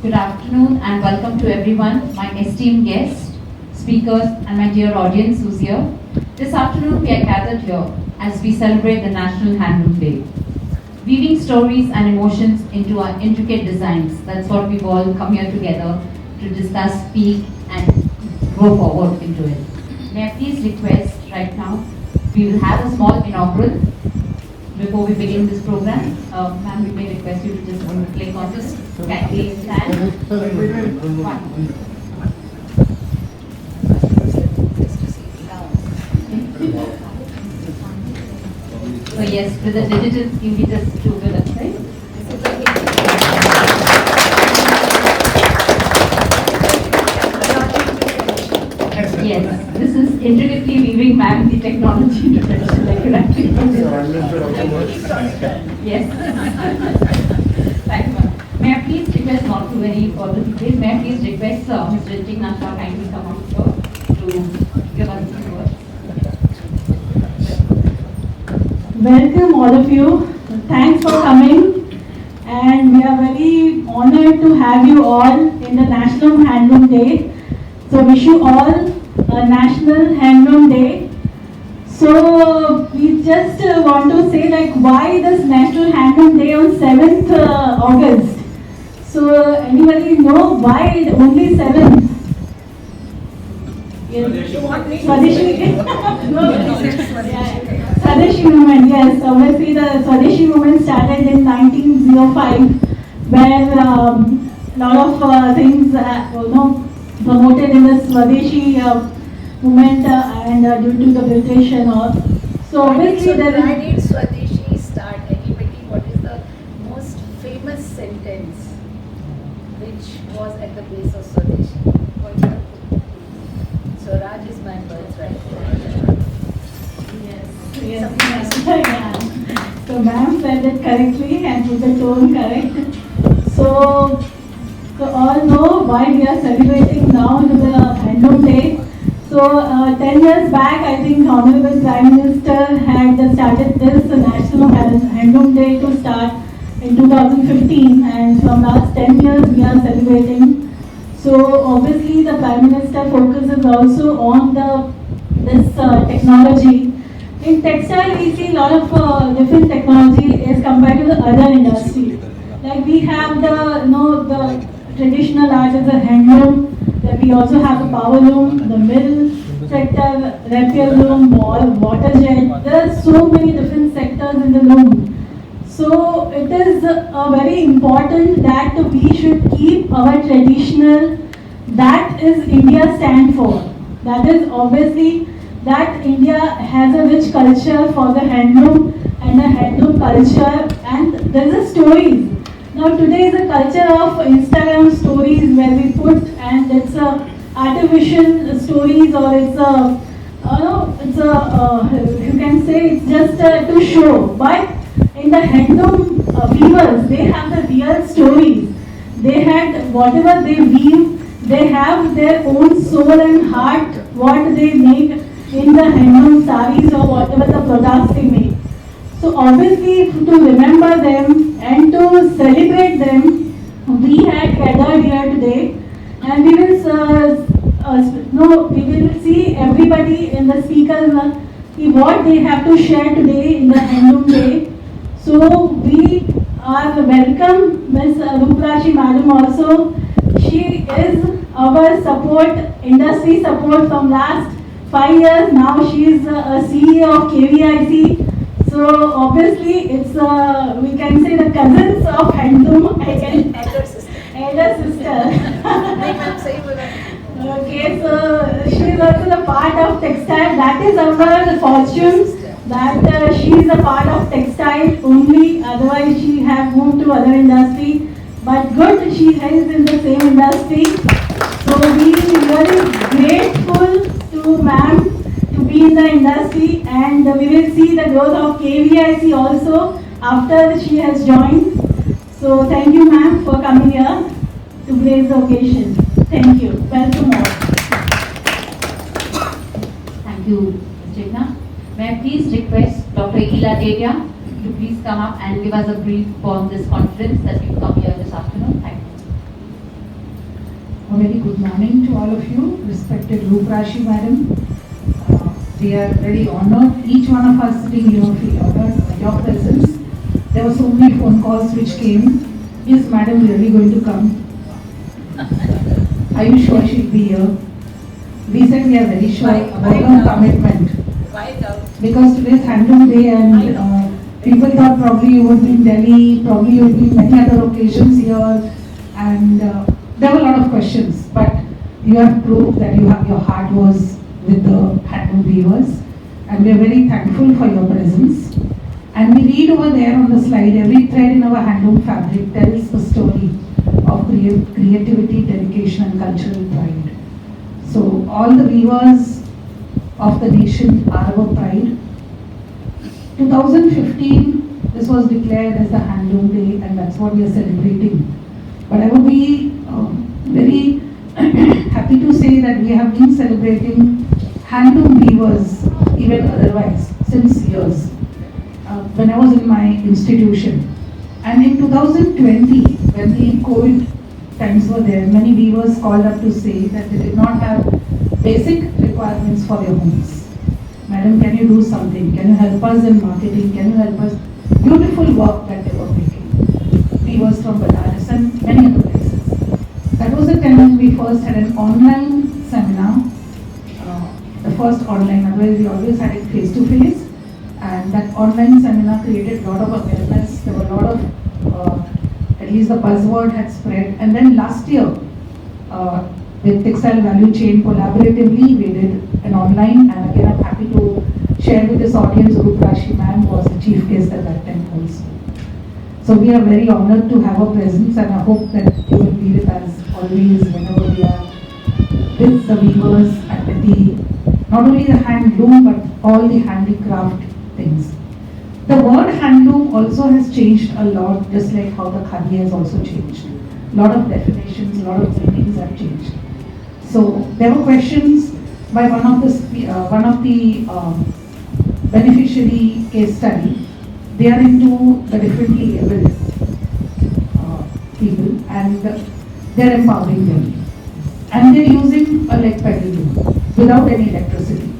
Good afternoon and welcome to everyone, my esteemed guests, speakers and my dear audience who's here. This afternoon we are gathered here as we celebrate the National Handloom Day. Weaving stories and emotions into our intricate designs, that's what we've all come here together to discuss, speak and go forward into it. May I please request right now, we will have a small inaugural before we begin this program. Ma'am, we may request you to just click on this. Can we stand? One. So yes, with the digital scheme, we just do with us, right? Yes, this is intricately weaving ma'am the technology introduction, like you actually put it. Yes. Thank you, ma'am. May I please request not to very all the details. May I please request Mr. Ritik Nashwa kindly come up here to give us the word. Welcome all of you. Thanks for coming, and we are very honored to have you all in the National Handloom Day. So wish you all a National Handloom Day. So we just want to say like why this National Handloom Day on 7th August. So anybody know why only 7th? Yes. Swadeshi. Swadeshi movement, yes. Obviously, the Swadeshi movement started in 1905, where a lot of things, promoted in the Swadeshi movement and due to the British and all. So obviously, why did Swadeshi start? Anybody? What is the most famous sentence which was at the base of Swadeshi? Swaraj is my birthright. Yes. Yeah. So ma'am said it correctly and put the tone correct. So all know why we are celebrating now the Handloom Day. So 10 years back, I think Honorable Prime Minister had started this National Handloom Day to start in 2015, and from last 10 years we are celebrating. So obviously the Prime Minister focuses also on this technology. In textile, we see a lot of different technology as compared to the other industry. Like we have the traditional art is a handloom. Then we also have the power loom, the mill sector, rapier loom, water jet. There are so many different sectors in the loom. So it is very important that we should keep our traditional. That is India stand for. That is obviously that India has a rich culture for the handloom and the handloom culture, and there is a stories. Now today is a culture of Instagram stories where we put, and it's a artificial stories, or it's a you can say it's just to show. But in the handloom weavers, they have the real stories. They had whatever they weave, they have their own soul and heart. What they make in the handloom sarees or whatever the products they make. So obviously to remember them and to celebrate them, we had gathered here today, and we will see everybody in the speakers what they have to share today in the Handloom Day. So we are welcome Ms. Ruprashi Madam also. She is our support, industry support from last 5 years. Now she is a CEO of KVIC. So obviously it's we can say the cousins of handloom. Elder sister. Elder sister. Okay, so she is also the part of textile. That is our fortune. That she is a part of textile only. Otherwise she have moved to other industry. But good, she is in the same industry. So we are very grateful to ma'am to be in the industry, and we will see the growth of KVIC also after she has joined. So thank you ma'am for coming here to grace the occasion. Thank you. Welcome all. Thank you, Ms. Chegna. May I please request Dr. Ila Devia to please come up and give us a brief on this conference that we've come here this afternoon. Thank you. A very good morning to all of you, respected Ruprashi Madam. We are very honored, each one of us sitting here feel honored by your presence. There were so many phone calls which came. Is Madam really going to come? Are you sure she'll be here? We said we are very sure about her commitment. Why doubt? Because today is Handloom Day and people thought probably you would be in Delhi, probably you would be in many other occasions here, and there were a lot of questions, but you have proved that your heart was with the handloom weavers, and we are very thankful for your presence. And we read over there on the slide, every thread in our handloom fabric tells a story of creativity, dedication and cultural pride. So all the weavers of the nation are our pride. 2015, this was declared as the Handloom Day, and that's what we are celebrating. But I would be very happy to say that we have been celebrating handloom weavers even otherwise since years. When I was in my institution. And in 2020, when the COVID times were there, many weavers called up to say that they did not have basic requirements for their homes. Madam, can you do something? Can you help us in marketing? Can you help us? Beautiful work that they were making. Weavers from Banaras and many other places. That was the time when we first had an online seminar. The first online, otherwise we always had it face to face. And that online seminar created a lot of awareness. There were a lot of, at least the buzzword had spread. And then last year, with Textile Value Chain collaboratively, we did an online. And again, I'm happy to share with this audience, Ruprashi ma'am was the chief guest at that time also. So we are very honored to have a presence, and I hope that you will be with us always whenever we are with the weavers and with the, not only the handloom, but all the handicraft things. The word handloom also has changed a lot, just like how the khadi has also changed. A lot of definitions, a lot of meanings have changed. So there were questions by one of the beneficiary case study. They are into the differently abled people, and they are empowering them. And they are using a leg pedal without any electricity.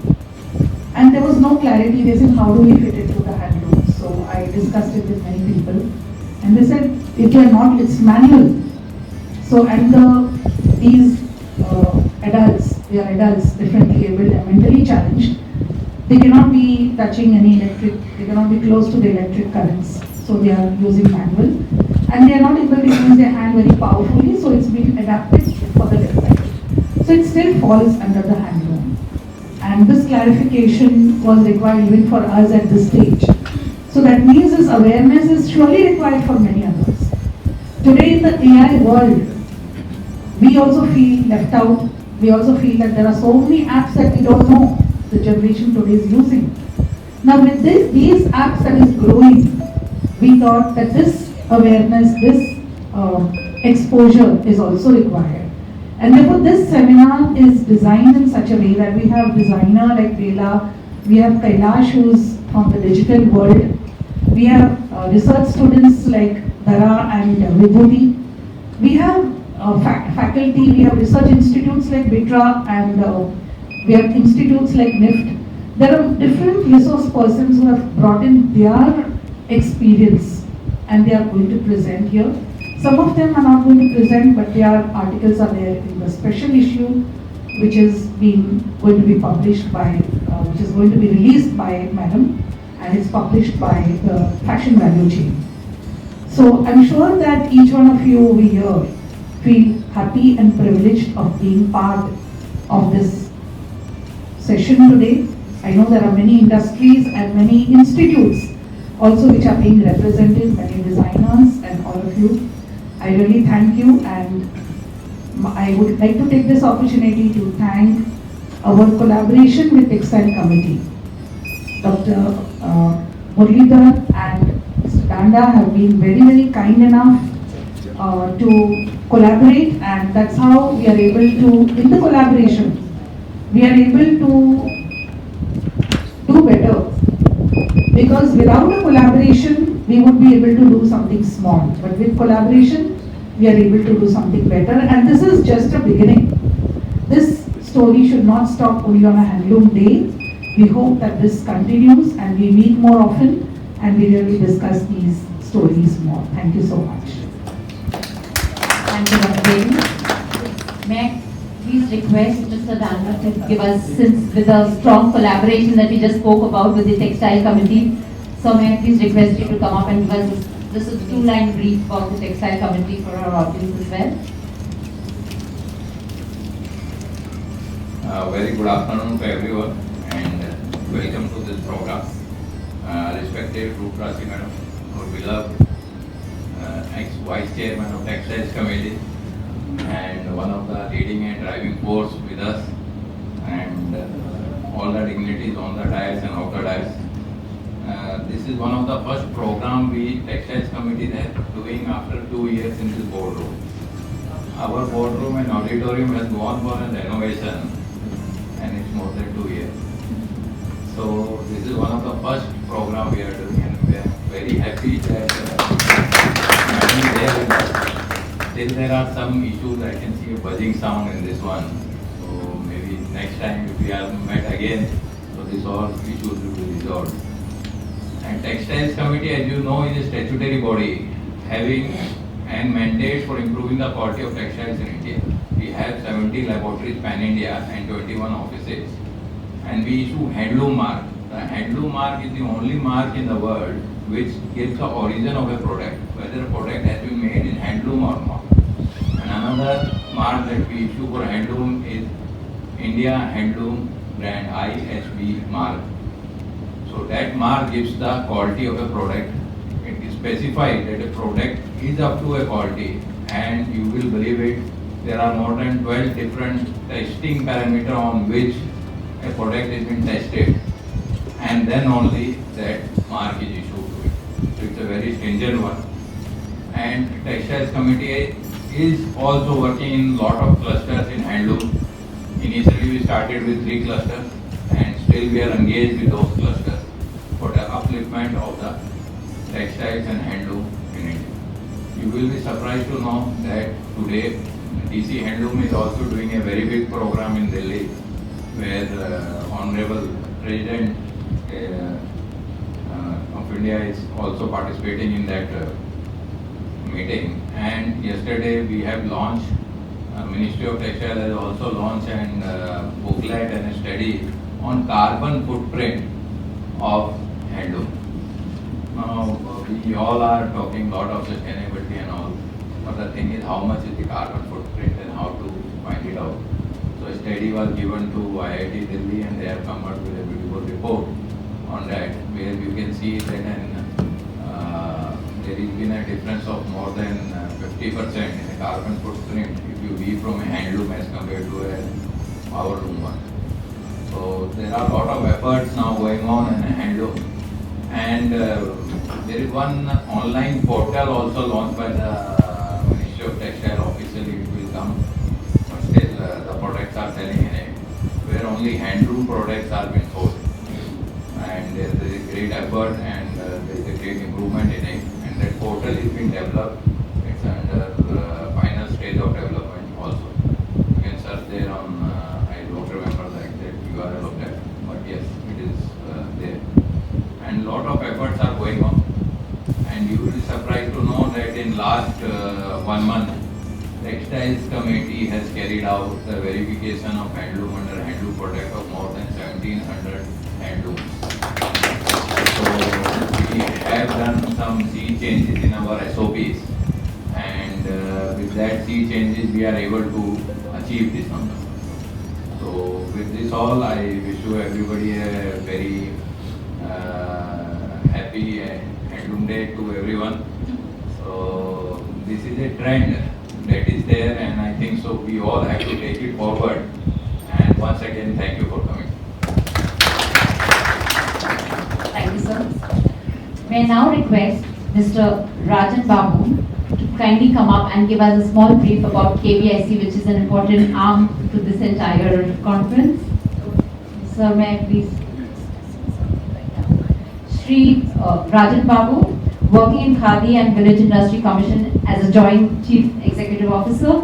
And there was no clarity. They said, how do we fit it to the handloom? So I discussed it with many people. And they said, if you are not, it's manual. So, and these adults, they are adults, differently abled and mentally challenged. They cannot be touching any electric, they cannot be close to the electric currents. So they are using manual. And they are not able to use their hand very powerfully, so it's been adapted for the leg pedal. So it still falls under the handloom. And this clarification was required even for us at this stage. So that means this awareness is surely required for many others. Today in the AI world, we also feel left out. We also feel that there are so many apps that we don't know the generation today is using. Now with these apps that is growing, we thought that this awareness, this exposure is also required. And therefore this seminar is designed in such a way that we have designer like Bela, we have Kailash who's from the digital world, we have research students like Dara and Vibhuti, we have faculty, we have research institutes like Bitra, and we have institutes like NIFT. There are different resource persons who have brought in their experience and they are going to present here. Some of them are not going to present, but their articles are there in the special issue, which is going to be published by, which is going to be released by Madam, and it's published by the Fashion Value Chain. So I'm sure that each one of you over here feel happy and privileged of being part of this session today. I know there are many industries and many institutes also which are being represented, many designers and all of you. I really thank you, and I would like to take this opportunity to thank our collaboration with Textile Committee. Dr. Muralidhar and Mr. Danda have been very, very kind enough to collaborate, and that's how we are able to, in the collaboration, we are able to do better. Because without a collaboration, we would be able to do something small. But with collaboration, we are able to do something better. And this is just a beginning. This story should not stop only on a handloom day. We hope that this continues and we meet more often and we really discuss these stories more. Thank you so much. Thank you, Dr. Devi. May I please request Mr. Dana to give us, since with the strong collaboration that we just spoke about with the Textile Committee, so may I please request you to come up and give us this is a 2-line brief for the Textile Committee for our audience as well. Very good afternoon to everyone and welcome to this program. Respected Ruprasi Madam, our beloved ex-Vice Chairman of Textiles Committee and one of the leading and driving force with us, and all the dignitaries on the dais and off the dais. This is one of the first program we Textiles Committee is doing after 2 years in this boardroom. Our boardroom and auditorium has gone for a renovation and it's more than 2 years. So this is one of the first program we are doing and we are very happy that Madam is there with us. Still there are some issues, I can see a buzzing sound in this one. So maybe next time if we are met again, so this all issues will be resolved. And Textiles Committee, as you know, is a statutory body having and mandate for improving the quality of textiles in India. We have 70 laboratories pan-India and 21 offices. And we issue Handloom mark. The Handloom mark is the only mark in the world which gives the origin of a product, whether a product has been made in handloom or not. And another mark that we issue for Handloom is India Handloom brand IHB mark. So that mark gives the quality of a product. It specifies that a product is up to a quality, and you will believe it, there are more than 12 different testing parameters on which a product has been tested, and then only that mark is issued to it. So it's a very stringent one. And Textiles Committee is also working in lot of clusters in handloom. Initially we started with 3 clusters and still we are engaged with those clusters for the upliftment of the textiles and handloom in India. You will be surprised to know that today DC Handloom is also doing a very big program in Delhi where Honorable President of India is also participating in that meeting. And yesterday we have launched, Ministry of Textile has also launched a booklet and a study on carbon footprint of handloom. Now we all are talking a lot of sustainability and all, but the thing is how much is the carbon footprint and how to find it out. So a study was given to IIT Delhi and they have come out with a beautiful report on that, where you can see that there has been a difference of more than 50% in the carbon footprint if you weave from a handloom as compared to a powerloom one. So there are a lot of efforts now going on in a handloom, and there is one online portal also launched by the Ministry of Textile. Officially it will come, but still the products are selling in it, where only handloom products are being sold. And there is a great effort and there is a great improvement in it. And that portal is being developed. It's under final stage of development also. You can search there on, I don't remember the exact URL of that, but yes, it is there. And lot of efforts are going on. And you will be surprised to know that in last 1 month, Textiles Committee has carried out the verification of handloom under handloom product of more than 1700 handlooms. So we have done some sea changes in our SOPs, and with that sea changes we are able to achieve this number. So with this all, I wish you everybody a very happy Handloom Day to everyone. So this is a trend that is there, and I think so we all have to take it forward. And once again, thank you for coming. Thank you, sir. May I now request Mr. Rajan Babu to kindly come up and give us a small brief about KVIC, which is an important arm to this entire conference. Sir, may I please? Shri Rajan Babu, working in Khadi and Village Industry Commission as a Joint Chief Executive Officer.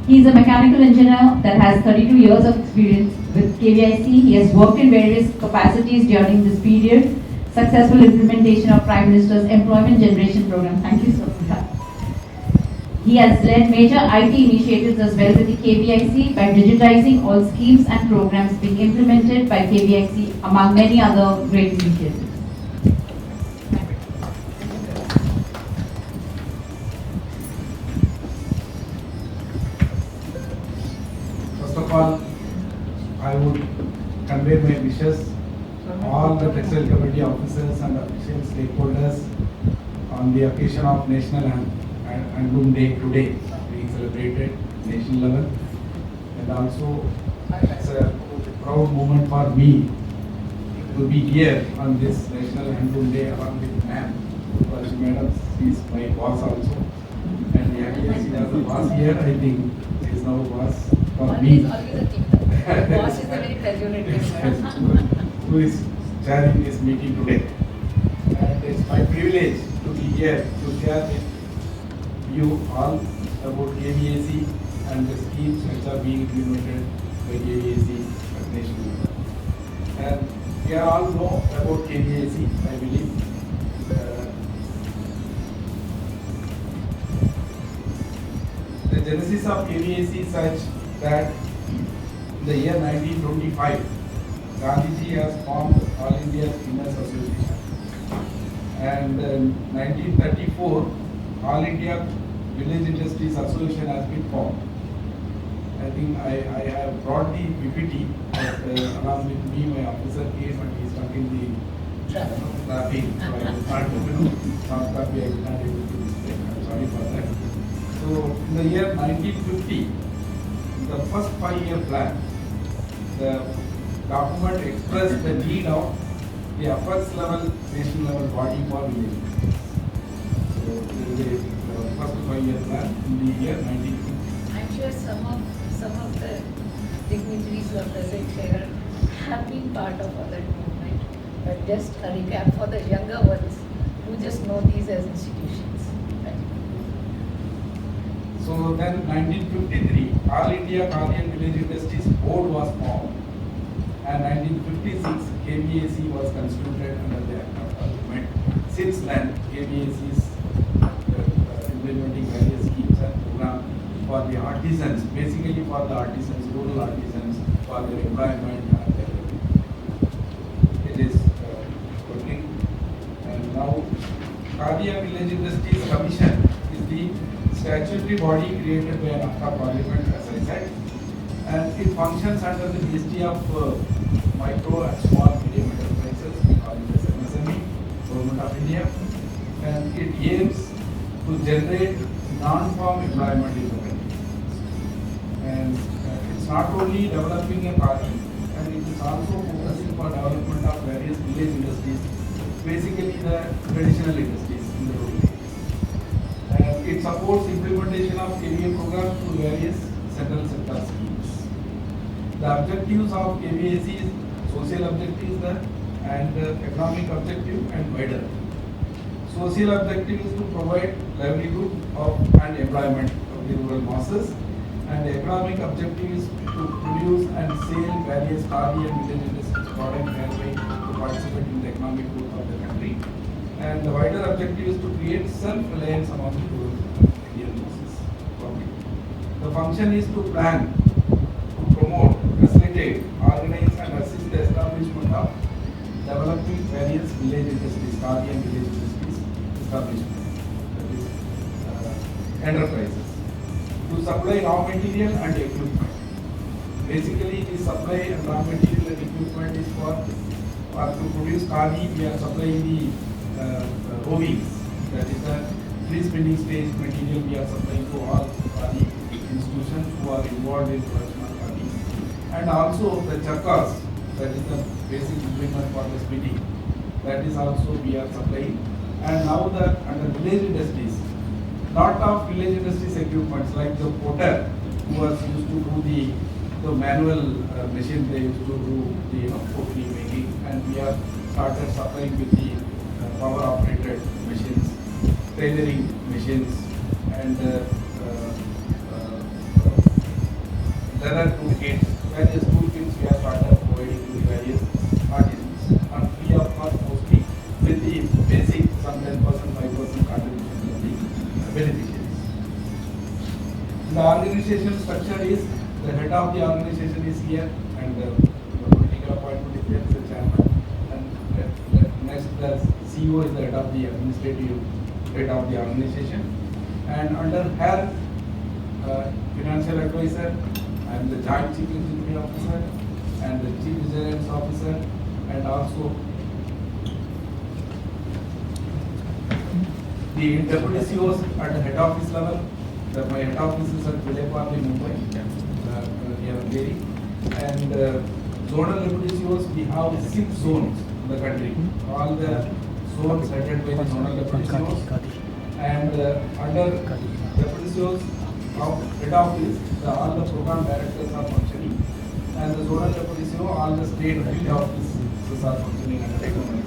He is a mechanical engineer that has 32 years of experience with KVIC. He has worked in various capacities during this period. Successful implementation of Prime Minister's Employment Generation Program. Thank you so much. He has led major IT initiatives as well with the KVIC by digitizing all schemes and programs being implemented by KVIC among many other great initiatives. First of all, I would convey my wishes to all the textile committee officers and official stakeholders on the occasion of National Handloom Day today, being celebrated national level, and also it's a proud moment for me to be here on this National Handloom Day along with ma'am, because madam is my boss also, and yes, she has a boss here. I think she is now boss for me. Always a king. Boss is a very pejorative word. Who is chairing this meeting today. And it's my privilege to be here to share with you all about KVAC and the schemes which are being implemented by KVAC at national level. And we all know about KVAC, I believe. The genesis of KVAC is such that in the year 1925, Gandhiji has formed All India Spinners Association, and in 1934 All India Village Industries Association has been formed. I think I have brought the PPT, but along with me my officer came and he stuck in the traffic, so I was not soft copy I was not able to display. I'm sorry for that. So in the year 1950, the first 5-year plan, the government expressed the need of the apex level, national level body for village. So there is the first 5-year plan in the year 1950. I'm sure some of the dignitaries who are present here have been part of other movement, but just a recap for the younger ones who just know these as institutions. So then 1953, All India Khadi and Village Industries Board was formed, and 1956 KVAC was constituted under the Act of Parliament. Since then, KVAC is implementing various schemes and programs for the artisans, basically for the artisans, rural artisans, for their employment and their it is working. And now Khadi and Village Industries Commission is the statutory body created by an Act of Parliament, as I said, and it functions under the Ministry of Micro and Small Medium Enterprises, we call it as MSME, Government of India, and it aims to generate non-farm employment in the country. And it's not only developing a khadi, and it is also focusing for development of various village industries, basically the traditional industries in the rural areas. And it supports implementation of KVA programs through various central sector schemes. The objectives of KVAC is social objectives and economic objective and wider. Social objective is to provide livelihood and employment of the rural masses, and the economic objective is to produce and sell various khadi and village industries products thereby to participate in the economic growth of the country. And the wider objective is to create self-reliance among the rural Indian masses. The function is to plan, to promote, facilitate, organize and assist the establishment of developing various village industries, khadi and village industries establishment, that is enterprises, to supply raw material and equipment. Basically, the supply and raw material and equipment is for to produce khadi. We are supplying the rovings, that is the free spinning stage material. We are supplying to all khadi institutions who are involved in production of khadi, and also the chakas, that is the basic implement for the spinning. That is also we are supplying. And now the under village industries, lot of village industries equipments like the potter who was used to do the manual machine, they used to do the pottery making, and we have started supplying with the power operated machines tailoring machines, and leather toolkits, various toolkits we have started providing to the various artisans. And we are not mostly with the basic some 10%, 5% contribution to the beneficiaries. The organization structure is the head of the organization is here, and the political appointment is there as the chairman, and next the CEO is the head of the administrative head of the organization, and under her financial advisor and the joint chief executive officer and the chief vigilance officer, and also the deputy CEOs at the head office level. My head office is at Vilayparli, Mumbai, near Delhi, and zonal deputy CEOs, we have 6 zones in the country. All the zones headed by the zonal deputy CEOs, and under deputy CEOs of head office, all the program directors are functioning, and the zonal deputy CEO, all the state field offices are functioning under the government.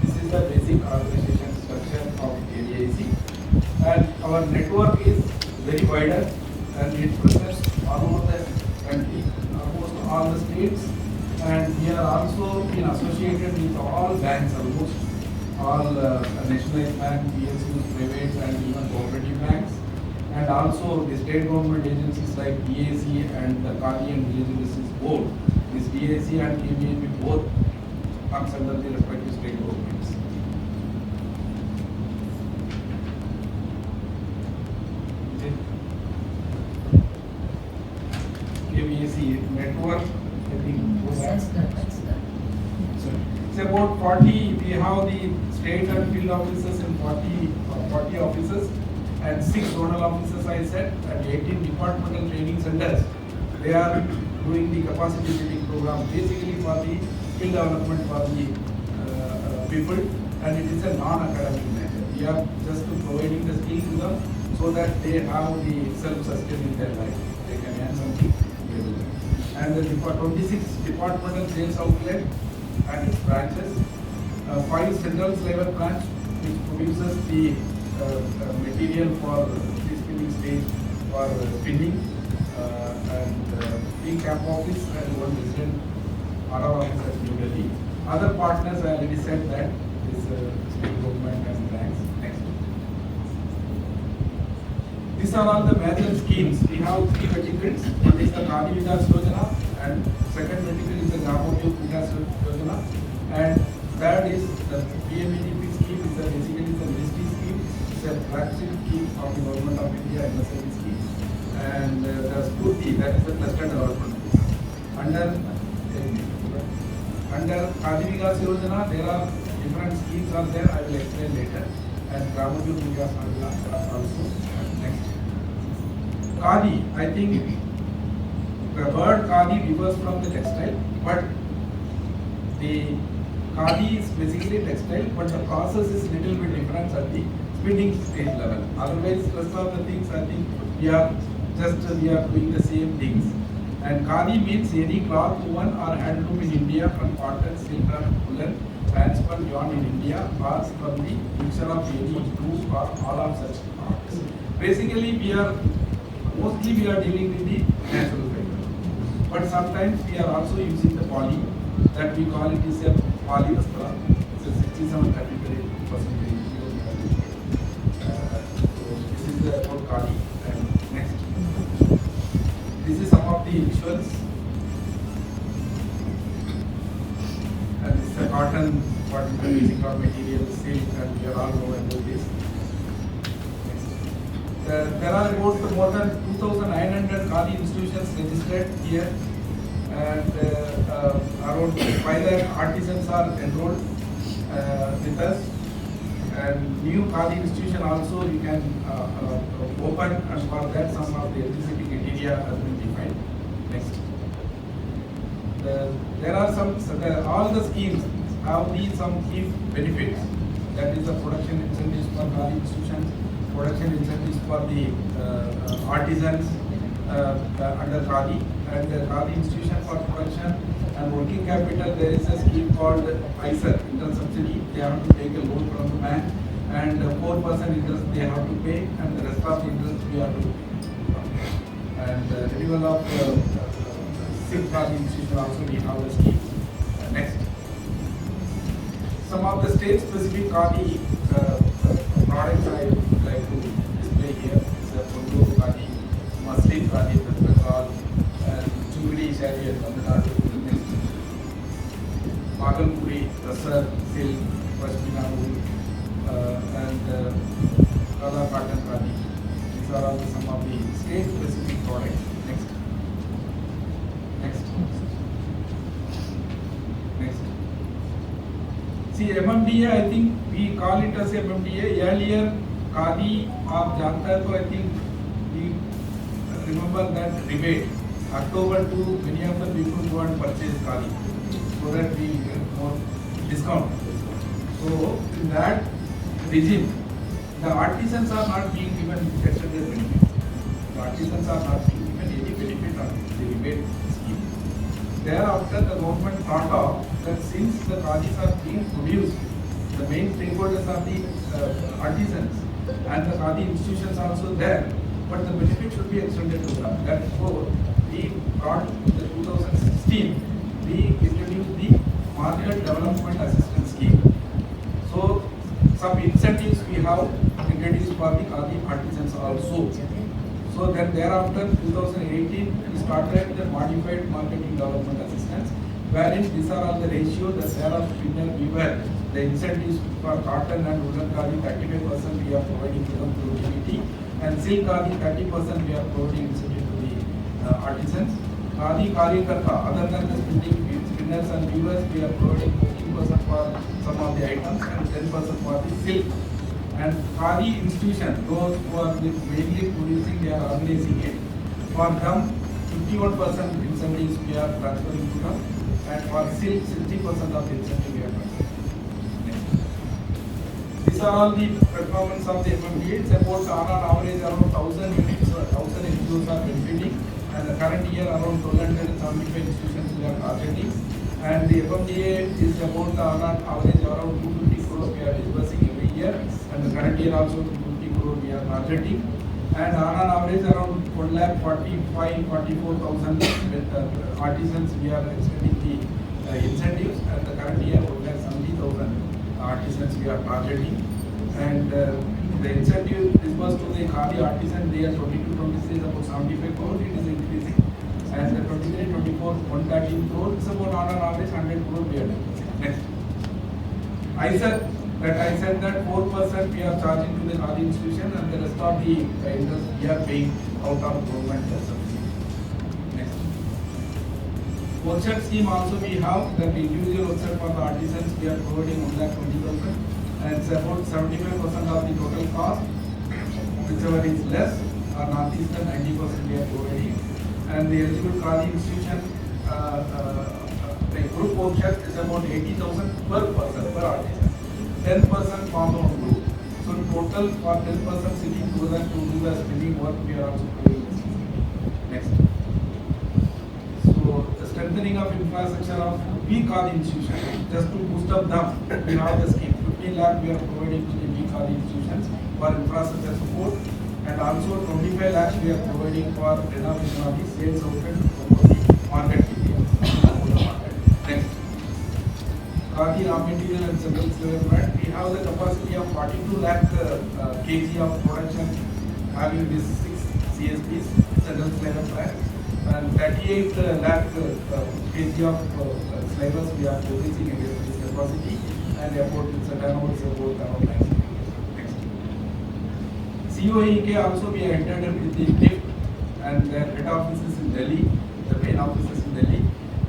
This is the basic organization structure of ADIC, and our network is very wider, and it presents all over the country, almost all the states, and we are also been associated with all banks, almost all nationalized bank, PSUs, private and even cooperative banks, and also the state government agencies like DAC and the Khadi and Village Industries Board. This DAC and KBAP both comes under the respective state governments. KBAC network, I think, That's the. it's about 40, we have the state and field offices in 40 offices, and 6 zonal offices I said, and 18 departmental training centers. They are doing the capacity building program basically for the skill development for the people, and it is a non-academic measure. We are just providing the skill to them so that they have the self-sustain in their life. They can earn something. And the 26 departmental sales outlet and its branches, 5 central level branch which produces the material for the spinning stage for spinning, and 3 camp office and 1 resident RR office at New Delhi. Other partners I already said that is state government and banks. Next. These are all the major schemes. We have 3 verticals. One is the Khadi Vikas Yojana, and second vertical is the Gramodyog Vikas Yojana, and third is the PMEDP scheme. Is basically the ministry scheme. It's a flagship scheme of the government of India MSME scheme, and the Spurti, that is the cluster development. Under Khadi Vikas Yojana, there are different schemes are there. I will explain later. And Gramodyog Vikas Yojana also. Next. Khadi, I think the word Khadi refers from the textile, but the Khadi is basically textile, but the process is little bit different at the spinning stage level. Otherwise, rest of the things I think we are doing the same things. And Khadi means any cloth woven or handloom in India from cotton, silk or woolen, transpun yarn in India, or from the mixture of any two or all of such products. Basically, mostly we are dealing with the natural fiber, but sometimes we are also using the poly, that we call it is a polyester. It's a 67-33%. So this is the about Khadi. And next, this is some of the visuals. And this is a cotton, what is the basic raw material, silk, and we are all know about this. There are about more than 2,900 Khadi institutions registered here, and around 500 artisans are enrolled with us. And new Khadi institution also you can open, and for that some of the eligibility criteria has been defined. Next. There are all the schemes have some key benefits. That is the production incentives for Khadi institutions, production incentives for the artisans under Khadi, and the Khadi institution for production and working capital. There is a scheme called ISER, interest subsidy. They have to take a loan from the bank, and 4% interest they have to pay, and the rest of the interest we have to pay. And renewal of SIP Khadi institution also we have a scheme. Next. Some of the state specific Khadi products I would like to display here. Pundu Khadi, Muslin Khadi, West Bengal, and Chungri Shari and Tamil Nadu. Bhagalpuri, Tasar, Silk, Pashmina wool, and Kala Cotton Khadi. These are all some of the state specific products. Next. Next. Next. See, MMDA, I think we call it as MMDA. Earlier, Khadi, आप जानता है तो I think we remember that rebate. October 2, many of the people go and purchase Khadi so that we get more discount. So in that regime, the artisans are not being given extended benefit. The artisans are not being given any benefit on the rebate scheme. Thereafter, the government thought of that since the Khadis are being produced, the main stakeholders are the artisans and the Khadi institutions are also there, but the benefit should be extended to them. Therefore, we brought the 2016, we introduced the Market Development Assistance Scheme. So, some incentives we have introduced for the Khadi artisans also. So then thereafter, 2018, we started the Modified Marketing Development Assistance, wherein these are all the ratio, the share of spinner weaver, the incentives for cotton and woolen Khadi, 35% we are providing to them through DBT, and silk Khadi, 30% we are providing incentive to the artisans. Khadi Karyakarta, other than the spinners and weavers, we are providing 15% for some of the items and 10% for the silk. And Khadi institution, those who are mainly producing, they are organizing it. For them, 51% incentives we are transferring to them, and for silk, 60% of the incentive we are transferring. These are all the performance of the MMDA. It's about on average around 1,000 units, 1,000 NGOs are benefiting, and the current year around 1,275 institutions we are targeting. And the MMDA is about on average around 250 crores we are disbursing every year, and the current year also 250 crores we are targeting. And on average around 1,45,000-44,000 artisans we are extending the incentives, and the current year 1,70,000 artisans we are targeting. And the incentive disbursed to the Khadi artisan, they are 22-23 is about 75 crores, it is increasing. And the 23-24, 113 crores, it's about on average 100 crores we are doing. Next. I said that 4% we are charging to the Khadi institution, and the rest of the interest we are paying out of government subsidy. Next. Workshop scheme also we have that individual workshop for the artisans we are providing 1,20,000, and it's about 75% of the total cost, whichever is less, or northeastern 90% we are providing. And the eligible Khadi institution, the group workshop is about 80,000 per person, per artisan. 10% form of group. So total for 10% sitting together to do the spinning work we are also doing. Next. So the strengthening of infrastructure of weak Khadi institutions, just to boost up them, we have the scheme. 15 lakh we are providing to the weak Khadi institutions for infrastructure support, and also 25 lakhs we are providing for renovation of the sales outlet for the market area. Next. Khadi raw material and central slaver plant, we have the capacity of 42 lakh kg of production, having these 6 CSPs, central slaver plant, and 38 lakh kg of slavers we are producing against this capacity, and about its turnover is about around 90. Next. COEK also we are entered with the NIFT, and their head office is in Delhi, the main office is in Delhi,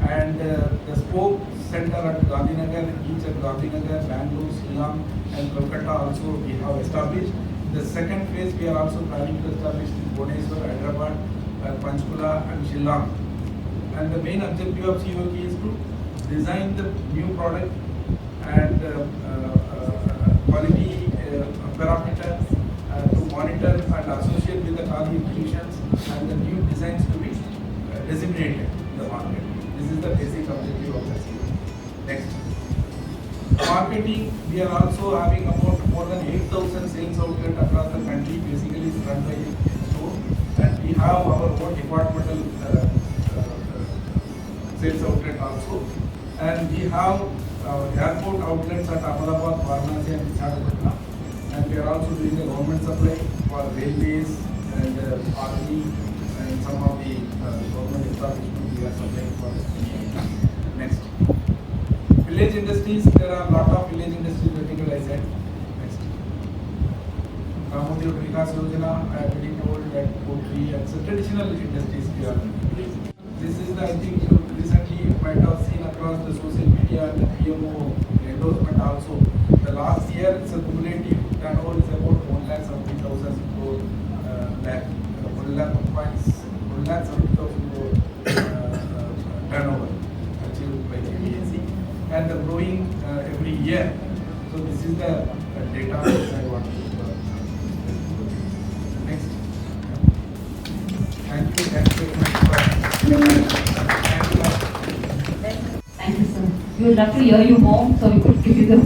and the spoke center at Gandhinagar, each at Gandhinagar, Bangalore, Shillong, and Kolkata also we have established. The second phase we are also planning to establish in Bhubaneswar, Hyderabad, Panchkula, and Shillong. And the main objective of COEK is to design the new product and quality parameters to monitor and associate with the Khadi institutions, and the new designs to be disseminated in the market. This is the basic objective of the COEK. Next. Marketing, we are also having about more than 8,000 we have airport outlets at Ahmedabad, Varanasi and Visakhapatnam, and we are also doing the government supply for railways and army and some of the government establishments we are supplying for. Next. Village industries, there are a lot of village industries vertical I said. Next. Kamodhi Vikas Yojana, I have been told that poultry and some traditional industries we are doing. This is the, I think you recently might have seen across the social media and the PMO endorsement also. The last year it's a cumulative turnover is about 1,70,000 crore, 1,70,000 crore turnover achieved by the agency, and the growing every year. So this is the data which I want to next. Thank you very much for Thank you, sir. We would love to hear you more, so we could give you the,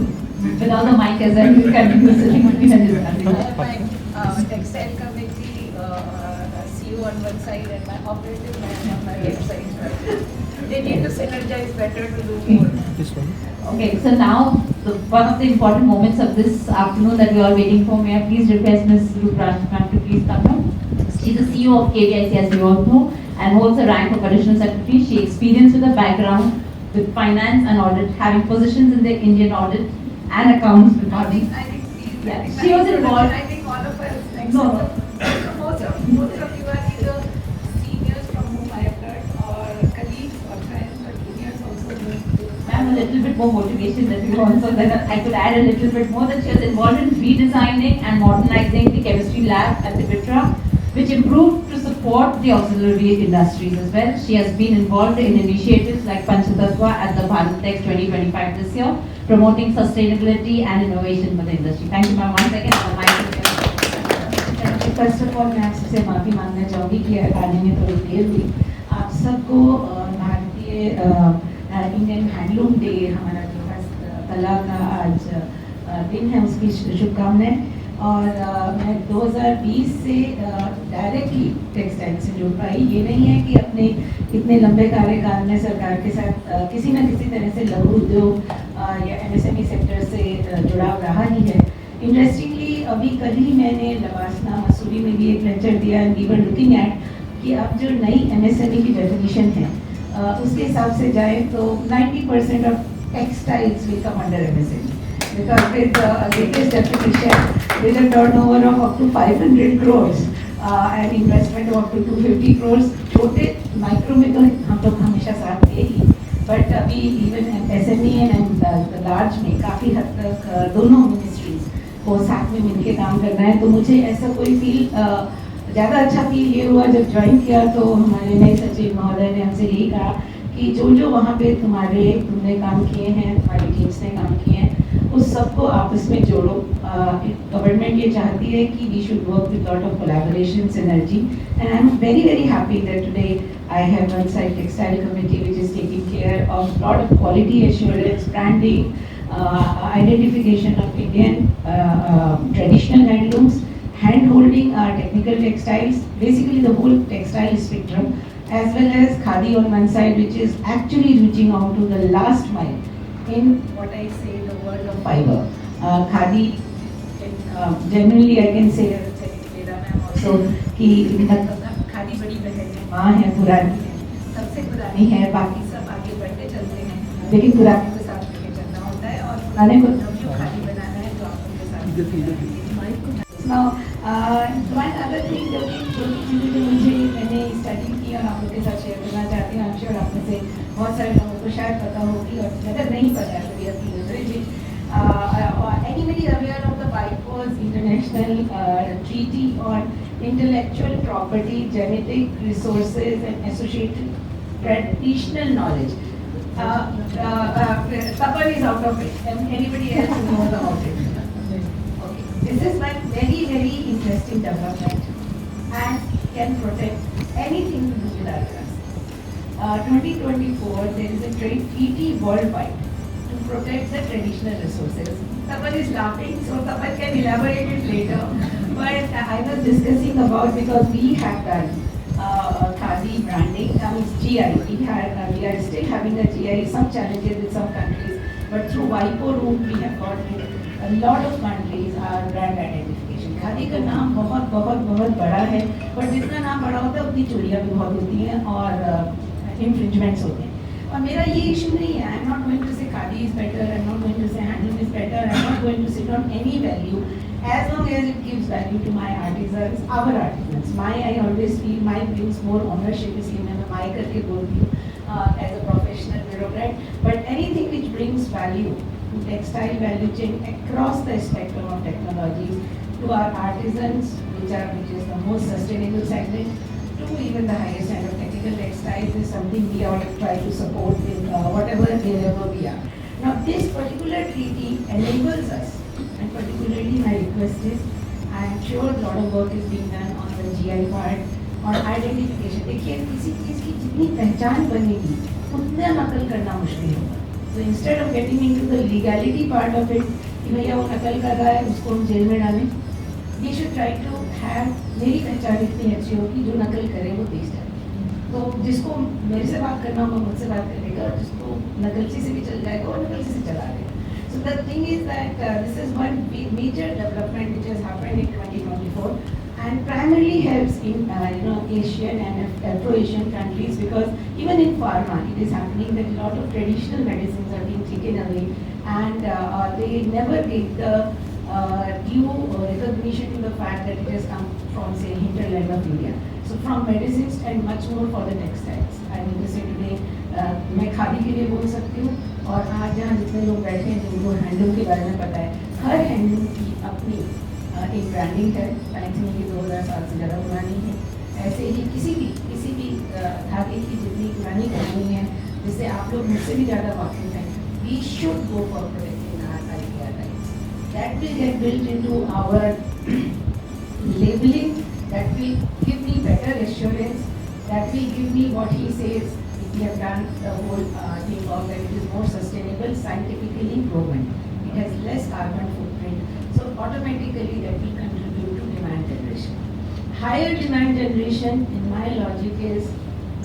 without the mic as well, you can be sitting between and discussing. My textile committee CEO on one side and my operative man on my website. They need to synergize better to do more. Okay, so now one of the important moments of this afternoon that we are waiting for, may I please request Ms. Rupraj ma'am to please come down. She's the CEO of KVIC, as we all know, and holds the rank of additional secretary. She experienced with a background with finance and audit, having positions in the Indian audit and accounts department. I think Yeah, she was involved. I think all of us, like No. most of you are either seniors from whom I have heard or colleagues or friends or juniors also. Ma'am, a little bit more motivation that we also, then I could add a little bit more, that she was involved in redesigning and modernizing the chemistry lab at the Vitra, which improved to support the auxiliary industries as well. She has been involved in initiatives like Panchatattva at the Bharat Text 2025 this year, promoting sustainability and innovation for the industry. Thank you, ma'am. One second. First of all मैं आपसे माफ़ी मांगना चाहूँगी कि आने में थोड़ी देर हुई। आप सबको भारतीय इंडियन हैंडलूम डे, हमारा जो हस्तकला का आज दिन है, उसकी शुभकामनाएं। और मैं 2020 से डायरेक्टली टेक्सटाइल से जुड़ पाई। ये नहीं है कि अपने इतने लंबे कार्यकाल में सरकार के साथ किसी न किसी तरह से लघु उद्योग या एमएसएमई सेक्टर से जुड़ाव रहा ही है। इंटरेस्टिंगली अभी कल ही मैंने लवासना मसूरी में भी एक लेक्चर दिया, and we were looking at कि अब जो नई एमएसएमई की डेफिनेशन है उसके हिसाब से जाए तो 90% of textiles will come under MSME, because with the latest definition with a turnover of up to 500 crores and investment of up to 250 crores, छोटे माइक्रो में तो हम लोग हमेशा साथ दिए ही, बट अभी इवन एसएमई एंड लार्ज में काफ़ी हद तक दोनों मिनिस्ट्रीज को साथ में मिलके काम करना है। तो मुझे ऐसा कोई फील ज़्यादा अच्छा फील ये हुआ जब ज्वाइन किया, तो हमारे नए सचिव महोदय ने हमसे यही कहा कि जो वहाँ पे तुमने काम किए हैं, तुम्हारी टीम्स ने काम किए हैं, उस सबको आपस में जोड़ो। गवर्नमेंट ये चाहती है कि we should work with lot of collaboration, synergy, and I am very very happy that today I have one side textile committee which is taking care of lot of quality assurance, branding, identification of Indian traditional handlooms, hand holding our technical textiles, basically the whole textile spectrum, as well as khadi on one side, which is actually reaching out to the last mile in what I say the world of fiber. Khadi, generally I can say also कि खादी बड़ी बहन है, माँ है, पुरानी है, सबसे पुरानी है, बाकी सब आगे बढ़ते चलते हैं, लेकिन पुरानी को साथ लेके चलना होता है और पुराने को नवयुग खादी बनाना है तो आप उनके साथ। Now, one other thing जो चीज़ें जो मैंने स्टडी की और आप लोग के साथ शेयर करना चाहती हूँ, I'm sure आप में से बहुत सारे लोगों को शायद पता होगी, और अगर नहीं पता है तो we have seen it. Anybody aware of the WIPO's International Treaty on Intellectual Property, Genetic Resources and Associated Traditional Knowledge? Tapar is out of it. Anybody else who knows about it? Okay. This is one very very interesting development and can protect anything to do with our trust. 2024, there is a trade treaty worldwide to protect the traditional resources. Tapar is laughing, so Tapar can elaborate it later. But I was discussing about, because we have done khadi Khadi branding, GI. We are still having a GI, some challenges in some countries, but through WIPO route we have got a lot of countries are brand identification. Khadi का नाम बहुत बहुत बहुत बड़ा है, but जितना नाम बड़ा होता है उतनी चोरियाँ भी बहुत होती हैं और infringements होते हैं. और मेरा ये इशू नहीं है. I'm not going to say khadi is better, I'm not going to say handloom is better, I'm not going to sit on any value as long as it gives value to my artisans, our artisans. I always feel my brings more ownership, इसलिए मैं my करके बोलती हूँ as a professional bureaucrat. But anything which brings value to textile value chain across the spectrum of technologies, to our artisans, which is the most sustainable segment, to even the highest end of technical textiles, is something we all try to support in whatever wherever we are. Now this particular treaty enables us, and particularly my request is, I am sure a lot of work is being done on the GI part, on identification. देखिए किसी चीज़ की जितनी पहचान बनेगी उतना नकल करना मुश्किल होगा. So instead of getting into the legality part of it, कि भैया वो नकल कर रहा है उसको हम जेल में डालें, we should try to have मेरी पहचान इतनी अच्छी होगी जो नकल करे वो देश जाए. तो जिसको मेरे से बात करना होगा मुझसे बात करेगा, जिसको नकलची से भी चल जाएगा वो नकलची से चला देगा. So the thing is that this is one major development which has happened in 2024 and primarily helps in Asian and Afro-Asian countries, because even in pharma it is happening that a lot of traditional medicines are being taken away and they never get the due recognition to the fact that it has come from, say, hinterland of India. So from medicines and much more for the textiles. I mean to say today, मैं खादी के लिए बोल सकती हूँ और आज जहाँ जितने लोग बैठे हैं जिनको हैंडलूम के बारे में पता है, हर हैंडलूम की अपनी एक ब्रांडिंग है. मैक्सिमम की 2000 साल से ज़्यादा पुरानी है. ऐसे ही किसी भी धागे की जितनी पुरानी कहानी है जिससे आप लोग मुझसे भी ज़्यादा वाकिफ हैं, we should go for protecting our IPR rights. That will get built into our labeling, that will give me better assurance, that will give me what he says. We have done the whole thing of that it is more sustainable, scientifically proven. It has less carbon footprint. So automatically that will contribute to demand generation. Higher demand generation, in my logic, is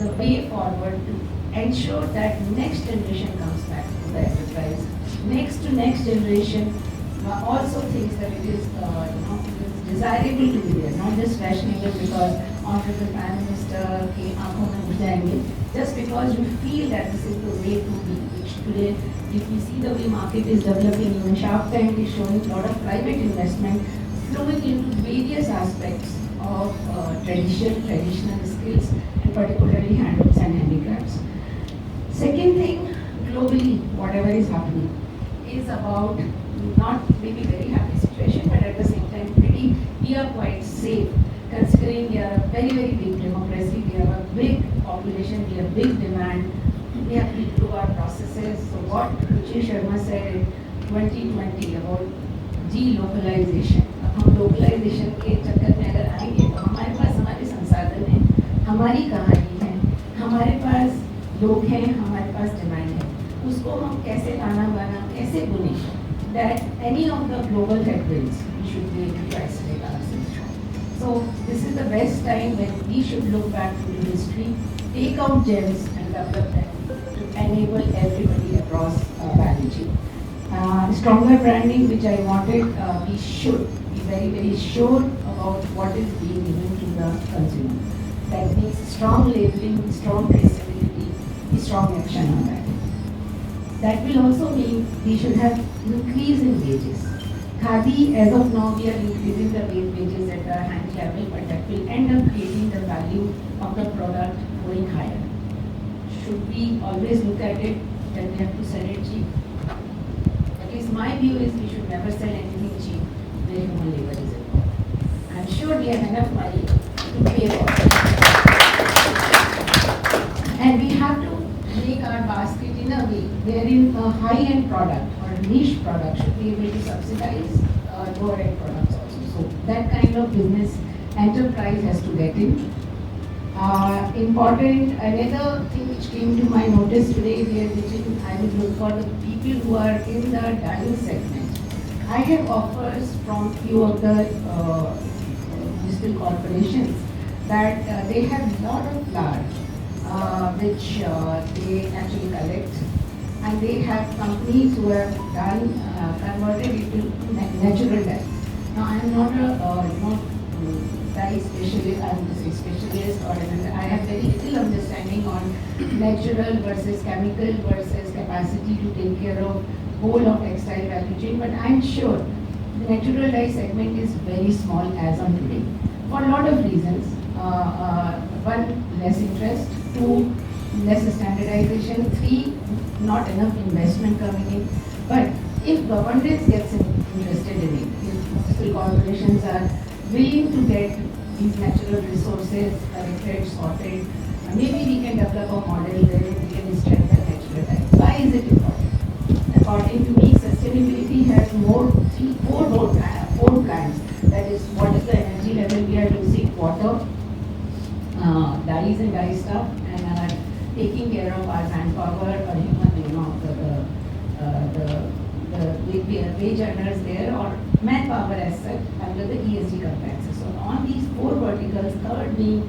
the way forward to ensure that next generation comes back to the enterprise. Next to next generation also thinks that it is desirable to be there, not just fashionable because Honorable Prime Minister के आंखों में घुस जाएंगे, just because you feel that this is the way to be. Which today, if we see the way market is developing, even Shark Tank is showing a lot of private investment flowing into various aspects of traditional skills, and particularly handlooms and handicrafts. Second thing, globally, whatever is happening is about not maybe very happy situation, but at the same time we are quite safe considering we are a very big democracy, we have a big population, we have big demand, we have to improve our processes. So what Ruchi Sharma said in 2020 about delocalization, अब हम localization के चक्कर में अगर आएंगे तो हमारे पास हमारे संसाधन हैं, हमारी कहानी है, हमारे पास लोग हैं, हमारे पास डिमांड है, उसको हम कैसे लाना बाना कैसे बुने, that any of the global headwinds we should be able to isolate ourselves from. So this is the best time when we should look back to the history, take out gems and develop them to enable everybody across value chain. Stronger branding, which I wanted, we should be very sure about what is being given to the consumer. That means strong labeling, strong traceability, strong action on that. That will also mean we should have increase in wages. Khadi, as of now, we are increasing the wages at the hand level, but that will end up creating the value of the product going higher. Should we always look at it that we have to sell it cheap? At least my view is we should never sell anything cheap where human labor is involved. I'm sure we have enough money to pay for it. And we have to make our basket in a way wherein a high-end product or a niche product should be able to subsidize lower-end products also. So that kind of business enterprise has to get in. Important, another thing which came to my notice today, which I would look for the people who are in the dyeing segment. I have offers from few of the digital corporations that they have lot of flour which they actually collect, and they have companies who have done converted it to natural dye. Now I am not a dye specialist, I am a specialist, or I have very little understanding on natural versus chemical versus capacity to take care of whole of textile value chain, but I am sure the natural dye segment is very small as on today for a lot of reasons. One, less interest; two, less standardization; three, not enough investment coming in. But if governments gets interested in it, if municipal corporations are willing to get these natural resources collected, sorted, maybe we can develop a model where we can strengthen natural dye. Why is it important? According to me, sustainability has four plans. That is, what is the energy level we are using, water, dyes and dye stuff, and taking care of our manpower or human, the wage earners there, or manpower as such under the ESG compliances. So on these four verticals, third being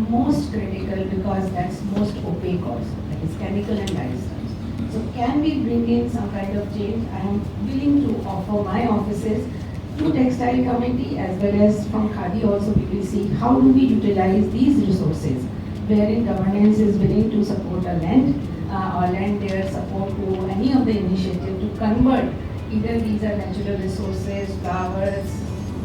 most critical because that's most opaque also, that is chemical and dye stuff. So can we bring in some kind of change? I am willing to offer my offices to textile committee as well as from Khadi also. We will see how do we utilize these resources wherein governance is willing to support a land or lend their support to any of the initiative to convert either these are natural resources, flowers,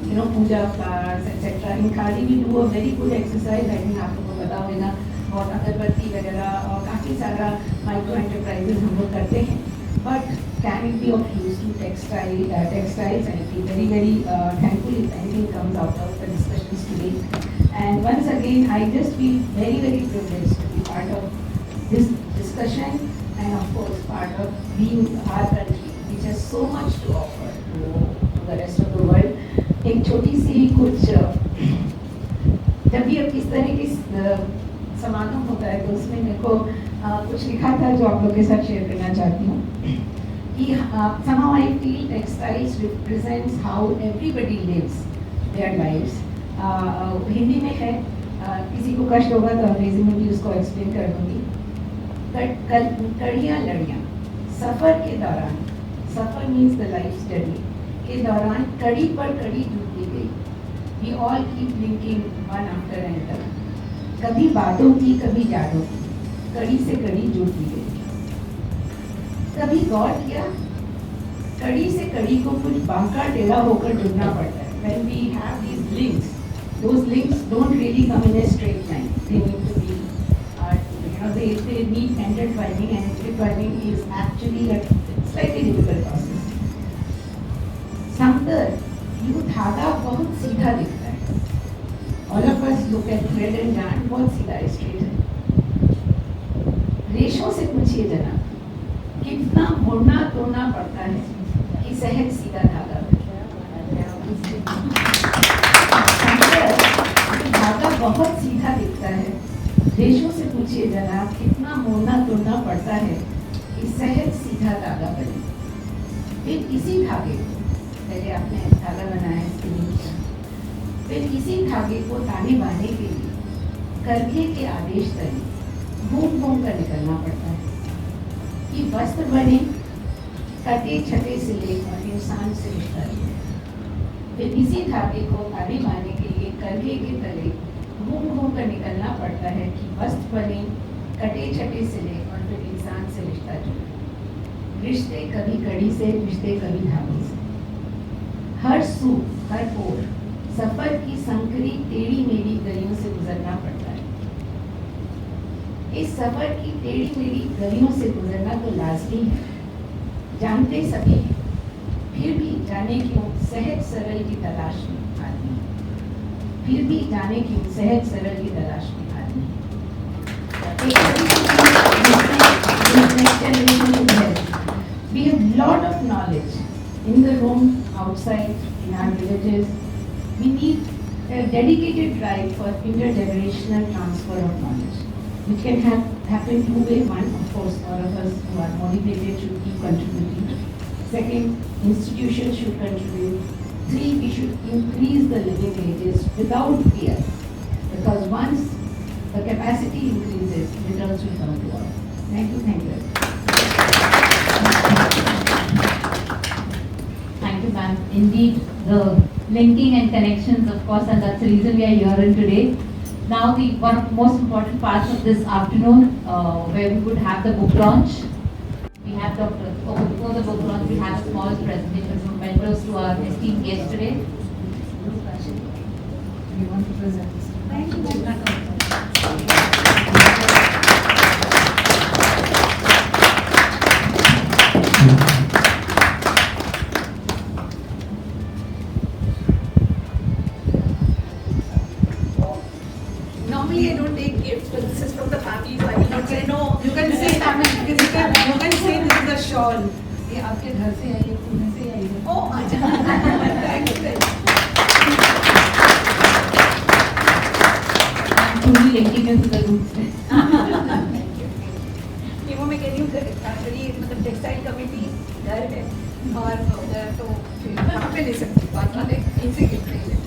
puja flowers, etc. In Khadi we do a very good exercise. I think आपको पता होगा, और अगरबत्ती वगैरह और काफ़ी सारा micro enterprises हम लोग करते हैं. But can it be of use to textiles? And I feel very, very thankful if anything comes out of the discussions today. And once again, I just feel very, very privileged to be part of this discussion, and of course part of being our country, which has so much to offer to the rest of the world. एक छोटी सी कुछ जब भी अब इस तरह की समागम होता है तो उसमें मेरे को कुछ लिखा था जो आप लोग के साथ शेयर करना चाहती हूँ कि somehow I feel textiles represents how everybody lives their lives. Hindi में है, किसी को कष्ट होगा तो अंग्रेजी में भी उसको एक्सप्लेन कर दूँगी. कड़ियाँ लड़ियाँ सफ़र के दौरान, सफ़र मीन्स द लाइफ जर्नी के दौरान कड़ी पर कड़ी जुड़ती गई. We all keep linking one after another. कभी बातों की, कभी यादों की, कड़ी से कड़ी जुड़ती गई. कभी गौर किया, कड़ी से कड़ी को कुछ बांका टेढ़ा होकर जुड़ना पड़ता है. When we have these links, those links don't really come in a straight line. They need to be, they need intertwining, and intertwining is actually a slightly difficult process. समतर ये धागा बहुत सीधा दिखता है. All of us look at thread and yarn, बहुत सीधा straight है. रेशों से पूछिए जना, कितना मोड़ना तोड़ना पड़ता है कि सहज सीधा धागा धागा बहुत सीधा दिखता है. रेशों से पूछिए जना, कितना मोड़ना तोड़ना पड़ता है कि सहज सीधा धागा बने. फिर इसी धागे को, पहले आपने धागा बनाया, फिर इसी धागे को ताने बाने के लिए करघे के आदेश तले घूम घूम कर निकलना पड़ता है कि वस्त्र बने, कटे छटे सिले और इंसान से रिश्ता जुड़े. फिर इसी धागे को ताने बाने के लिए करघे के तले घूम घूम कर निकलना पड़ता है कि वस्त्र बने, कटे छटे सिले और फिर इंसान से रिश्ता जुड़े. रिश्ते कभी कड़ी से, रिश्ते कभी धागे से. हर सू, हर ओर सफर की संकरी टेढ़ी मेढ़ी गलियों से गुजरना पड़ता है. इस सफर की टेढ़ी मेढ़ी गलियों से गुजरना तो लाजमी है, जानते सभी हैं. फिर भी जाने क्यों सहज सरल की तलाश में आदमी, फिर भी जाने क्यों सहज सरल की तलाश में आदमी. We have lot of knowledge in the room, outside, in our villages. We need a dedicated drive for intergenerational transfer of knowledge, which can happen two ways. One, of course, all of us who are motivated should keep contributing. Second, institutions should contribute. Three, we should increase the living wages without fear. The because once the capacity increases, returns will come to us. Thank you, thank you. Thank you, ma'am. Indeed, the linking and connections, of course, and that's the reason we are here in today. Now, one of the most important parts of this afternoon, where we would have the book launch. We have before the book launch, we have a small presentation from mentors to our esteemed guests today. We want to present this. Thank you. Normally I don't take gifts, but this is from the family, so I will not say no. You can say family because you can say this is a shawl. ये आपके घर से आई है, पुणे से आई है। Oh, thank you. I'm truly linking it to the roots. वो मैं कह रही हूँ एक्चुअली मतलब टेक्सटाइल कमेटी घर है और तो वहाँ पे ले सकती हूँ, बात वाले इनसे गिफ्ट नहीं लेते।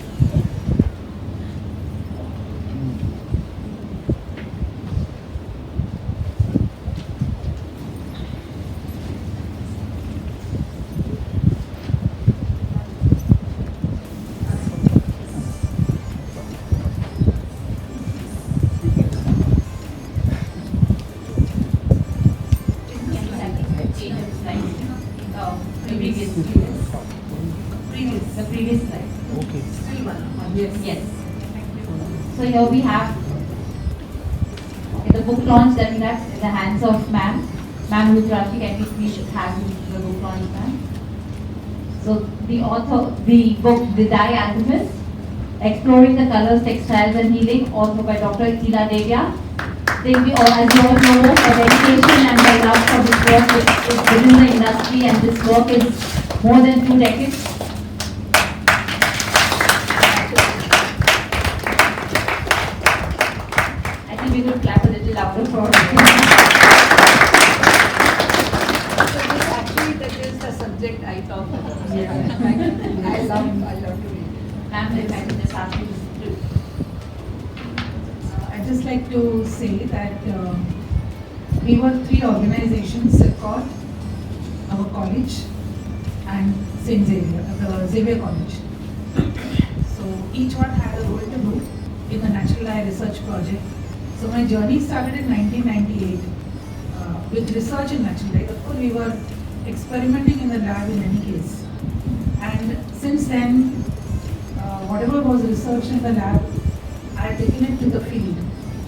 The previous slide. Still one. Yes. So here we have the book launch that we have in the hands of ma'am. Ma'am Rudrashi, can we please have the book launch, ma'am? So the author, the book, The Dye Alchemist, Exploring the Colors, Textiles and Healing, authored by Dr. Ila Devya. As you all know, her dedication and her love for this work is within the industry, and this work is more than 2 decades. I think we could clap a little louder for her. So this actually touches the subject I talk about. Yeah. I love to read. Ma'am, if I could just ask you to I'd just like to say that we were 3 organizations, COT, our college, and St. Xavier, the Xavier College. So each one had a role to do in the Natural Eye Research Project. So my journey started in 1998 with research in natural eye. Of course, we were experimenting in the lab in any case. And since then, whatever was researched in the lab, I had taken it to the field.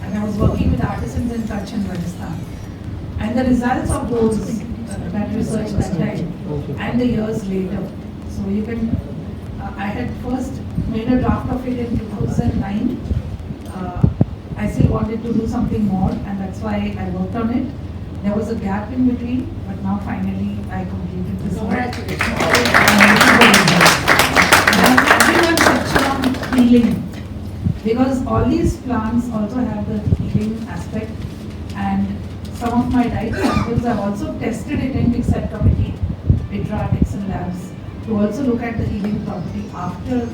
And I was working with artisans in Kutch and Rajasthan. And the results of those, that research that time, and the years later. So you can, I had first made a draft of it in 2009. I still wanted to do something more, and that's why I worked on it. There was a gap in between, but now finally I completed this work. That's everyone's section on healing, because all these plants also have the healing aspect, and some of my dyed samples I've also tested it in Mixed Committee, Vitra, Texan Labs, to also look at the healing property after the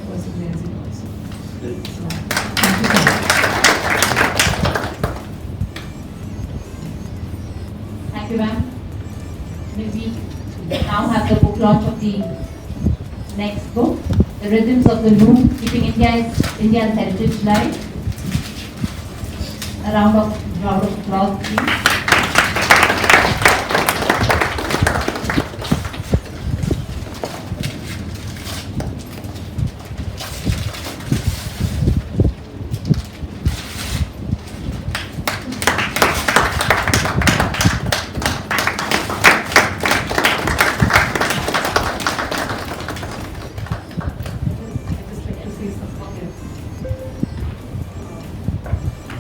person wears it also. So, thank you so much. Thank you, ma'am. May we now have the book launch of the next book, The Rhythms of the Loom, Keeping India's Heritage Alive. A round of applause, please.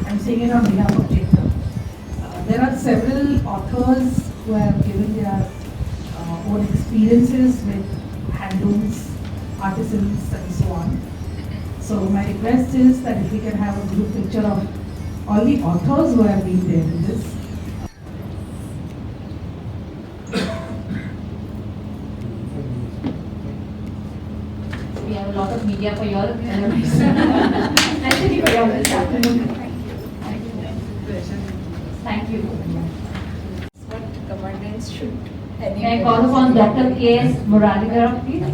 I'm saying it on behalf of Jacob. There are several authors who have given their own experiences with handlooms, artisans, and so on. So my request is that if we can have a group picture of all the authors who have been there in this. We have a lot of media for your especially for your this afternoon. Thank you. What governance should May I call upon Dr. K.S. Muralidharan, please?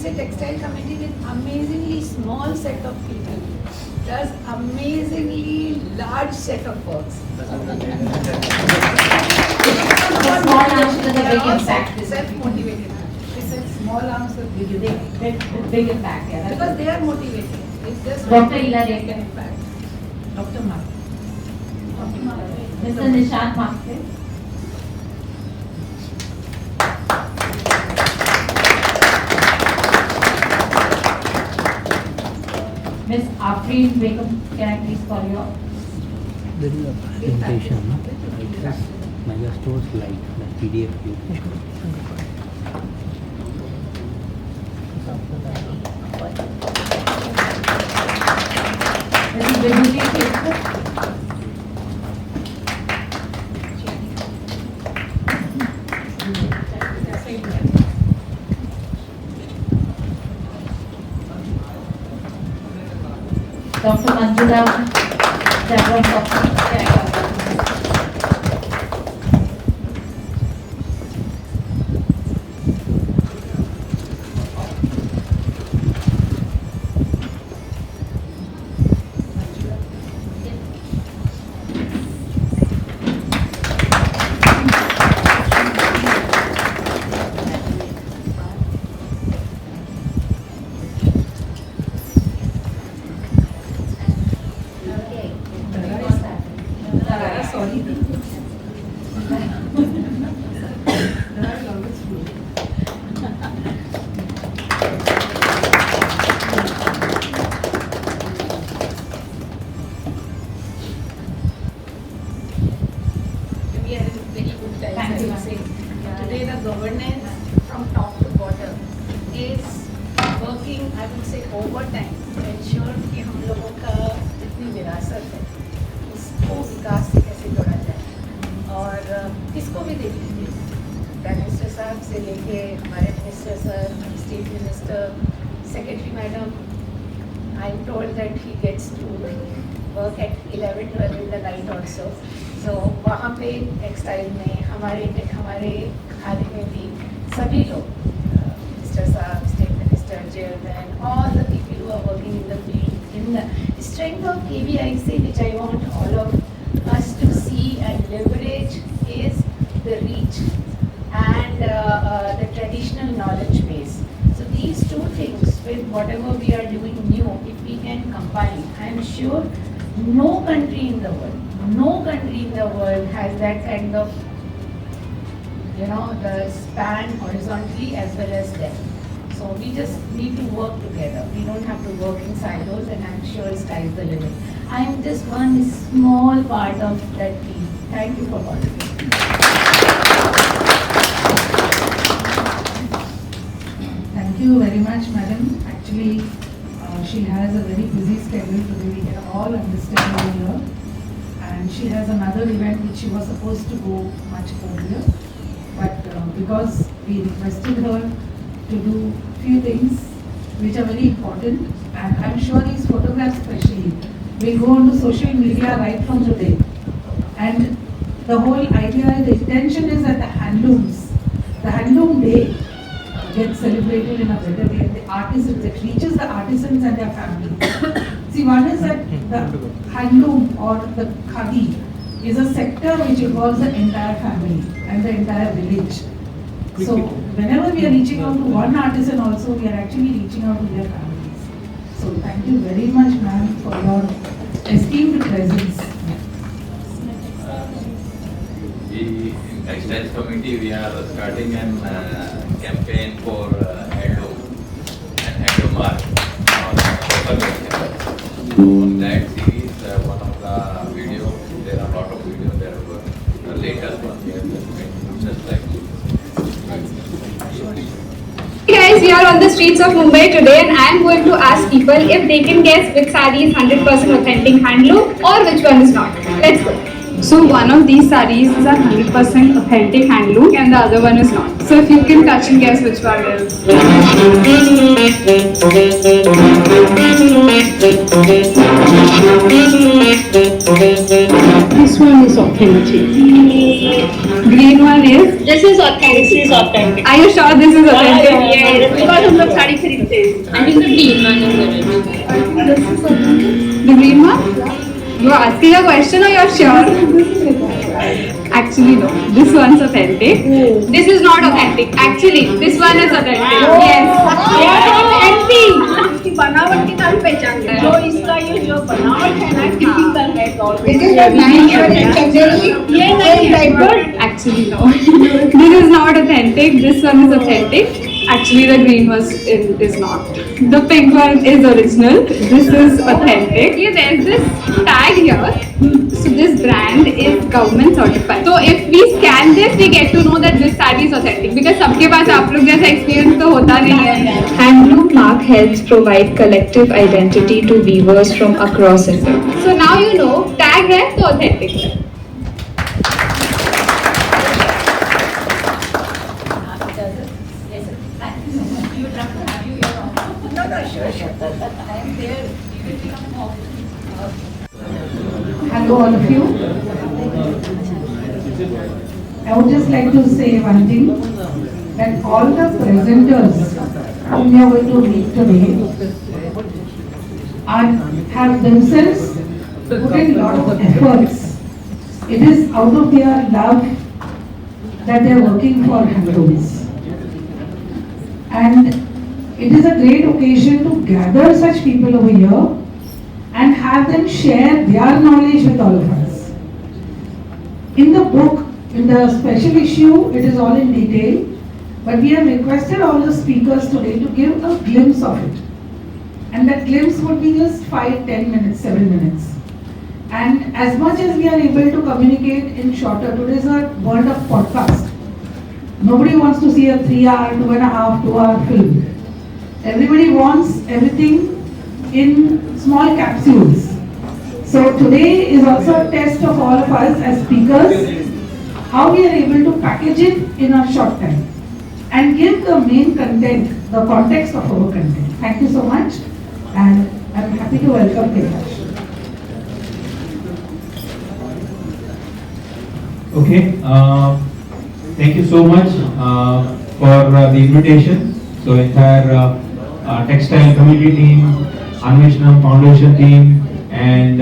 Textile committee with amazingly small set of people does amazingly large set of works. Small arms with a big impact. Self-motivated. It's a small arms with Big impact, yeah. because they are motivated. It's just Dr. Ila make Dekar. an impact. Dr. Mark. Mr. Nishant Makte. Miss Afreen Begum, can I please call you up? There is a presentation, it has mega stores like the PDF view. This is Vibhuti Facebook. Dr. Manjula Jabron We are in very good times, Thank I you, would ma'am. say. Today the governance from top to bottom is working, I would say, overtime to ensure कि हम लोगों का जितनी विरासत है उसको विकास से कैसे जोड़ा जाए और किसको भी देख लीजिए प्राइम मिनिस्टर साहब से लेके हमारे minister sir, state minister, secretary madam, I am told that he gets to work at 11-12 in the night also. So वहाँ पे टेक्सटाइल में हमारे खादी में भी सभी लोग मिनिस्टर साहब, state minister, chairman, all the people who are working in the field, in the strength of KVIC, which I want all of us to see and leverage is the reach and the traditional knowledge base. So these two things with whatever we are doing new, if we can combine, I am sure no country in the world has that kind of, the span horizontally as well as depth. So we just need to work together. We don't have to work in silos, and I'm sure sky's the limit. I am just one small part of that team. Thank you for calling me. Thank you very much, madam. Actually, she has a very busy schedule today, we can all understand over here. And she has another event which she was supposed to go much earlier. But because we requested her to do few things which are very important, and I'm sure these photographs especially will go on to social media right from today. And the whole idea, the intention is that the Handloom Day gets celebrated in a better way. The artisans, it reaches the artisans and their families. See, one is that the handloom or the khadi is a sector which involves the entire family and the entire village. So whenever we are reaching out to one artisan also, we are actually reaching out to their families. So thank you very much, ma'am, for your esteemed presence. In Textiles Committee, we are starting a campaign for Handloom and Handloom art on social media. On that series, one of the videos, there are a lot of videos, there are the latest one we have just made guys, we are on the streets of Mumbai today and I am going to ask people if they can guess which saree is 100% authentic handloom or which one is not. Let's go. So one of these sarees is a 100% authentic handloom and the other one is not. So if you can touch and guess which one is. This one is authentic. Green one is. This is authentic. This is authentic. Are you sure this is authentic? Yes, because हम लोग साड़ी खरीदते हैं. I think the green one is authentic. The green one? You are asking a question or you are sure? Actually no, this one's authentic. This is not authentic. Actually, this one is authentic. Yes. इसकी बनावट की तरह पहचान है. जो इसका ये जो बनावट है ना टिपिकल है government. This is the manufacturing. ये नहीं है. Actually no. This is not authentic. This one is authentic. Actually the green one is not. The pink one is original. This is authentic. Yeah, there's this tag here. So this brand is government certified. So if we scan this, we get to know that this saree is authentic. Because सबके पास आप लोग जैसा experience तो होता नहीं है. Handloom mark helps provide collective identity to weavers from across India. So now you know tag है तो authentic है. Hello all of you. I would just like to say one thing, that all the presenters whom we are going to meet today have themselves put in a lot of efforts. It is out of their love that they are working for handlooms. And it is a great occasion to gather such people over here and have them share their knowledge with all of us. In the book, in the special issue, it is all in detail, but we have requested all the speakers today to give a glimpse of it. And that glimpse would be just 5, 10 minutes, 7 minutes. And as much as we are able to communicate in shorter, today is a world of podcast. Nobody wants to see a 3-hour, 2.5, 2-hour film. Everybody wants everything in small capsules. So today is also a test of all of us as speakers, how we are able to package it in a short time and give the main content, the context of our content. Thank you so much, and I'm happy to welcome Kailash. Okay, thank you so much for the invitation. So entire textile committee team, Anvishnam Foundation team, and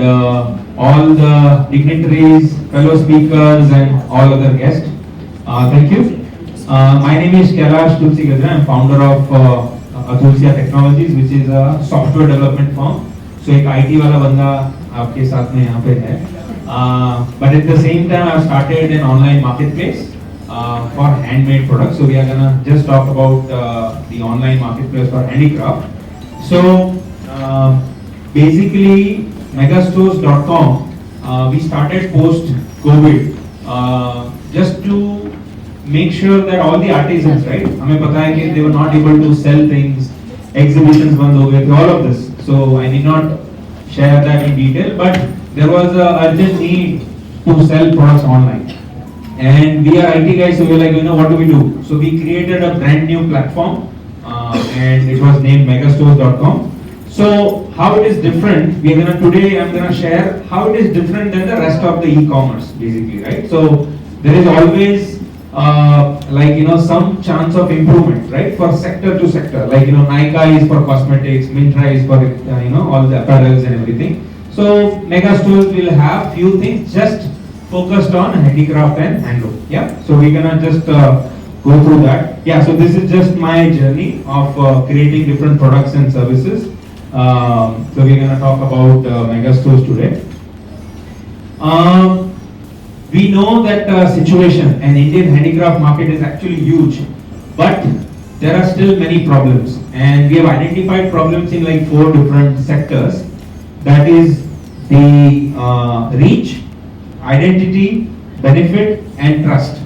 all the dignitaries, fellow speakers, and all other guests. Thank you. My name is Kailash Tulsi Gadra. I am founder of Atulsia Technologies, which is a software development firm. So एक IT वाला बंदा आपके साथ में यहाँ पे है. But at the same time, I have started an online marketplace for handmade products. So we are gonna just talk about the online marketplace for handicraft. So basically, megastores.com we started post COVID just to make sure that all the artisans, right? हमें पता है कि they were not able to sell things, exhibitions बंद हो गए थे, all of this. So I need not share that in detail, but there was a urgent need to sell products online. And we are IT guys, so we were like, what do we do? So we created a brand new platform, and it was named megastores.com. So how it is different, today I'm gonna share how it is different than the rest of the e-commerce, basically, right? So there is always some chance of improvement, right? For sector to sector, like Nykaa is for cosmetics, Myntra is for all the apparels and everything. So megastores will have few things just focused on handicraft and handloom. Yeah. So we're gonna just go through that. Yeah. So this is just my journey of creating different products and services. So we're gonna talk about megastores today. We know that situation and Indian handicraft market is actually huge, but there are still many problems, and we have identified problems in like 4 different sectors. That is the reach, identity, benefit, and trust.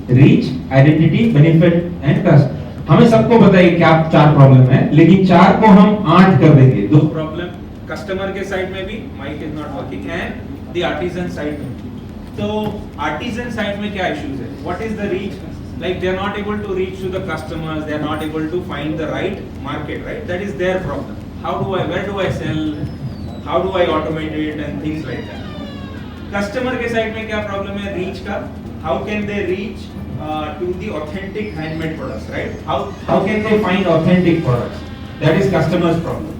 Reach, identity, benefit, and trust. हमें सबको पता है क्या 4 problem है, लेकिन 4 को हम 8 कर देंगे। 2 प्रॉब्लम कस्टमर के साइड में भी, mike is not working, and the artisan side में। तो आर्टिजन साइड में क्या इश्यूज है? What is the reach? Like they are not able to reach to the customers, they are not able to find the right market, right? That is their problem. Where do I sell? How do I automate it and things like that. Customer के side में क्या problem है reach का? How can they reach to the authentic handmade products, right? How can they find authentic products? That is customer's problem.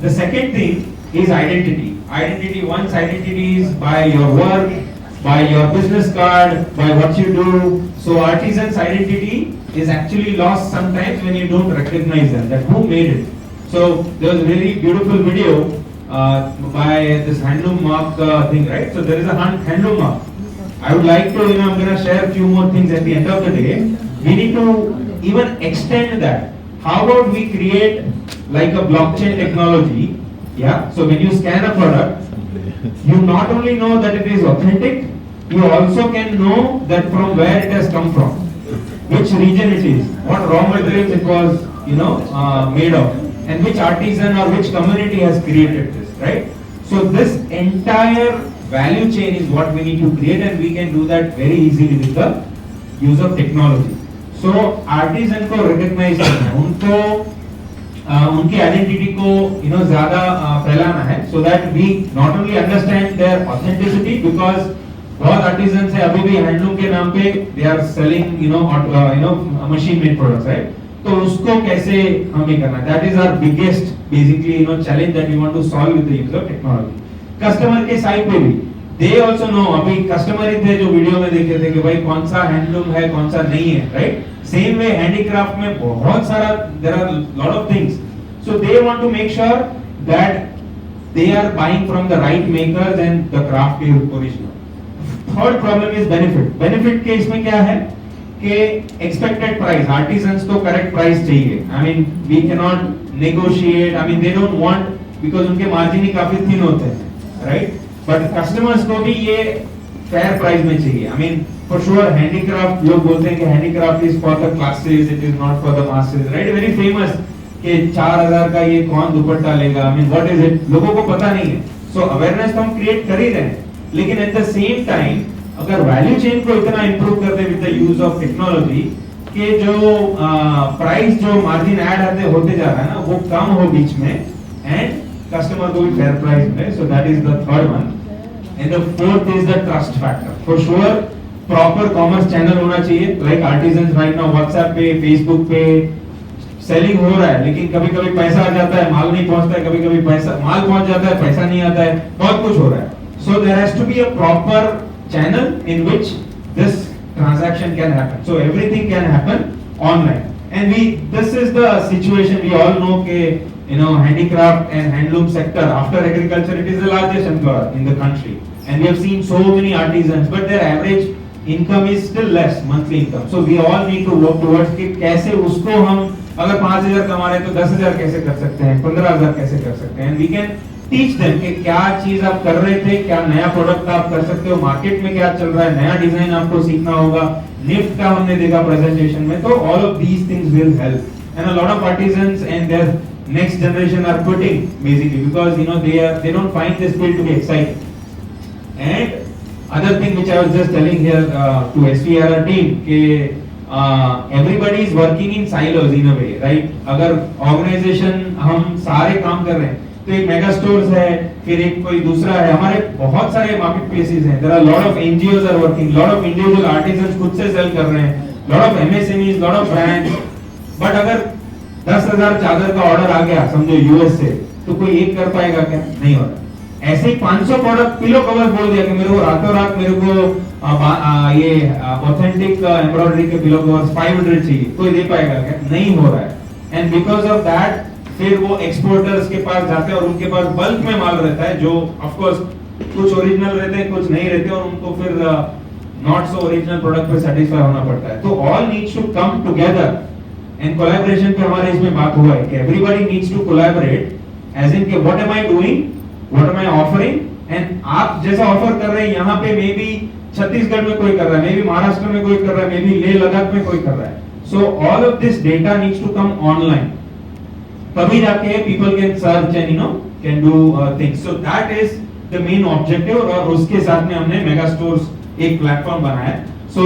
The second thing is identity. Once identity is by your work, by your business card, by what you do. So artisan's identity is actually lost sometimes when you don't recognize them, that who made it. So there was a really beautiful video by this handloom mark thing, right? So there is a handloom mark. I would like to, I'm going to share a few more things at the end of the day. We need to even extend that. How about we create like a blockchain technology? Yeah. So when you scan a product, you not only know that it is authentic, you also can know that from where it has come from, which region it is, what raw materials it was, made of, and which artisan or which community has created this, right? So this entire value chain is what we need to create, and we can do that very easily with the use of technology. So artisan को recognize करना है, उनको उनकी identity को ज़्यादा फैलाना है, so that we not only understand their authenticity, because बहुत आर्टिजन है अभी भी हैंडलूम के नाम पे they are selling machine made products, right? तो उसको कैसे हमें करना है, that is our biggest basically challenge that we want to solve with the use of technology. Customer के साइड पे भी दे आल्सो नो, अभी कस्टमर ही थे जो वीडियो में देख रहे थे कि भाई कौन सा हैंडलूम है कौन सा नहीं है, राइट? सेम वे हैंडीक्राफ्ट में बहुत सारा there are lot of things, so they want to make sure that they are buying from the right makers and the craft is original. Third problem is benefit के इसमें क्या है कि expected price, artisans को correct price चाहिए, I mean we can not negotiate, I mean they don't want, because उनके margin ही काफी थिन होते हैं, राइट? बट कस्टमर्स को भी ये फेयर प्राइस में चाहिए। I mean for sure handicraft, लोग बोलते हैं कि handicraft is for the classes, it is not for the masses, right? Very famous कि 4000 का ये कौन दुपट्टा लेगा, I mean what is it, लोगों को पता नहीं है। सो अवेयरनेस तो हम क्रिएट कर ही रहे हैं, लेकिन एट द सेम टाइम अगर वैल्यू चेन को इतना इंप्रूव कर दे with the use of technology कि जो प्राइस जो मार्जिन ऐड होते जा रहा है ना वो कम हो बीच में, एंड कस्टमर को भी फेयर प्राइस मिले। So that is the third one, and the fourth is the trust factor. For sure proper commerce channel होना चाहिए, like artisans right now WhatsApp पे, फेसबुक पे सेलिंग हो रहा है, लेकिन कभी कभी पैसा आ जाता है, माल नहीं पहुंचता है, कभी कभी पैसा माल पहुंच जाता है, पैसा नहीं आता है, बहुत कुछ हो रहा है। So there has to be a proper channel in which this transaction can happen. So everything can happen online. And this is the situation we all know ke handicraft and handloom sector after agriculture, it is the largest employer in the country. And we have seen so many artisans, but their average income is still less, monthly income. So we all need to work towards कि कैसे उसको हम अगर 5000 कमा रहे हैं तो 10000 कैसे कर सकते हैं, 15000 कैसे कर सकते हैं, and we can teach them कि क्या चीज आप कर रहे थे, क्या नया प्रोडक्ट आप कर सकते हो, मार्केट में क्या चल रहा है, नया डिजाइन आपको सीखना होगा, निफ्ट का हमने देखा प्रेजेंटेशन में, तो all of these things will help. And a lot of artisans and their next generation are quitting basically because they don't find this field to be exciting. And other thing which I was just telling here to SVRR team कि everybody is working in silos in a way, right? अगर organization हम सारे काम कर रहे हैं तो एक मेगा स्टोर्स है, फिर एक कोई दूसरा है, हमारे बहुत सारे मार्केट प्लेसेस हैं, there are lot of NGOs are working, lot of individual artisans खुद से सेल कर रहे हैं, lot of MSMEs, lot of brands, but अगर 10,000 चादर का ऑर्डर आ गया समझो यूएस से, तो कोई एक कर पाएगा क्या? नहीं होगा। ऐसे ही 500 प्रोडक्ट पिलो कवर बोल दिया कि मेरे को रातों रात मेरे को ये ऑथेंटिक एम्ब्रॉयडरी के पिलो कवर्स 500 चाहिए, कोई दे पाएगा क्या? नहीं हो रहा है। एंड बिकॉज ऑफ दैट फिर वो एक्सपोर्टर्स के पास जाते हैं और उनके पास बल्क में माल रहता है, जो ऑफ कोर्स कुछ ओरिजिनल रहते हैं कुछ नहीं रहते, और उनको फिर नॉट सो ओरिजिनल प्रोडक्ट पे सेटिस्फाई होना पड़ता है। तो all needs to come together, and collaboration पे हमारे इसमें बात हुआ है कि everybody needs to collaborate, as in के what am I doing, what am I offering, and आप जैसा ऑफर कर रहे हैं यहाँ पे मे बी छत्तीसगढ़ में कोई कर रहा है, मे बी महाराष्ट्र में कोई कर रहा है, मे बी लेह लद्दाख में कोई कर रहा है, So all of this data needs to come online. तभी जाके people can search and can do things. So that is the main objective और उसके साथ में हमने मेगा स्टोर्स एक प्लेटफॉर्म बनाया है. So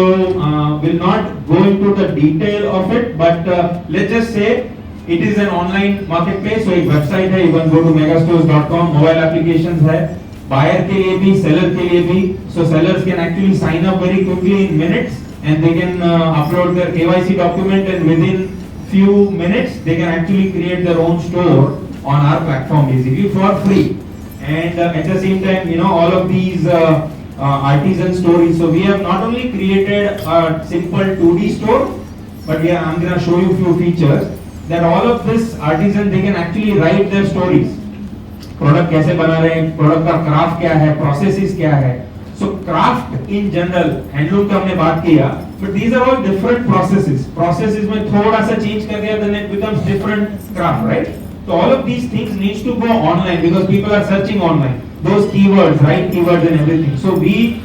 will not go into the detail of it, but let's just say it is an online marketplace. So एक website है, you can go to megastores.com, mobile applications है, buyer के लिए भी, seller के लिए भी. So sellers can actually sign up very quickly in minutes and they can upload their KYC document and within few minutes they can actually create their own store on our platform basically for free. And at the same time, all of these artisan stories. So we have not only created a simple 2D store, but I'm going to show you few features that all of this artisan, they can actually write their stories. Product कैसे बना रहे हैं, product का craft क्या है, processes क्या है. So craft in general, handloom का हमने बात किया, but these are all different processes. Processes में थोड़ा सा change कर दिया, then it becomes different craft, right? So all of these things needs to go online because people are searching online. Those keywords, right keywords and everything. So we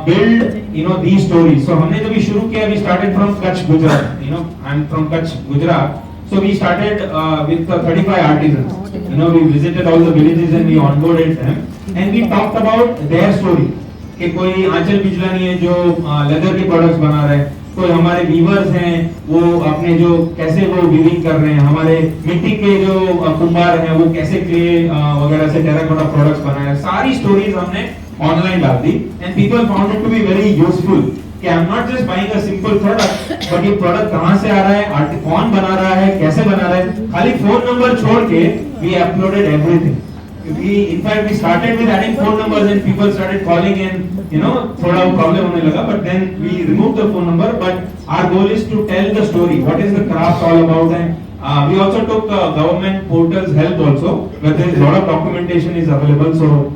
build, these stories. So हमने जब शुरू किया, we started from Kutch, Gujarat. I'm from Kutch, Gujarat. So we started with 35 artisans. We visited all the villages and we onboarded them, and we talked about their story. कि कोई आंचल बिजलानी है जो leather के products बना रहे हैं, कोई हमारे वीवर्स हैं वो अपने जो कैसे वो वीविंग कर रहे हैं, हमारे मिट्टी के जो कुंभार हैं वो कैसे क्ले वगैरह से टेराकोटा प्रोडक्ट्स बना रहे हैं. सारी स्टोरीज हमने ऑनलाइन डाल दी and people found it to be very useful कि I am not just buying a simple product, but ये प्रोडक्ट कहां से आ रहा है, कौन बना रहा है, कैसे बना रहा है. खाली फोन नंबर छोड़ के we uploaded everything. In fact, we started with adding phone numbers and people started calling and थोड़ा वो problem होने लगा, but then we removed the phone number. But our goal is to tell the story. What is the craft all about? And we also took government portals help also, where there is a lot of documentation is available. So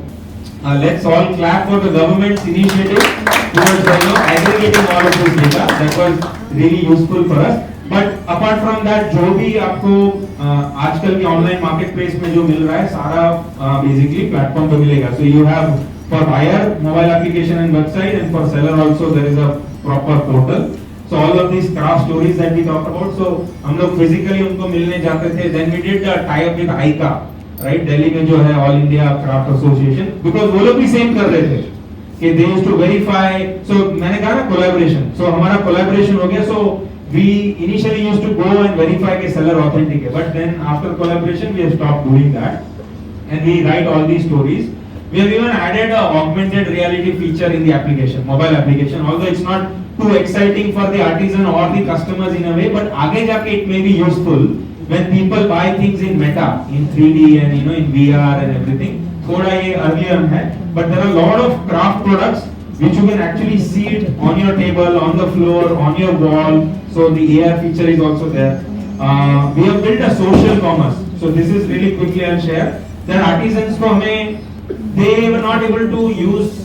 let's all clap for the government's initiative towards aggregating all of this data. That was really useful for us. But apart from that, जो भी आपको आजकल के online market place में जो मिल रहा है सारा बेसिकली प्लेटफॉर्म पे मिलेगा. So you have for buyer mobile application and website, and for seller also there is a proper portal. So all of these craft stories that we talked about. So हम लोग physically उनको मिलने जाते थे. Then we did a tie up with ICA, right? Delhi में जो है All India Craft Association, because वो लोग भी सेम कर रहे थे कि they used to verify. So मैंने कहा ना collaboration. So हमारा collaboration हो गया. So we initially used to go and verify के seller authentic है, but then after collaboration we have stopped doing that and we write all these stories. We have even added a augmented reality feature in the application, mobile application, although it's not too exciting for the artisan or the customers in a way, but आगे जाके it may be useful when people buy things in meta, in 3D and in VR and everything. थोड़ा ये earlier है, but there are a lot of craft products which you can actually see it on your table, on the floor, on your wall. So the AR feature is also there. We have built a social commerce. So this is really quickly I'll share. That artisans को हमें they were not able to use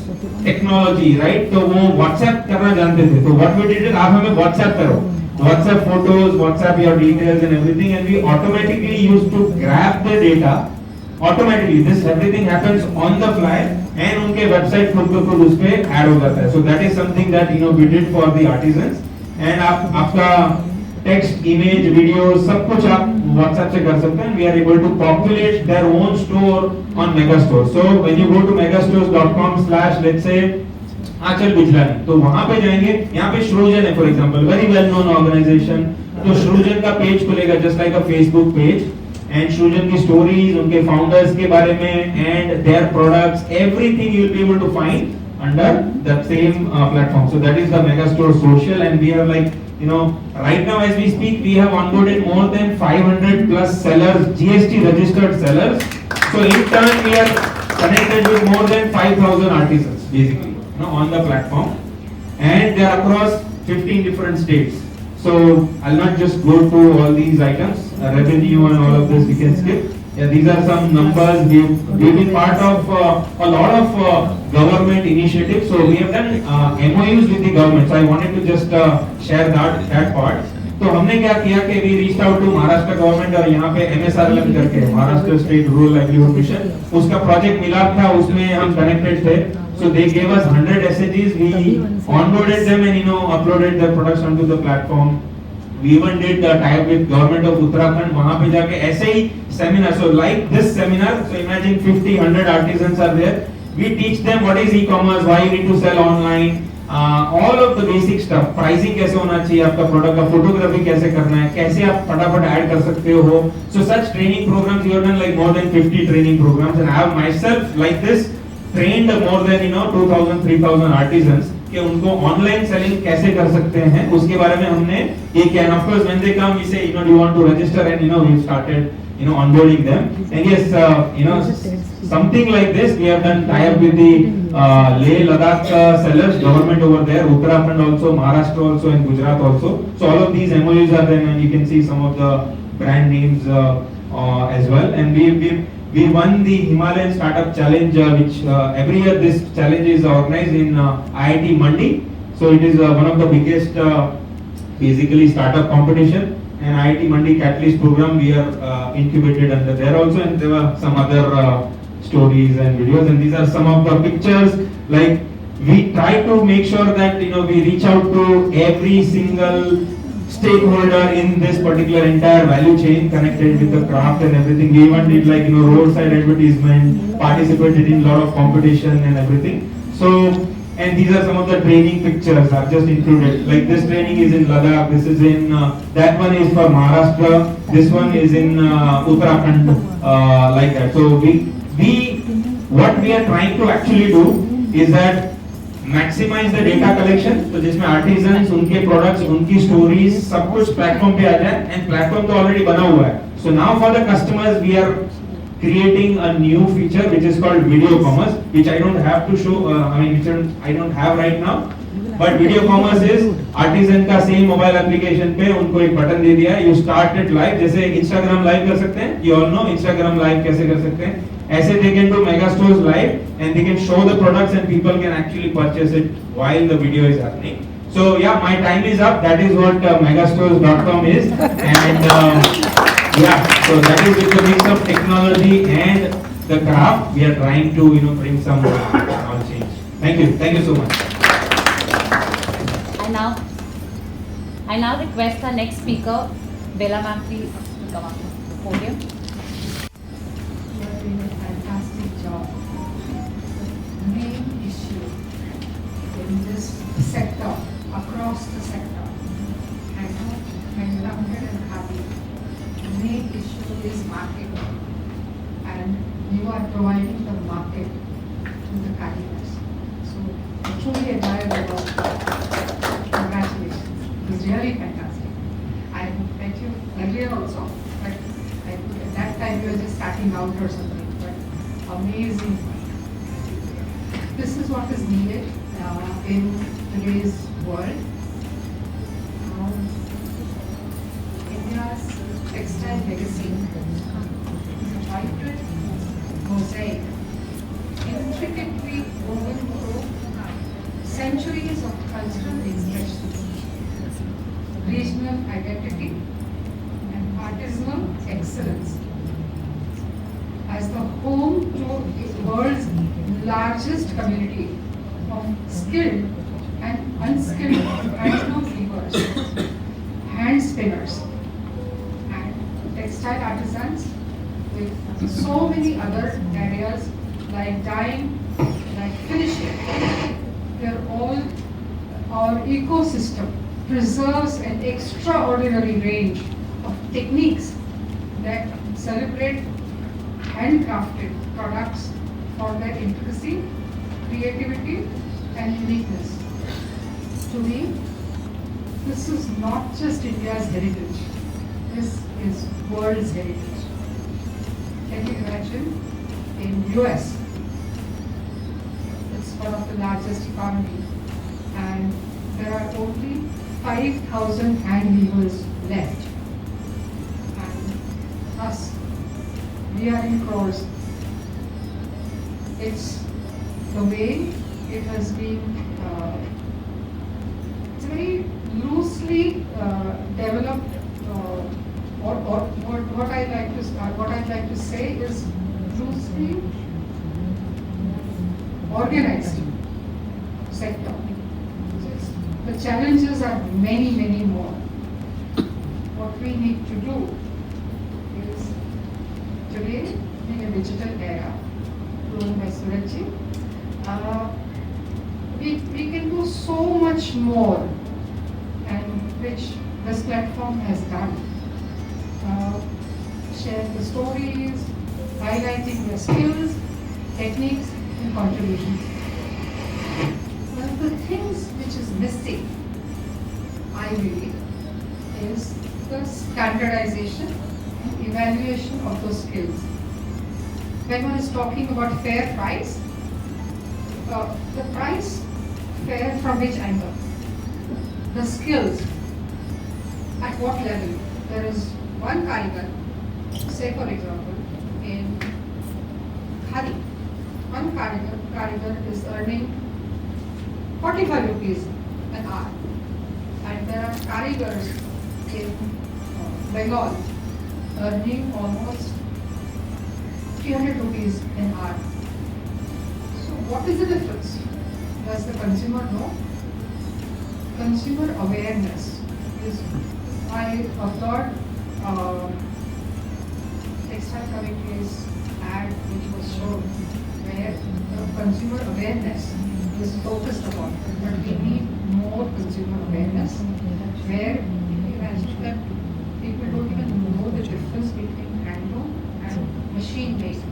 technology, right? तो वो WhatsApp करना जानते थे. तो what we did is आप हमें WhatsApp करो. WhatsApp photos, WhatsApp your details and everything, and we automatically used to grab the data. Automatically, this everything happens on the fly, and उनके website खुद को खुद उस पे add हो जाता है. So that is something that we did for the artisans. And आपका text, image, video सब कुछ आप WhatsApp से कर सकते हैं. We are able to populate their own store on Megastore. So when you go to megastores.com/ let's say आंचल बिजलानी, तो वहाँ पे जाएंगे. यहाँ पे श्रुजन है for example, very well known organization. तो श्रुजन का पेज खुलेगा just like a Facebook page. And श्रुजन की stories, उनके founders के बारे में and their products, everything you will be able to find under that same platform. So that is the Megastore social, and we have right now as we speak, we have onboarded more than 500 plus sellers, GST registered sellers. So in turn we are connected with more than 5,000 artisans basically on the platform, and they are across 15 different states. So I'll not just go through all these items, revenue and all of this we can skip. Yeah, these are some numbers. We've been part of a lot of government initiatives. So we have done MOUs with the government. So I wanted to just share that part. तो हमने क्या किया कि we reached out to Maharashtra government, और यहाँ पे MSRLM करके Maharashtra state rural livelihood mission, उसका प्रोजेक्ट मिला था, उसमें हम कनेक्टेड थे. So they gave us 100 SHGs. We onboarded them and uploaded their products onto the platform. we even did tie up with government of Uttarakhand. वहाँ पे जाके ऐसे ही seminar. So like this seminar, so imagine 50, 100 artisans are there. We teach them what is e-commerce, why you need to sell online, all of the basic stuff. Pricing कैसे होना चाहिए आपका product का, photography कैसे करना है, कैसे आप फटाफट ऐड कर सकते हो. So such training programs we have done like more than 50 training programs, and I have myself like this trained more than 2000 3000 artisans कि उनको ऑनलाइन सेलिंग कैसे कर सकते हैं उसके बारे में हमने ये किया. And of course when they come we say do you want to register, and we started onboarding them. And yes, something like this we have done tie up with the Leh Ladakh sellers, government over there, Uttarakhand also, Maharashtra also, and Gujarat also. So all of these MOUs are there, and you can see some of the brand names as well. And we won the Himalayan Startup Challenge, which every year this challenge is organized in IIT Mandi. So it is one of the biggest basically startup competition. And IIT Mandi Catalyst program we are incubated under there also, and there were some other stories and videos, and these are some of the pictures. Like we try to make sure that we reach out to every single stakeholder in this particular entire value chain connected with the craft and everything. We even did like roadside advertisement, participated in a lot of competition and everything. So, and these are some of the training pictures I've just included. Like this training is in Ladakh, this is in, that one is for Maharashtra, this one is in Uttarakhand, like that. So what we are trying to actually do is that maximize the data collection, तो जिसमें artisans, उनके products, उनकी stories, सब कुछ platform पे आ जाए, and platform तो already बना हुआ है. So now for the customers we are creating a new feature which is called video commerce, which I don't have to show, which I don't have right now. But video commerce is artisan का same mobile application पे उनको एक button दे दिया है, you start it live, जैसे Instagram live कर सकते हैं, you all know Instagram live कैसे कर सकते हैं. ऐसे they can do mega stores live, and they can show the products and people can actually purchase it while the video is happening. So yeah, my time is up. That is what megastores.com is, and so that is with the mix of technology and the craft. We are trying to bring some change. Thank you so much. I now request our next speaker, Bella ma'am, please to come up to the podium. You are doing a fantastic job. The main issue in this sector, across the sector, I'm loved and happy. The main issue is market, and you are providing the market to the customers. So I truly admire the work. Congratulations. It was really fantastic. I met you earlier also, but at that time you were just starting out or something, but amazing. This is what is needed in today's world. India's textile legacy is a vibrant mosaic, intricately woven through centuries of cultural expressions, regional identity, and artisanal excellence. As the home to the world's largest community of skilled and unskilled handloom weavers, hand spinners, and textile artisans with so many other areas like dyeing, like finishing. They're all, our ecosystem preserves an extraordinary range of techniques that celebrate handcrafted products for their intricacy, creativity, and uniqueness. To me, this is not just India's heritage, this is world's heritage. Can you imagine? In US, it's one of the largest economies, and there are only 5,000 hand weavers left. And us, we are in crores. It's the way it has been, it's very loosely developed, or what I'd like to say is loosely organized sector. So the challenges are many, many more. we need to do is today in a digital era, grown by Surajji, we can do so much more, and which this platform has done. Share the stories, highlighting their skills, techniques, and contributions. One of the things which is missing, I believe, is the standardization and evaluation of those skills. When one is talking about fair price, the price fair from which angle? The skills, at what level? There is one karigar, say for example, in Khadi, one karigar is earning 45 rupees an hour, and there are karigars in Bengal earning almost 300 rupees an hour. So what is the difference? Does the consumer know? Consumer awareness is, I applaud Textile Committee's ad which was shown, where the consumer awareness is focused upon, but we need more consumer awareness, where imagine that people don't even know the difference between handloom and machine-made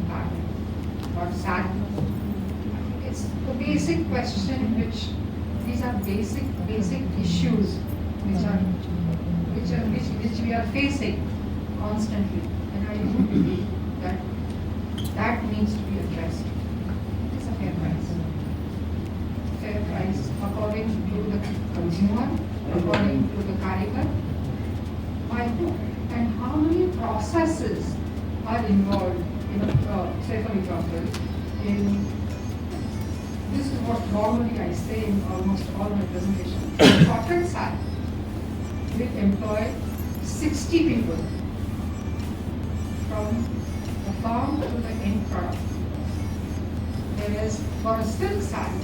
garment or satin. It's the basic question which these are basic issues which we are facing constantly, and I do believe that needs to be addressed. It's a fair price. Fair price according to the consumer, according to the karigar, by who, and how many processes are involved in say for example, in this is what normally I say in almost all my presentations. Cotton side, we employ 60 people from the farm to the end product. Whereas for a silk side,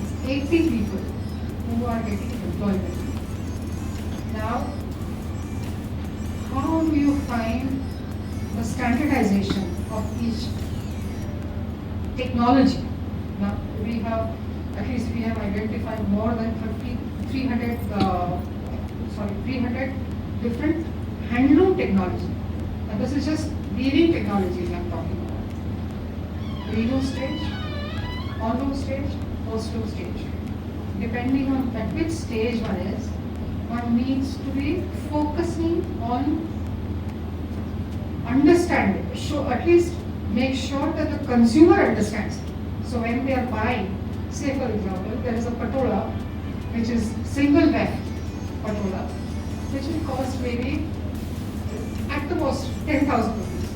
it's 80 people who are getting employment. Now, how do you find the standardization of each technology? Now, we have identified more than 300 different handloom technology. And this is just weaving technology I'm talking about. Pre-loom stage, on-loom stage, post-loom stage. Depending on at which stage one is, one needs to be focusing on understanding, at least make sure that the consumer understands. So when they are buying, say for example, there is a patola which is single weft patola, which will cost maybe at the most 10,000 rupees,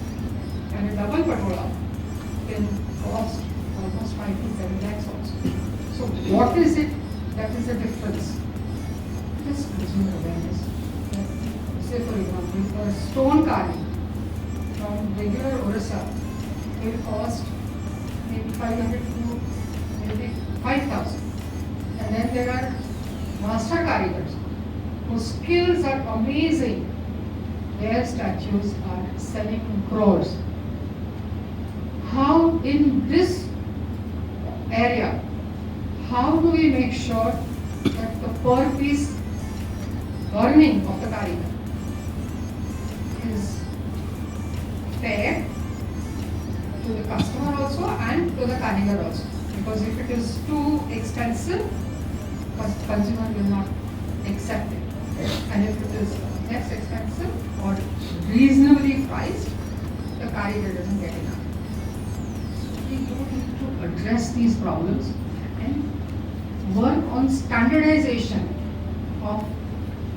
and a double patola can cost almost 5 to 7 lakhs also. So what is it that is the difference? It is consumer awareness. Say for example, a stone carving from regular Orissa will cost maybe 500 to maybe 5,000. And then there are master karigars whose skills are amazing. Their statues are selling in crores. How in this area, how do we make sure that the per piece earning of the karigar is fair to the customer also and to the karigar also? Because if it is too expensive, consumer will not accept it. And if it is less expensive or reasonably priced, the karigar doesn't get enough. So we do need to address these problems and work on standardization of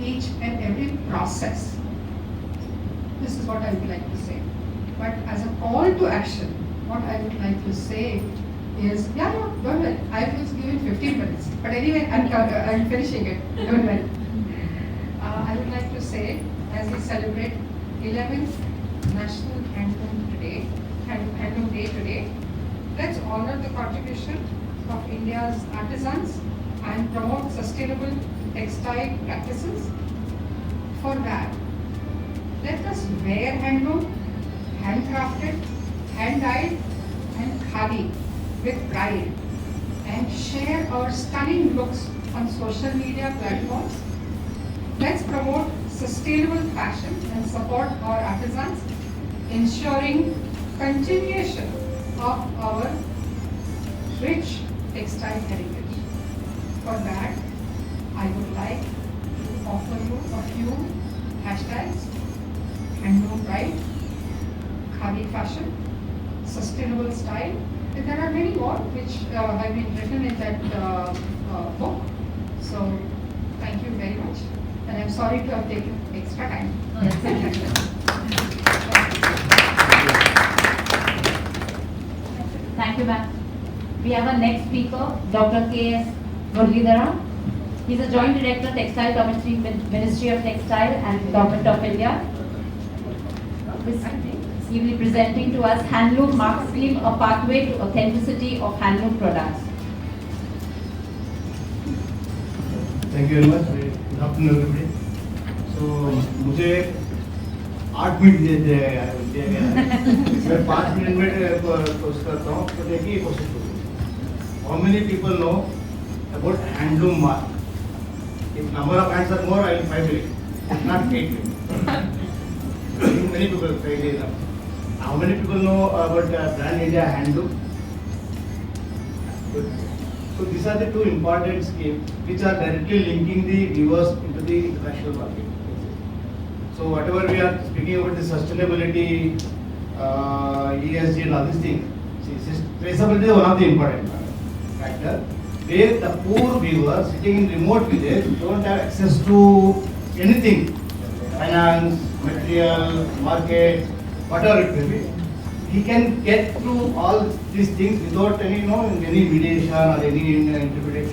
each and every process. This is what I would like to say. But as a call to action, what I would like to say is, go ahead. I was given 15 minutes. But anyway, I'm finishing it. Go ahead. I would like to say, as we celebrate 11th National Handloom Day today, let's honor the contribution of India's artisans and promote sustainable textile practices. For that, let us wear handloom, handcrafted, hand-dyed and khadi with pride and share our stunning looks on social media platforms. Let's promote sustainable fashion and support our artisans, ensuring continuation of our rich textile heritage. For that, I would like to offer you a few hashtags: handloom pride, khadi fashion, sustainable style, and there are many more which have been written in that book. So, thank you very much, and I'm sorry to have taken extra time. Thank you, ma'am. We have our next speaker, Dr. K.S. Muralidhara. He's a Joint Director, Textile Chemistry, Ministry of Textile and Government of India. He will be presenting to us Handloom Mark Scheme, a pathway to authenticity of handloom products. Thank you very much. Good afternoon, everybody. So, मुझे 8 minute दिया गया है। मैं 5 minute में कोशिश करता हूँ, तो देखिए कोशिश करूँ। How many people know about handloom mark? If number of hands are more, I will 5 minutes, not 8 minutes. Many people fail enough. How many people know about brand India Handloom? Good. So these are the two important schemes which are directly linking the viewers into the international market. So whatever we are speaking about the sustainability, ESG and all these things, traceability is one of the important factor. Where the poor viewer sitting in remote village don't have access to anything, finance, material, market, whatever it may be, he can get through all these things without any, any mediation or any intermediary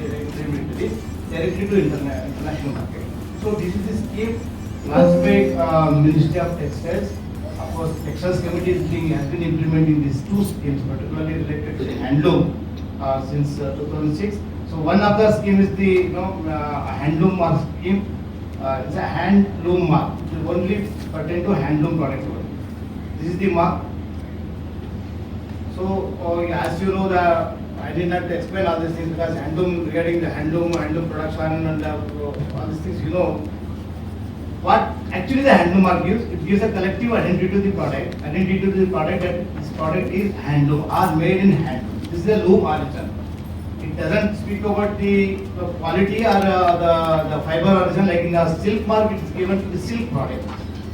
directly to international market. So this is the scheme launched by Ministry of Textiles. Of course, Textiles Committee has been implementing these two schemes, particularly related to the handloom since 2006. So one of the scheme is the handloom mark scheme. It's a handloom mark. It will only pertain to handloom product. This is the mark. So as you know, I did not explain all these things because handloom, regarding the handloom production and all these things, what actually the handloom mark gives, it gives a collective identity to the product, that this product is handloom or made in handloom. This is a loom origin. It doesn't speak about the quality or the fiber origin. Like in the silk mark, it is given to the silk product.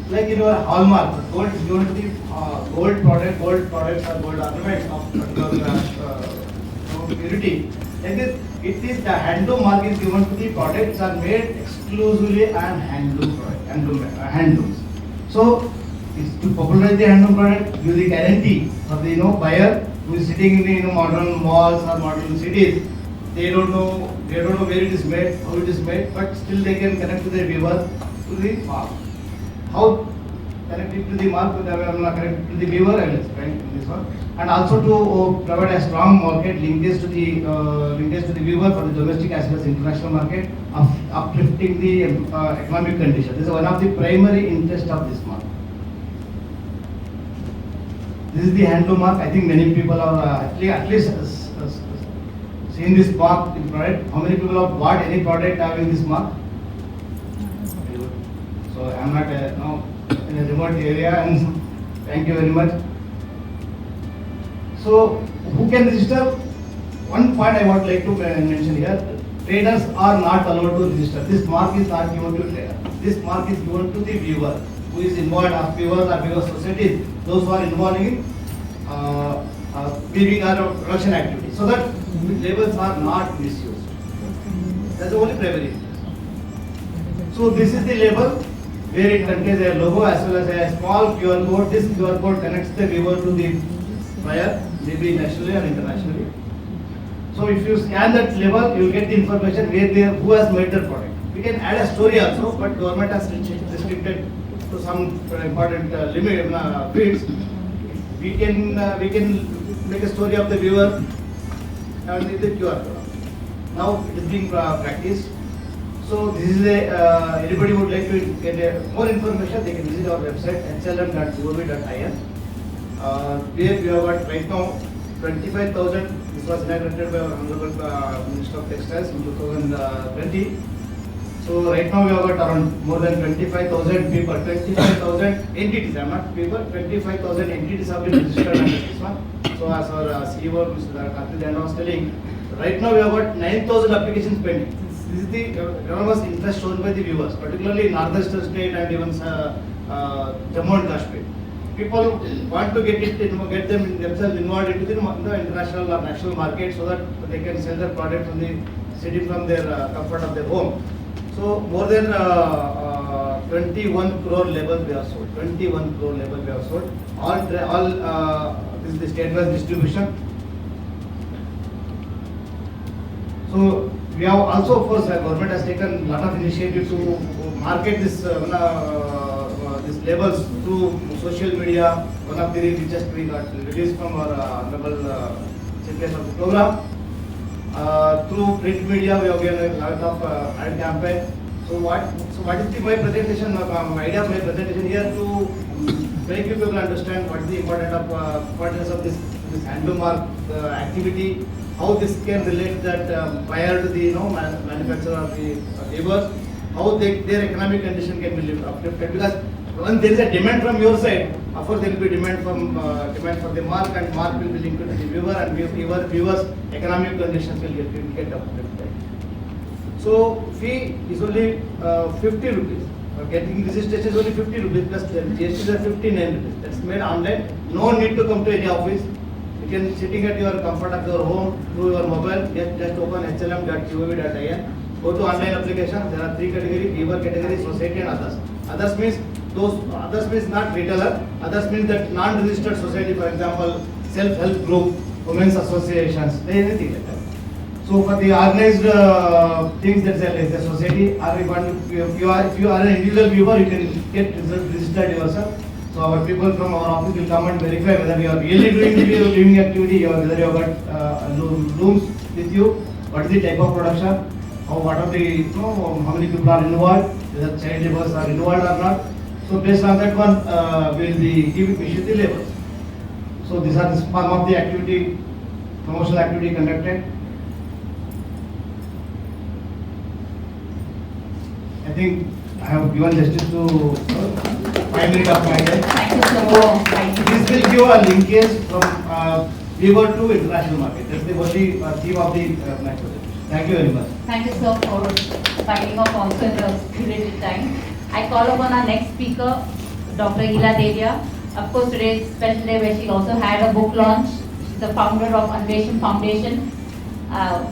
Like in your hallmark, the gold is given to the gold products or gold ornaments of particular purity. Like this, it is the handloom mark is given to the products are made exclusively on handlooms. So, it's to popularize the handloom product, give the guarantee for the buyer who is sitting in the modern malls or modern cities. They don't know where it is made, how it is made, but still they can connect to their viewer to the mark. How connected to the mark, I am not connected to the viewer, I will explain in this one. And also to provide a strong market linkage to the viewer for the domestic as well as international market, of uplifting the economic condition. This is one of the primary interests of this mark. This is the handloom mark. I think many people have at least seen this mark in product. How many people have bought any product having this mark? So I am not in a remote area, and thank you very much. So who can register? One point I would like to mention here: traders are not allowed to register. This mark is not given to trader. This mark is given to the viewer who is involved, of viewers or viewer societies, those who are involved in weaving or production activity, so that labels are not misused. That's the only primary. So this is the label, where it contains a logo as well as a small QR code. This QR code connects the viewer to the buyer, maybe nationally or internationally. So if you scan that label, you will get the information who has made the product. We can add a story also, but government has restricted to some important limit fields. We can make a story of the viewer and the QR code. Now it is being practiced. So this is anybody would like to get more information, they can visit our website hlm.gov.in. Here we have got right now 25,000. This was inaugurated by our Honorable Minister of Textiles in 2020. So right now we have got around more than 25,000 people, 25,000 entities. I am not people, 25,000 entities have been registered under this one. So as our CEO, Mr. Karthik was telling, right now we have got 9,000 applications pending. This is the enormous interest shown by the viewers, particularly in northeastern state and even Jammu and Kashmir. People want to get themselves involved into the international or national market so that they can sell their product sitting from their comfort of their home. So more than 21 crore labels we have sold. 21 crore labels we have sold. All this is the state-wise distribution. So we have also, of course, government has taken a lot of initiative to market these labels through social media. One of the richest we got released from our honorable secretary of the program. Through print media, we have given a lot of ad campaign. So what is my presentation? My idea of my presentation here to make you people understand what is the importance of this handloom activity. How this can relate that buyer to the manufacturer of the laborers, how their economic condition can be uplifted. Because when there is a demand from your side, of course there will be demand for the mark, and mark will be linked to the viewer, and viewers' economic conditions will get uplifted. So fee is only 50 rupees. Getting registration is only 50 rupees plus GST is 59 rupees. That's made online. No need to come to any office. You can sitting at your comfort of your home through your mobile. Just open hlm.gov.in. Go to online application. There are 3 categories: viewer category, society, and others. Others means not retailer. Others means that non-registered society, for example, self-help group, women's associations, anything like that. So for the organized things that like the society, or if you are an individual viewer, you can get registered yourself. So our people from our office will come and verify whether you are really doing the viewing activity, or whether you have got looms with you, what is the type of production, what are the how many people are involved, whether child laborers are involved or not. So based on that one, we will be issue the labels. So these are the form of the activity, promotional activity conducted. I think I have given justice to 5 minutes of my time. Thank you so much. This will give a linkage from viewer to international market. That's the only theme of the my project. Thank you very much. Thank you, sir, for signing off also in the stipulated time. I call upon our next speaker, Dr. Hila Dedia. Of course, today is a special day where she also had a book launch. She's the founder of Anvesham Foundation.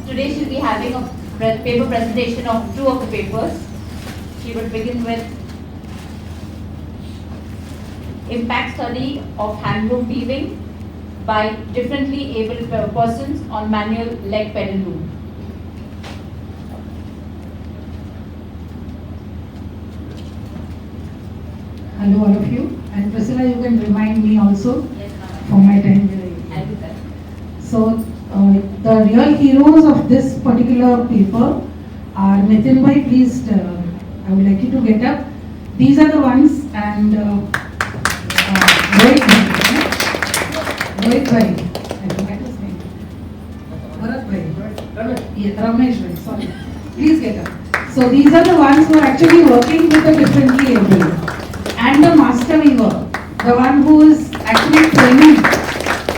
Today she'll be having a paper presentation of 2 of the papers. She will begin with impact study of handloom weaving by differently abled persons on manual leg pedal loom. Hello all of you, and Priscilla, you can remind me also Yes, for my time. I'll do that. So the real heroes of this particular paper are Nitin bhai, please, I would like you to get up. These are the ones, and Rohit bhai, I forgot his name. Bharat bhai. Yeah, Ramesh bhai, sorry. Please get up. So these are the ones who are actually working with the differently able. And the master weaver, the one who is actually training.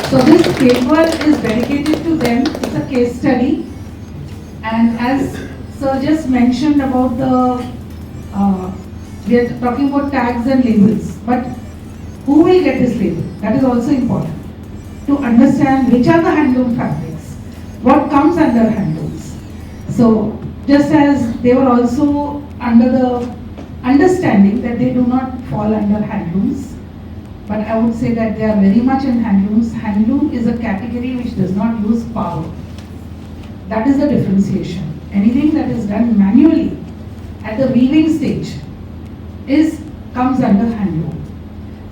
So this paper is dedicated to them. It's a case study. And as Sir just mentioned about we are talking about tags and labels. But who will get this label? That is also important. To understand which are the handloom fabrics, what comes under handlooms. So just as they were also under the understanding that they do not fall under handlooms, but I would say that they are very much in handlooms. Handloom is a category which does not use power. That is the differentiation. Anything that is done manually at the weaving stage comes under handloom.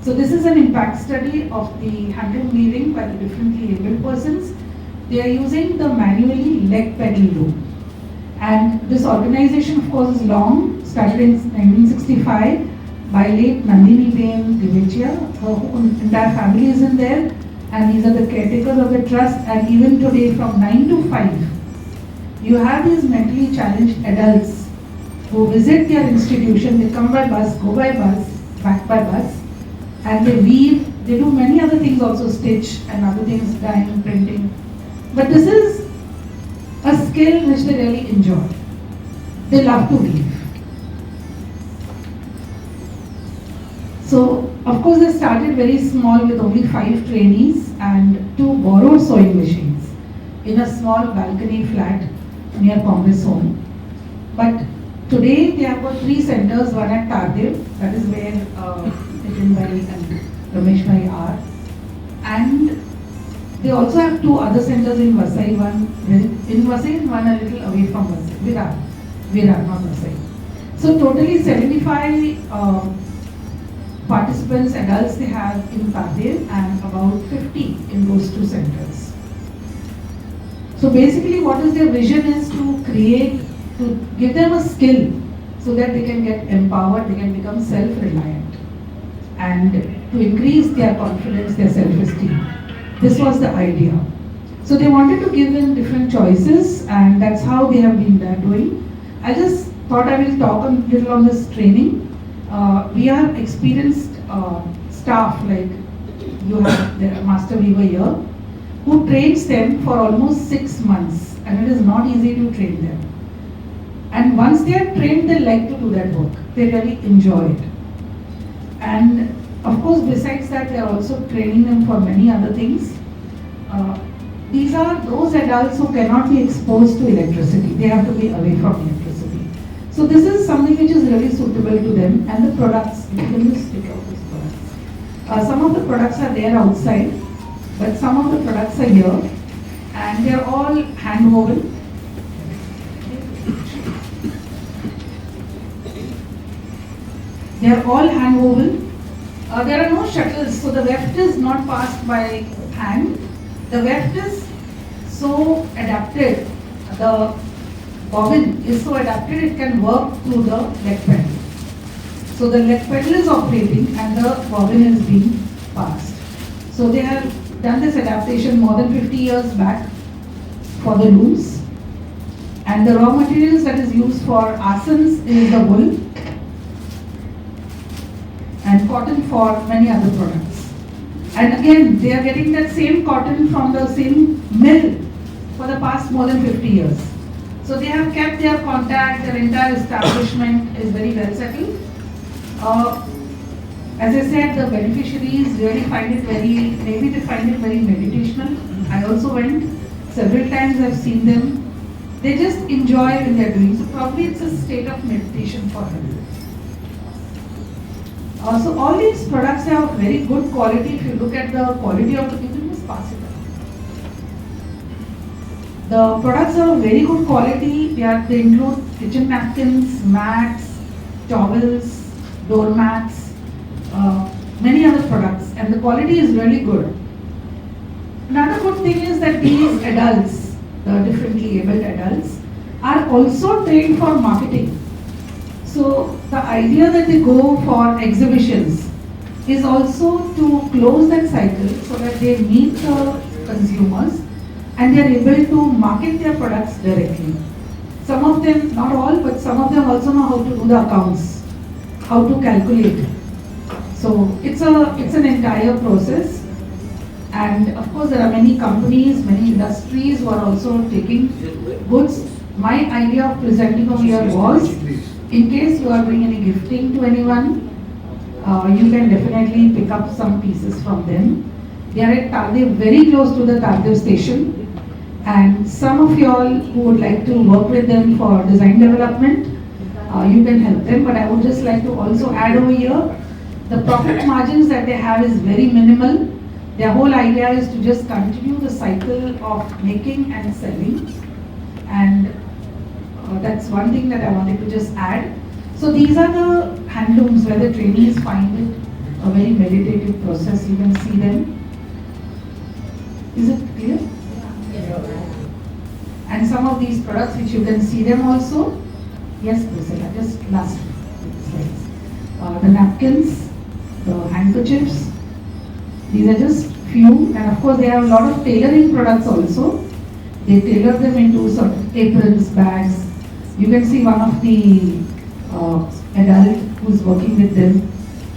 So this is an impact study of the handloom weaving by the differently abled persons. They are using the manually leg pedal loom. And this organization, of course, is long, started in 1965 by late Nandini Ben Divechia. Her entire family is in there, and these are the caretakers of the trust. And even today, from 9 to 5, you have these mentally challenged adults who visit their institution. They come by bus, go by bus, back by bus, and they weave. They do many other things also, stitch and other things, dyeing, printing. But this is a skill which they really enjoy. They love to weave. So, of course, they started very small with only 5 trainees and 2 borrowed sewing machines in a small balcony flat near Congress Home. But today they have got 3 centers, one at Tardev, that is where Nitin Bhai and Ramesh Bhai are. And they also have 2 other centers in Vasai, one in Vasai and one a little away from Vasai, Virar, not Vasai. So totally 75 participants, adults they have in Tardev, and about 50 in those 2 centers. So basically what is their vision is to create, to give them a skill so that they can get empowered, they can become self-reliant and to increase their confidence, their self-esteem. This was the idea. So they wanted to give them different choices, and that's how they have been doing. I just thought I will talk a little on this training. We have experienced staff, like you have the master weaver here, who trains them for almost 6 months, and it is not easy to train them. And once they are trained, they like to do that work. They really enjoy it. And of course, besides that, they are also training them for many other things. These are those adults who cannot be exposed to electricity. They have to be away from electricity. So this is something which is really suitable to them. And the products, you can just pick out these products. Some of the products are there outside, but some of the products are here, and they are all hand woven. They are all hand woven. There are no shuttles, so the weft is not passed by hand. The weft is so adapted, the bobbin is so adapted, it can work through the leg pedal. So the leg pedal is operating and the bobbin is being passed. So they have done this adaptation more than 50 years back for the looms. And the raw materials that is used for asanas is the wool and cotton for many other products. And again, they are getting that same cotton from the same mill for the past more than 50 years. So they have kept their contact, their entire establishment is very well settled. As I said, the beneficiaries really find it very, maybe they find it very meditational. I also went several times, I've seen them. They just enjoy when they're doing, so probably it's a state of meditation for them. So all these products have very good quality. If you look at the quality of the people, just pass it on. The products are of very good quality. They include kitchen napkins, mats, towels, doormats, many other products, and the quality is really good. Another good thing is that these adults, the differently abled adults, are also trained for marketing. So the idea that they go for exhibitions is also to close that cycle so that they meet the consumers and they are able to market their products directly. Some of them, not all, but some of them also know how to do the accounts, how to calculate. So it's an entire process. And of course there are many companies, many industries who are also taking goods. My idea of presenting over here was, in case you are doing any gifting to anyone, you can definitely pick up some pieces from them. They are at Tardev, very close to the Tardev station. And some of you all who would like to work with them for design development, you can help them. But I would just like to also add over here, the profit margins that they have is very minimal. Their whole idea is to just continue the cycle of making and selling. And that's one thing that I wanted to just add. So these are the handlooms where the trainees find it a very meditative process. You can see them. Is it clear? Yeah. And And some of these products which you can see them also. Yes, Priscilla, just last slides. The napkins, the handkerchiefs, these are just few, and of course they have a lot of tailoring products also. They tailor them into sort of aprons, bags. You can see one of the adult who's working with them,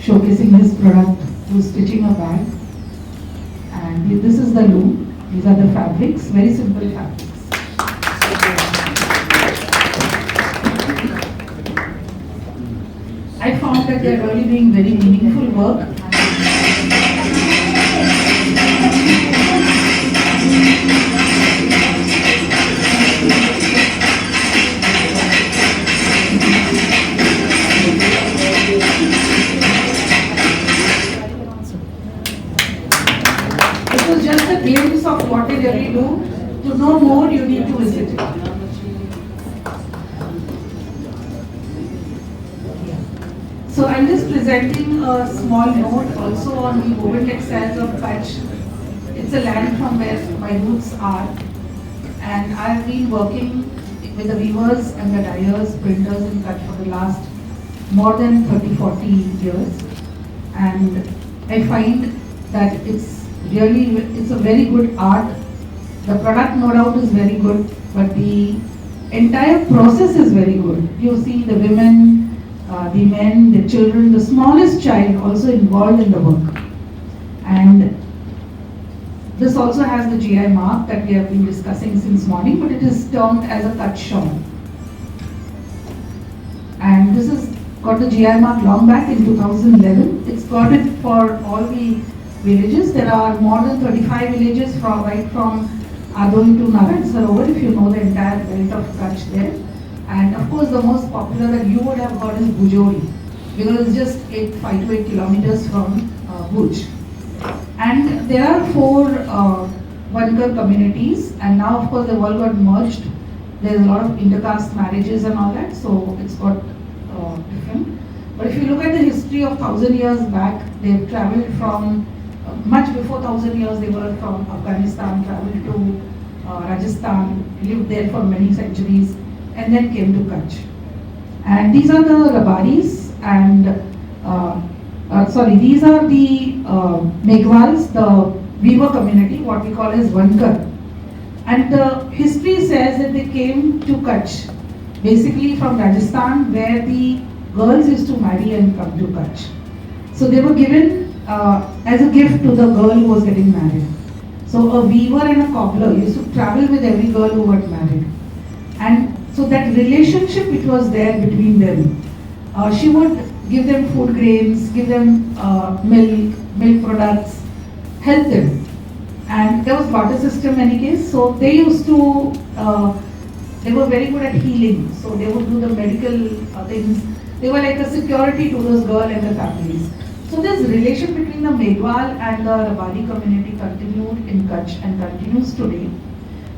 showcasing his product, who's stitching a bag. And this is the loom. These are the fabrics, very simple fabrics. I found that they're really doing very meaningful work. It was just a glimpse of what they really do. To know more, you need to visit it. So I'm just presenting a small note also on the woven textiles of Kutch. It's a land from where my roots are, and I've been working with the weavers and the dyers, printers in Kutch for the last more than 30-40 years, and I find that it's a very good art. The product no doubt is very good, but the entire process is very good. You see the women, the men, the children, the smallest child also involved in the work. And this also has the GI mark that we have been discussing since morning, but it is termed as a Kutch shawl. And this has got the GI mark long back in 2011. It's got it for all the villages. There are more than 35 villages right from Adoni to Naran Sarovar, if you know the entire belt of Kutch there. And of course, the most popular that you would have heard is Bujori, because it's just 5 to 8 kilometers from Bhuj. And there are 4 Vankar communities, and now of course they've all got merged. There's a lot of intercaste marriages and all that, so it's got different. But if you look at the history of 1,000 years back, they've traveled from, much before 1,000 years, they were from Afghanistan, traveled to Rajasthan, lived there for many centuries, and then came to Kutch. And these are the Rabaris, and these are the Meghwals, the weaver community, what we call as Vankar. And the history says that they came to Kutch, basically from Rajasthan, where the girls used to marry and come to Kutch. So they were given as a gift to the girl who was getting married. So a weaver and a cobbler used to travel with every girl who got married. And so that relationship which was there between them, she would give them food grains, give them milk products, help them. And there was barter system in any case, so they used to, they were very good at healing, so they would do the medical things. They were like a security to those girls and their families. So this relation between the Meghwal and the Rabari community continued in Kutch and continues today.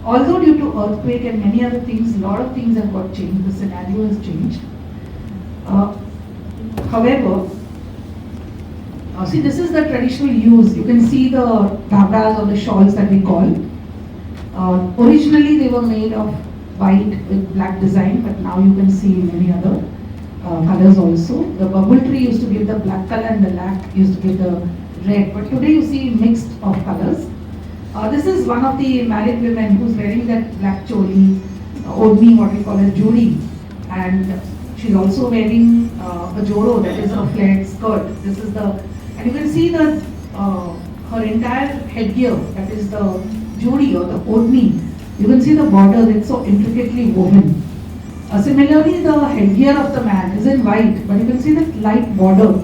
Although due to earthquake and many other things, a lot of things have got changed, the scenario has changed. However, see, this is the traditional use. You can see the dhabras or the shawls that we call. Originally they were made of white with black design, but now you can see many other colors also. The bubble tree used to give the black color and the lac used to give the red, but today you see mixed of colors. This is one of the married women who's wearing that black choli, odni, what we call as jodi, and she's also wearing a joro, that is a flared skirt. This is the, and you can see the her entire headgear, that is the jodi or the odni. You can see the border, it's so intricately woven. Similarly, the headgear of the man is in white, but you can see the light border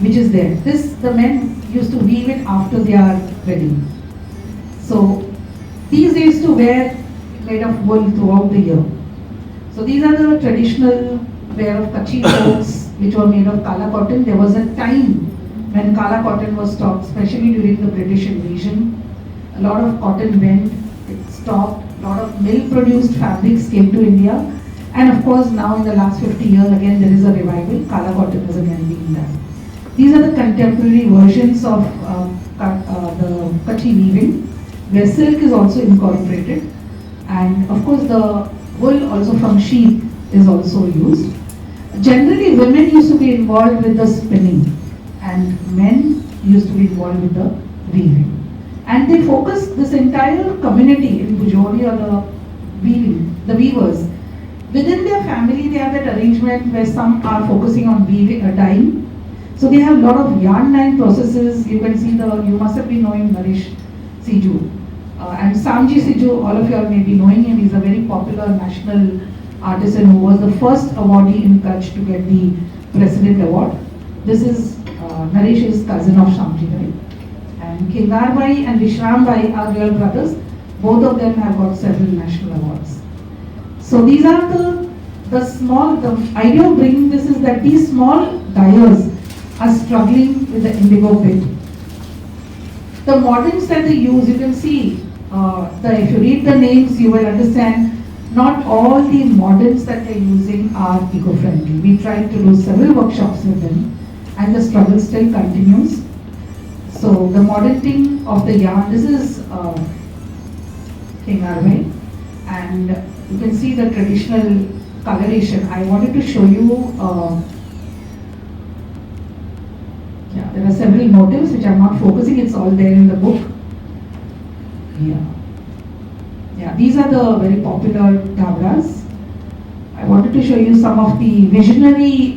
which is there. This, the men used to weave it after their wedding. So these they used to wear made of wool throughout the year. So these are the traditional wear of Kutchi clothes which were made of kala cotton. There was a time when kala cotton was stopped, especially during the British invasion. A lot of cotton went, it stopped, a lot of mill-produced fabrics came to India. And of course now in the last 50 years again there is a revival, kala cotton is again being done. These are the contemporary versions of the Kutchi weaving, where silk is also incorporated. And of course the wool also from sheep is also used. Generally women used to be involved with the spinning and men used to be involved with the weaving. And they focus this entire community in Bujori, or the weaving, the weavers. Within their family they have that arrangement where some are focusing on weaving, dyeing. So they have a lot of yarn dyeing processes. You can see you must have been knowing Naresh Siju. And Samji Siju, all of you all may be knowing him. He's a very popular national artisan who was the first awardee in Kutch to get the President Award. This is Naresh's cousin of Samji Bhai. And Kedar Bhai and Vishram Bhai are real brothers. Both of them have got several national awards. So these are the idea of bringing this is that these small dyers are struggling with the indigo bit. The moderns that they use, you can see, if you read the names, you will understand not all the moderns that they're using are eco-friendly. We tried to do several workshops with them and the struggle still continues. So the modern thing of the yarn, this is King Arvai, and you can see the traditional coloration. I wanted to show you there are several motifs which I'm not focusing, it's all there in the book. Yeah, these are the very popular dabras. I wanted to show you some of the visionary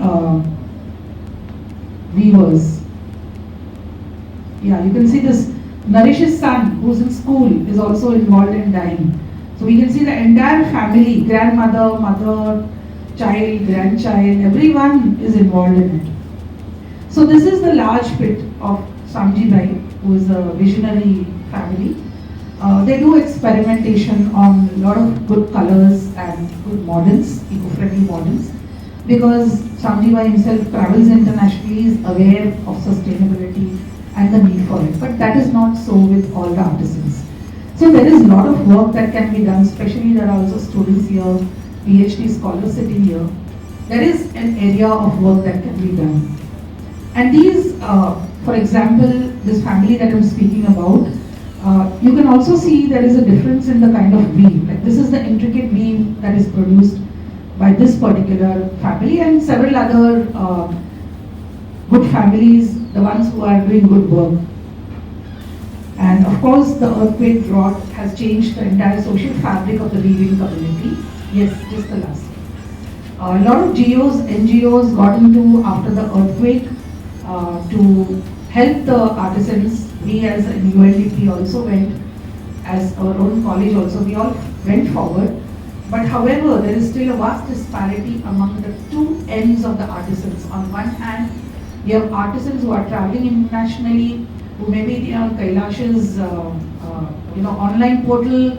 weavers. Yeah, you can see this Naresh's son, who's in school, is also involved in dyeing. So we can see the entire family, grandmother, mother, child, grandchild, everyone is involved in it. So this is the large pit of Samji Bhai, who is a visionary family. They do experimentation on a lot of good colors and good moderns, eco-friendly moderns, because Samji Bhai himself travels internationally, is aware of sustainability and the need for it. But that is not so with all the artisans. So there is a lot of work that can be done, especially there are also students here, PhD scholars sitting here. There is an area of work that can be done. And these, for example, this family that I'm speaking about, you can also see there is a difference in the kind of weave. Like this is the intricate weave that is produced by this particular family and several other good families, the ones who are doing good work. And of course, the earthquake drought has changed the entire social fabric of the weaving community. Yes, just the last. A lot of NGOs got into after the earthquake to help the artisans. We as an UNDP also went, as our own college also, we all went forward. But however, there is still a vast disparity among the two ends of the artisans. On one hand, we have artisans who are traveling internationally, who maybe on Kailash's online portal,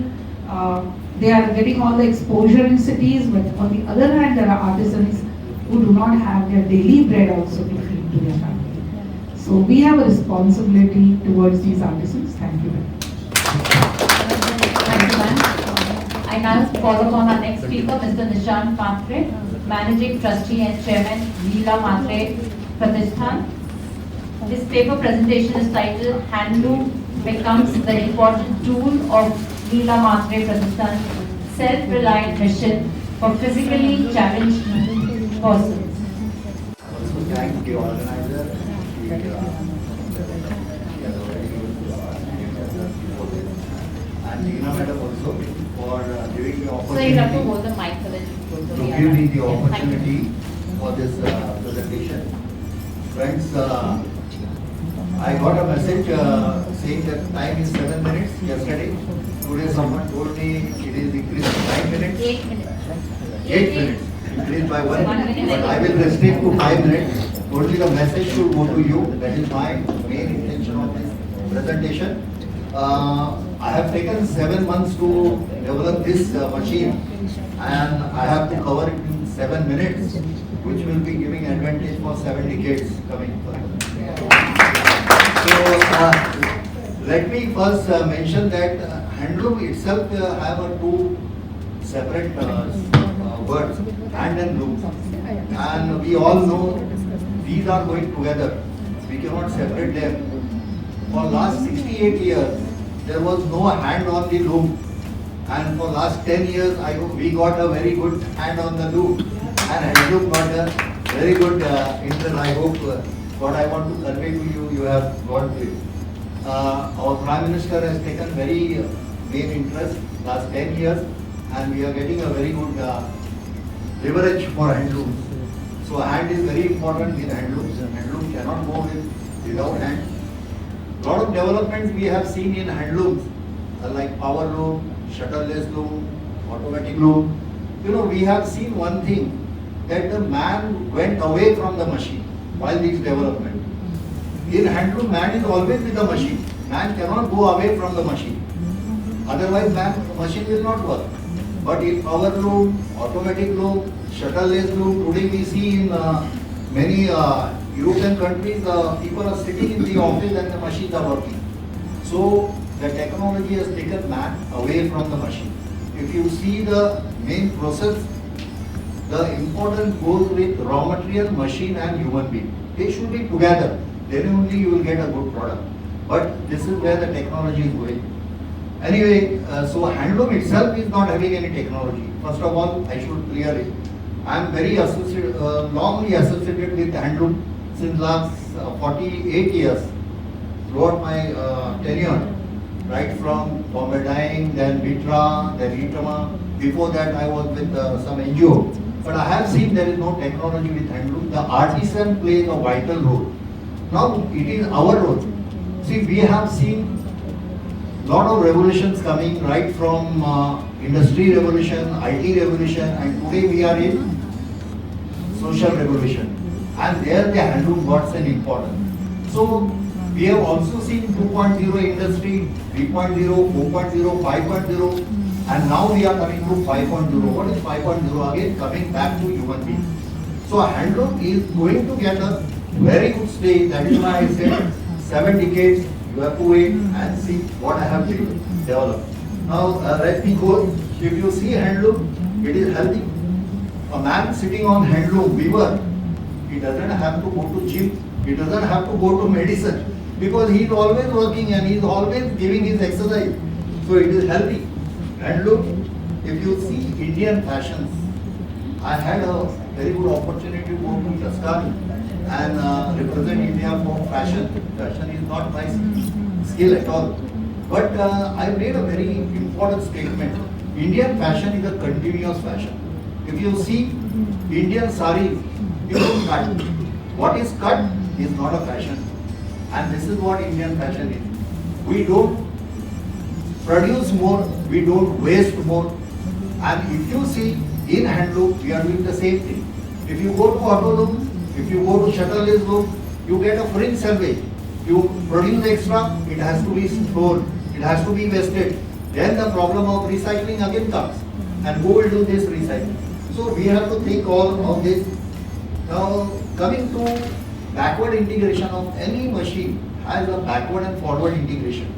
they are getting all the exposure in cities, but on the other hand, there are artisans who do not have their daily bread also to feed to their family. So we have a responsibility towards these artisans. Thank you very much. Thank you, ma'am. I now call upon our next speaker, Mr. Nishant Matre, Managing Trustee and Chairman, Leela Matre Pratishthan. This paper presentation is titled Handloom Becomes the Important Tool of Leela Matre Pratishthan's Self-Reliant Mission for Physically Challenged Persons. Also thank the organizer, and Leena madam also for giving the opportunity. So you have to hold the mic so that you to give me the opportunity for this presentation. Friends, I got a message saying that time is 7 minutes yesterday. Today someone told me it is increased to 9 minutes. 8 minutes. 8 minutes. Increased by 1 minute. But I will restrict to 5 minutes. Only the message should go to you. That is my main intention of this presentation. I have taken 7 months to develop this machine, and I have to cover it in 7 minutes, which will be giving advantage for 7 decades coming further. So let me first mention that handloom itself have two separate words, hand and loom, and we all know these are going together. We cannot separate them. For last 68 years, there was no hand on the loom. And for last 10 years, I hope we got a very good hand on the loop, and Handloom got a very good interest. I hope what I want to convey to you, you have got it. Our Prime Minister has taken very main interest last 10 years, and we are getting a very good leverage for handlooms. So hand is very important in handlooms, and handloom cannot go without hand. Lot of developments we have seen in handlooms, like power loom, shutterless loom, automatic loom. You know, we have seen one thing, that the man went away from the machine while this development. In handloom, man is always with the machine. Man cannot go away from the machine. Otherwise, machine will not work. But in power loom, automatic loom, shutterless loom, today we see in many European countries, people are sitting in the office and the machines are working. So the technology has taken man away from the machine. If you see the main process, the important goes with raw material, machine and human being. They should be together. Then only you will get a good product. But this is where the technology is going. Anyway, so handloom itself is not having any technology. First of all, I should clear it. I am very longly associated with handloom since last 48 years. Throughout my tenure, right from Bombay Dyeing, then Vitra, then Itama. Before that, I was with some NGO. But I have seen there is no technology with handloom. The artisan plays a vital role. Now it is our role. See, we have seen lot of revolutions coming right from industry revolution, IT revolution, and today we are in social revolution. And there the handloom got an importance. So we have also seen 2.0 industry, 3.0, 4.0, 5.0, and now we are coming to 5.0. What is 5.0? Again, coming back to human being. So handloom is going to get a very good stage. That is why I said 7 decades. You have to wait and see what I have to develop. Now let me go. If you see handloom, it is healthy. A man sitting on handloom, weaver, he doesn't have to go to gym. He doesn't have to go to medicine, because he is always working and he is always giving his exercise. So it is healthy. Handloom, if you see Indian fashions, I had a very good opportunity to go to Tuscany and represent India for fashion. Fashion is not my skill at all. But I made a very important statement. Indian fashion is a continuous fashion. If you see Indian saris, you don't cut. What is cut is not a fashion. And this is what Indian fashion is. We don't produce more, we don't waste more. And if you see in handloom, we are doing the same thing. If you go to auto loom, if you go to shutterless loom, you get a fringe salvage. You produce extra, it has to be stored, it has to be wasted. Then the problem of recycling again comes. And who will do this recycling? So we have to think all of this. Now coming to backward integration of any machine has a backward and forward integration.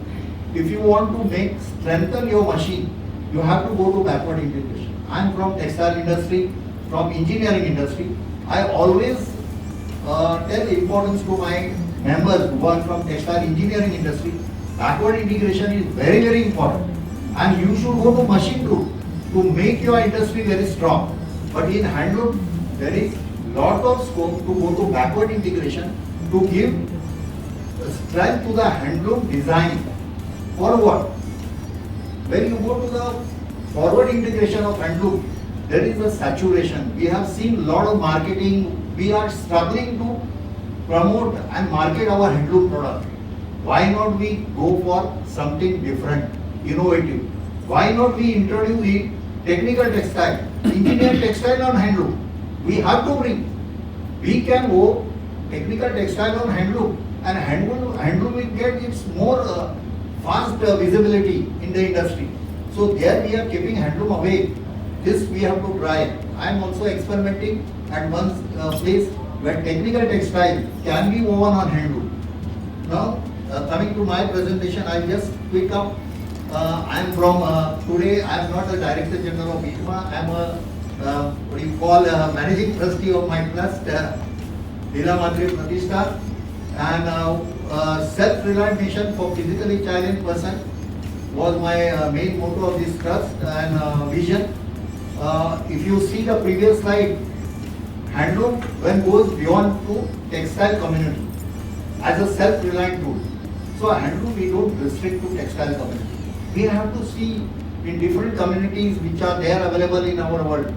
If you want to strengthen your machine, you have to go to backward integration. I am from textile industry, from engineering industry. I always tell importance to my members who are from textile engineering industry. Backward integration is very, very important. And you should go to machine route to make your industry very strong. But in handloom, there is lot of scope to go to backward integration to give strength to the handloom design. For what? When you go to the forward integration of handloom, there is a saturation. We have seen lot of marketing. We are struggling to promote and market our handloom product. Why not we go for something different, innovative? Why not we introduce the technical textile, engineered textile on handloom? We have to bring. We can go technical textile on handloom, and handloom will get its more fast visibility in the industry. So there we are keeping handloom away. This we have to try. I am also experimenting at one place where technical textile can be woven on handloom. Now coming to my presentation, I just quick up. I am from today. I am not the Director General of ITMA. I am a what you call managing trustee of my trust, Leela Madri Pratishtha, and self-reliant mission for physically challenged person. was my main motto of this trust and vision. If you see the previous slide, handloom when goes beyond to textile community as a self-reliant tool. So handloom we don't restrict to textile community. We have to see in different communities which are there available in our world.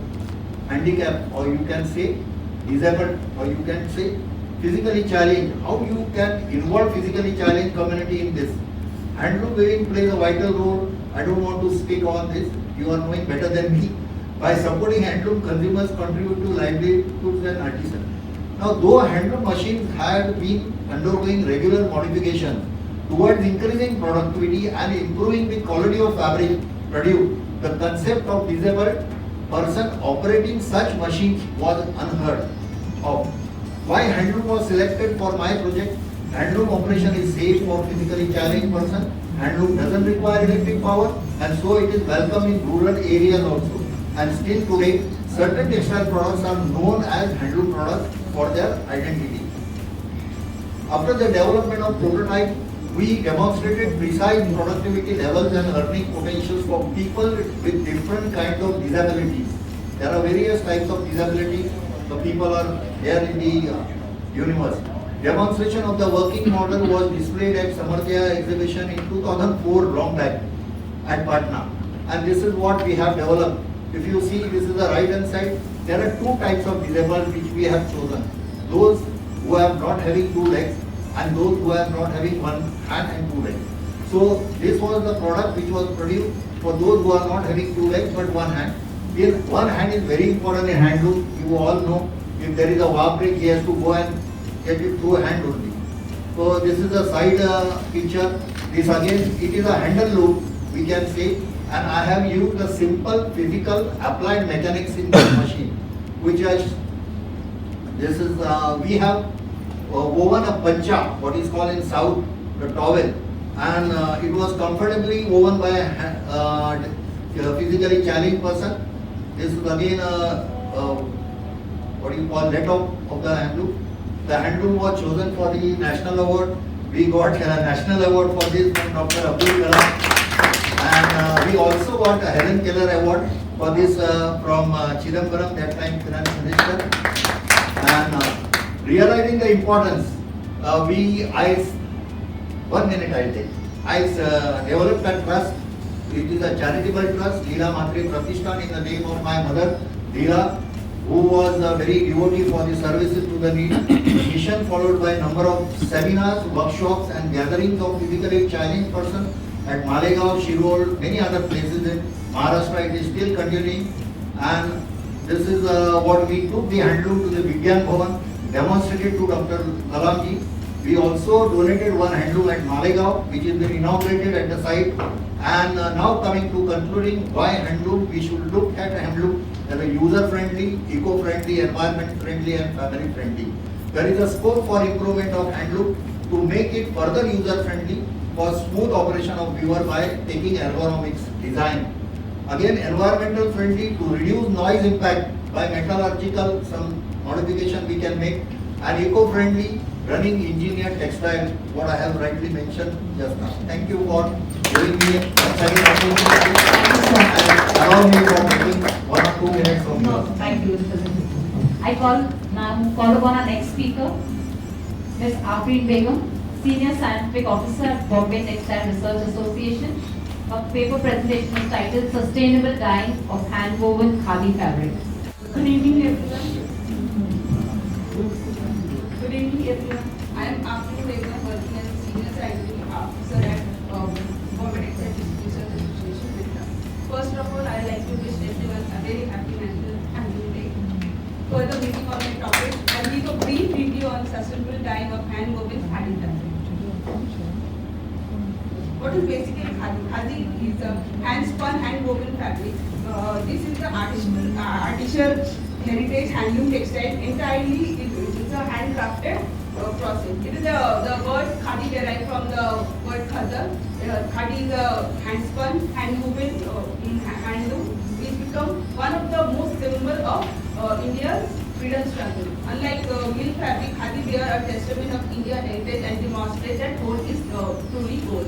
Handicap, or you can say disabled, or you can say physically challenged. How you can involve physically challenged community in this? Handloom weaving plays a vital role. I don't want to speak on this. You are knowing better than me. By supporting handloom, consumers contribute to livelihoods and artisans. Now, though handloom machines had been undergoing regular modification towards increasing productivity and improving the quality of fabric produced, the concept of disabled person operating such machines was unheard of. Why handloom was selected for my project? Handloom operation is safe for physically challenged person. Handloom doesn't require electric power, and so it is welcome in rural areas also. And still today, certain textile products are known as handloom products for their identity. After the development of prototype, we demonstrated precise productivity levels and earning potentials for people with different kinds of disabilities. There are various types of disabilities. The people are there in the universe. Demonstration of the working model was displayed at Samarthya exhibition in 2004, long back, at Patna. And this is what we have developed. If you see, this is the right hand side. There are two types of disabled which we have chosen. Those who are not having two legs and those who are not having one hand and two legs. So this was the product which was produced for those who are not having two legs but one hand. Here, one hand is very important in handloom. You all know if there is a war break, he has to go and get it through hand only. So this is the side picture. This again, it is a handle loop, we can say. And I have used the simple physical applied mechanics in this machine, which is, this is, we have woven a pancha, what is called in south, the towel, and it was comfortably woven by a physically challenged person. This is again what do you call, net of the handloom. The handloom was chosen for the national award. We got a national award for this from Dr. Abdul Kalam. And we also got a Helen Keller Award for this from Chidambaram, that time Finance Minister. And realizing the importance, one minute I'll take. I developed a trust. It is a charitable trust, Leela Matre Pratishthan, in the name of my mother, Leela, who was a very devotee for the services to the needy. The mission followed by a number of seminars, workshops and gatherings of physically challenged persons at Malegaon, Shirol, many other places in Maharashtra. It is still continuing, and this is what we took the handloom to the Vigyan Bhavan, demonstrated to Dr. Kalamji. We also donated one handloom at Malegaon, which has been inaugurated at the site. And now coming to concluding why handloom, we should look at handloom as a user-friendly, eco-friendly, environment-friendly and family-friendly. There is a scope for improvement of handloom to make it further user-friendly for smooth operation of viewer by taking ergonomics design. Again, environmental friendly to reduce noise impact by metallurgical, some modification we can make, and eco-friendly running engineered textile, what I have rightly mentioned just now. Thank you for giving me a second opportunity and allow me for taking 1 or 2 minutes from No, you. thank you. I now call upon our next speaker, Ms. Afreen Begum, Senior Scientific Officer at Bombay Textile Research Association. Her paper presentation is titled Sustainable Dyeing of Hand-Woven Khadi Fabric. Good evening, everyone. Good evening, everyone. I am Afreen Begum, working as a Senior Scientific Officer at Bombay Textile Research Association. First of all, I would like to wish everyone a very happy National Handloom Day. Further meeting on my topic, I will give a brief review on sustainable dyeing of hand-woven khadi fabric. What is basically khadi? Khadi is a hand-spun, hand-woven fabric. This is the artisanal heritage handloom textile. Entirely, it's a handcrafted process. It is the word khadi derived from the word khadar. Khadi is a hand-spun, hand-woven in handloom, which become one of the most symbol of India's freedom struggle. Unlike mill fabric, khadi bear a testament of Indian heritage and demonstrates that gold is truly gold.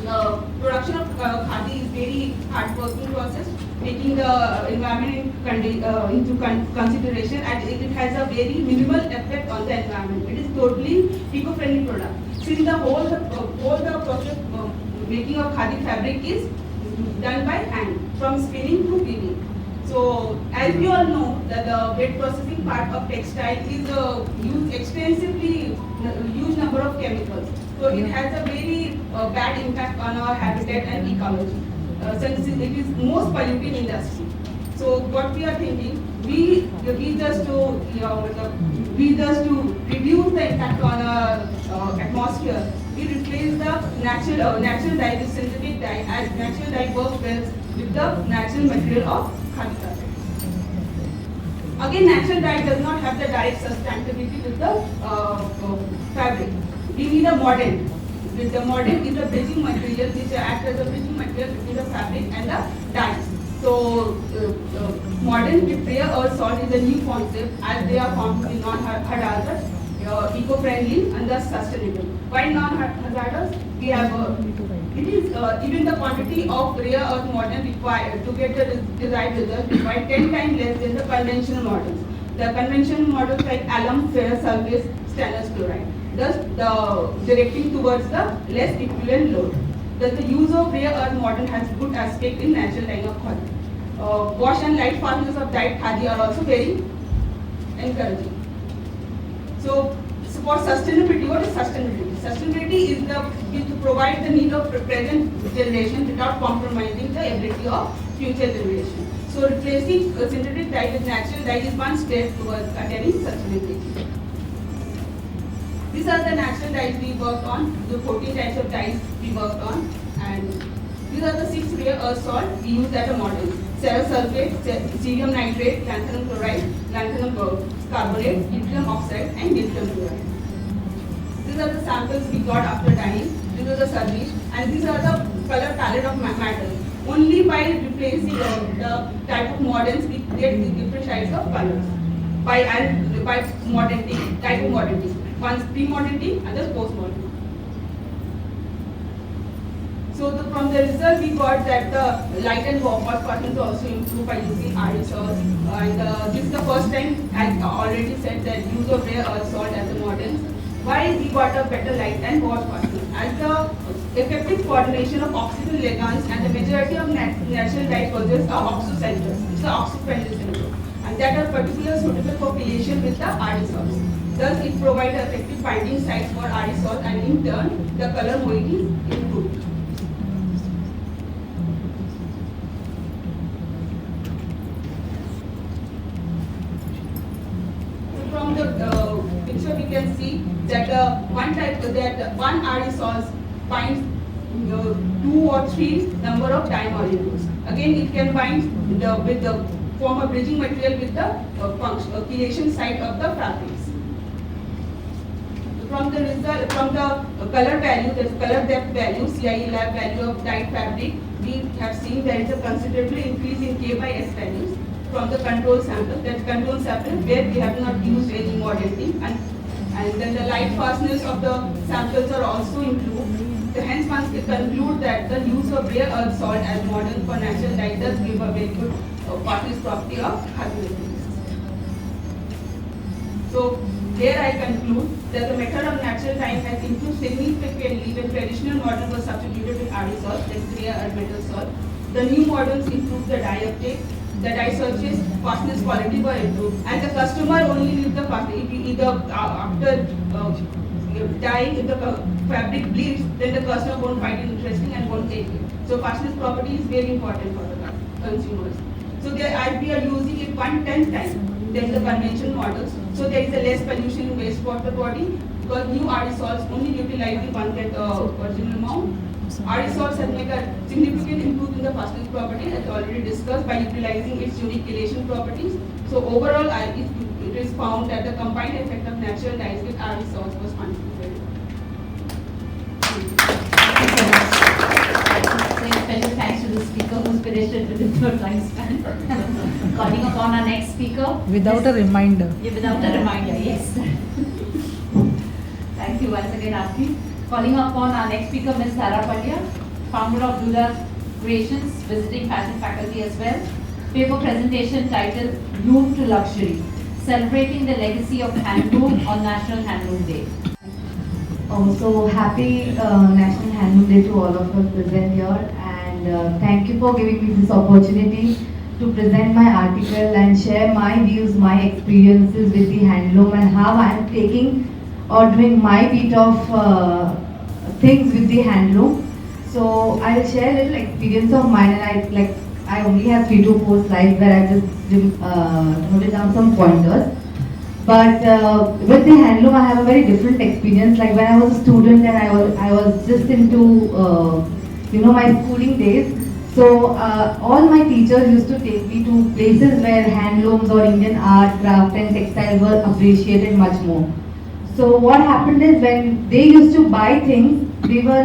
The production of khadi is very hard-working process, taking the environment into consideration, and it has a very minimal effect on the environment. It is totally eco-friendly product. Since the whole the process making of khadi fabric is done by hand, from spinning to weaving. So, as we all know, that the wet processing part of textile is used extensively, huge number of chemicals. So, it has a very bad impact on our habitat and ecology, since it is most polluting industry. So, what we are thinking, we just to reduce the impact on our atmosphere, we replace the natural dye with synthetic dye, as natural dye works well with the natural material of khadi fabric. Again, natural dye does not have the direct sustainability with the fabric. We need a mordant. With the mordant is a bridging material which acts as a bridging material between the fabric and the dyes. So, mordant with rare earth salt is a new concept, as they are found to be non-hazardous, eco-friendly and thus sustainable. Why non-hazardous? We have it is even the quantity of rare earth mordant required to get the desired result required 10 times less than the conventional models. The conventional models like alum, ferrous sulfate, stannous chloride, thus directing towards the less equivalent load. Thus the use of rare earth mordant has good aspect in natural dyeing of khadi. Wash and light fastness of dyed khadi are also very encouraging. So for sustainability, what is sustainability? Sustainability is to provide the need of present generation without compromising the ability of future generation. So replacing synthetic dye with natural dye is one step towards attaining sustainability. These are the natural dyes we worked on, the 14 types of dyes we worked on, and these are the 6 rare earth salt we used as a model. Ferrous sulfate, cerium nitrate, lanthanum chloride, lanthanum carbonate, yttrium oxide, and yttrium chloride. These are the samples we got after dyeing. These are the surveys, and these are the color palette of matter. Only by replacing the type of mordants we get the different types of colors. By modernity, type of modernity. One's pre-modernity and the post-modernity. So from the result we got that the light and wash patterns also improve by using RE salts, and this is the first time, as already said, that use of rare earth salt as a mordant. Why we got a better light and wash pattern? As the effective coordination of oxygen ligands and the majority of natural dye processes are oxocenters. It's the oxo-friendly center, and that are particularly suitable for chelation with the RE salts. Thus, it provides effective binding sites for RE salt, and in turn, the color moiety is improved. From the picture, we can see that one RE salt binds 2 or 3 number of dye molecules. Again, it can bind with the form of bridging material with the chelation site of the fabrics. From the result, from the color value, the color depth value, CIE lab value of dyed fabric, we have seen there is a considerable increase in K by S values from the control sample. That control sample where we have not used any modernity, and then the light fastness of the samples are also improved. Hence, one can conclude that the use of rare earth salt as modern for natural dye does give a very good property of khadi materials. So, here I conclude that the method of natural dyeing has improved significantly when traditional modern was substituted with RE salt, that is rare earth metal salt. The new models improved the dye uptake, the dye searches, fastness, quality were improved, and the customer only needs the fastness. If either after dyeing, if the fabric bleeds, then the customer won't find it interesting and won't take it. So fastness property is very important for the consumers. So as we are using it 1/10 times than the conventional models, so there is a less pollution in wastewater body, because new RE salts only utilizing 1/10 original amount. RE salts has made a significant improvement in the fastness property, as already discussed, by utilizing its unique chelation properties. So overall, it is found that the combined effect of natural dyes with RE salts was contributed. Special thanks to the speaker who's finished it within the time span. Calling upon our next speaker. Without a reminder. Yeah, without a reminder, yes. Thank you once again, Aarti. Calling upon our next speaker, Ms. Sara Pandya. founder of Dula Creations, visiting fashion faculty as well. Paper presentation titled Bloom to Luxury, celebrating the legacy of handloom on National Handloom Day. Also, happy National Handloom Day to all of us present here, and thank you for giving me this opportunity to present my article and share my views, my experiences with the handloom and how I am taking or doing my bit of things with the handloom. So I'll share a little experience of mine, and I only have 3 to 4 slides where I just noted down some pointers. But with the handloom, I have a very different experience. Like when I was a student and I was just into my schooling days. So all my teachers used to take me to places where handlooms or Indian art, craft and textile were appreciated much more. So what happened is when they used to buy things, we were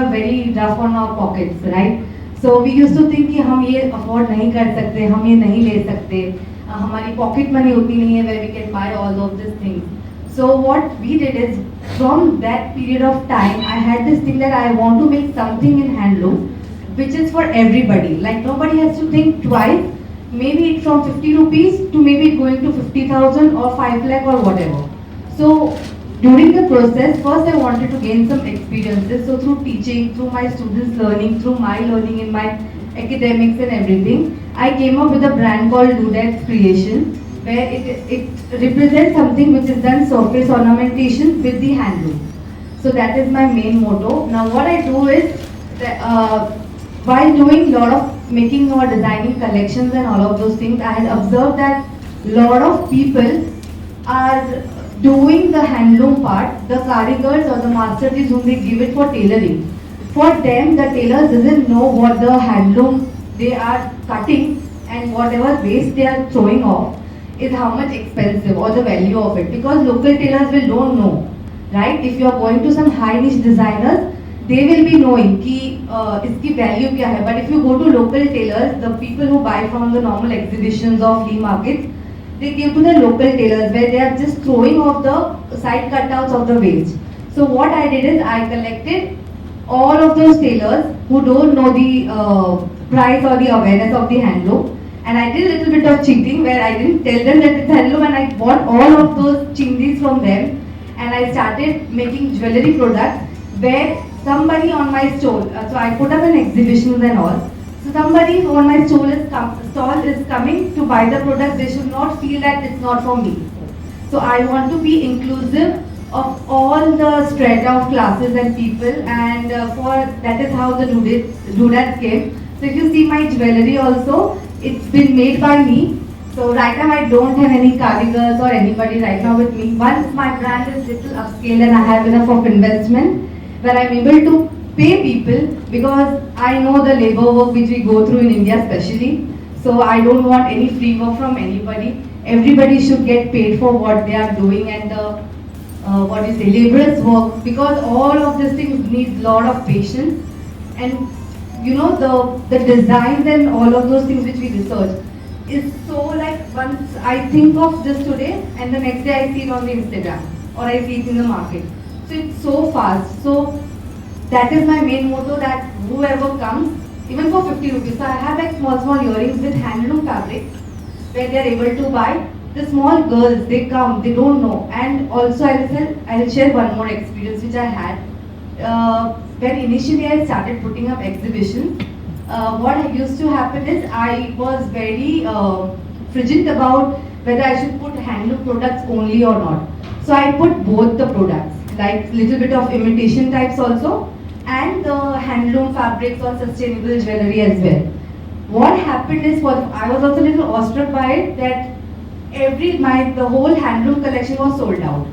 very rough on our pockets, right? So we used to think कि हम ये afford नहीं कर सकते, हम ये नहीं ले सकते, हमारी pocket money उतनी नहीं है where we can buy all of these things. So what we did is from that period of time, I had this thing that I want to make something in handloom, which is for everybody. Like nobody has to think twice. Maybe it's from 50 rupees to maybe it going to 50,000 or 5 lakh or whatever. So during the process, first I wanted to gain some experiences. So through teaching, through my students learning, through my learning in my academics and everything, I came up with a brand called Dudex Creation, where it represents something which is done surface ornamentation with the handloom. So that is my main motto. Now what I do is, while doing a lot of making or designing collections and all of those things, I had observed that a lot of people are doing the handloom part, the karigars or the masters whom they give it for tailoring. For them, the tailors doesn't know what the handloom they are cutting and whatever waste they are throwing off is how much expensive or the value of it, because local tailors don't know, right? If you are going to some high niche designers, they will be knowing कि इसकी value क्या है. But if you go to local tailors, the people who buy from the normal exhibitions or flea markets, they give to the local tailors where they are just throwing off the side cutouts of the waste. So what I did is I collected all of those tailors who don't know the price or the awareness of the handloom, and I did a little bit of cheating where I didn't tell them that it's handloom, and I bought all of those chindis from them, and I started making jewelry products where somebody on my stall, so I put up an exhibitions and all. So somebody on my stall is coming to buy the product. They should not feel that it's not for me. So I want to be inclusive of all the strata of classes and people, and that is how the doodads came. So if you see my jewelry also, it's been made by me. So right now I don't have any cardigans or anybody right now with me. Once my brand is little upscale and I have enough of investment, where I'm able to pay people, because I know the labor work which we go through in India especially. So I don't want any free work from anybody. Everybody should get paid for what they are doing, and laborious work, because all of these things need lot of patience. And the designs and all of those things which we research is so like, once I think of this today and the next day I see it on the Instagram or I see it in the market. So it's so fast. So that is my main motto, that whoever comes, even for 50 rupees. So I have like small earrings with handloom fabric where they are able to buy. The small girls, they come, they don't know. And also I'll share one more experience which I had. When initially I started putting up exhibitions, what used to happen is I was very frigid about whether I should put handloom products only or not. So I put both the products, like little bit of imitation types also, and the handloom fabrics or sustainable jewelry as well. What happened is, I was also a little awestruck by it, that the whole handloom collection was sold out,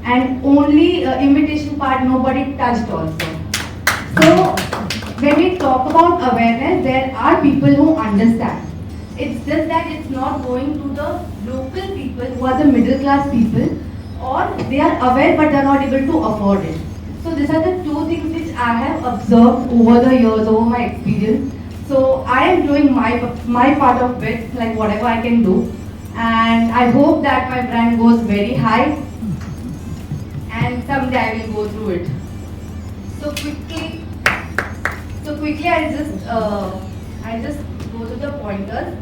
and only imitation part nobody touched also. So when we talk about awareness, there are people who understand. It's just that it's not going to the local people who are the middle class people, or they are aware but they are not able to afford it. So these are the two things which I have observed over the years, over my experience. So I am doing my part of it, like whatever I can do, and I hope that my brand goes very high, and someday I will go through it. So quickly, So quickly, I just go to the pointers.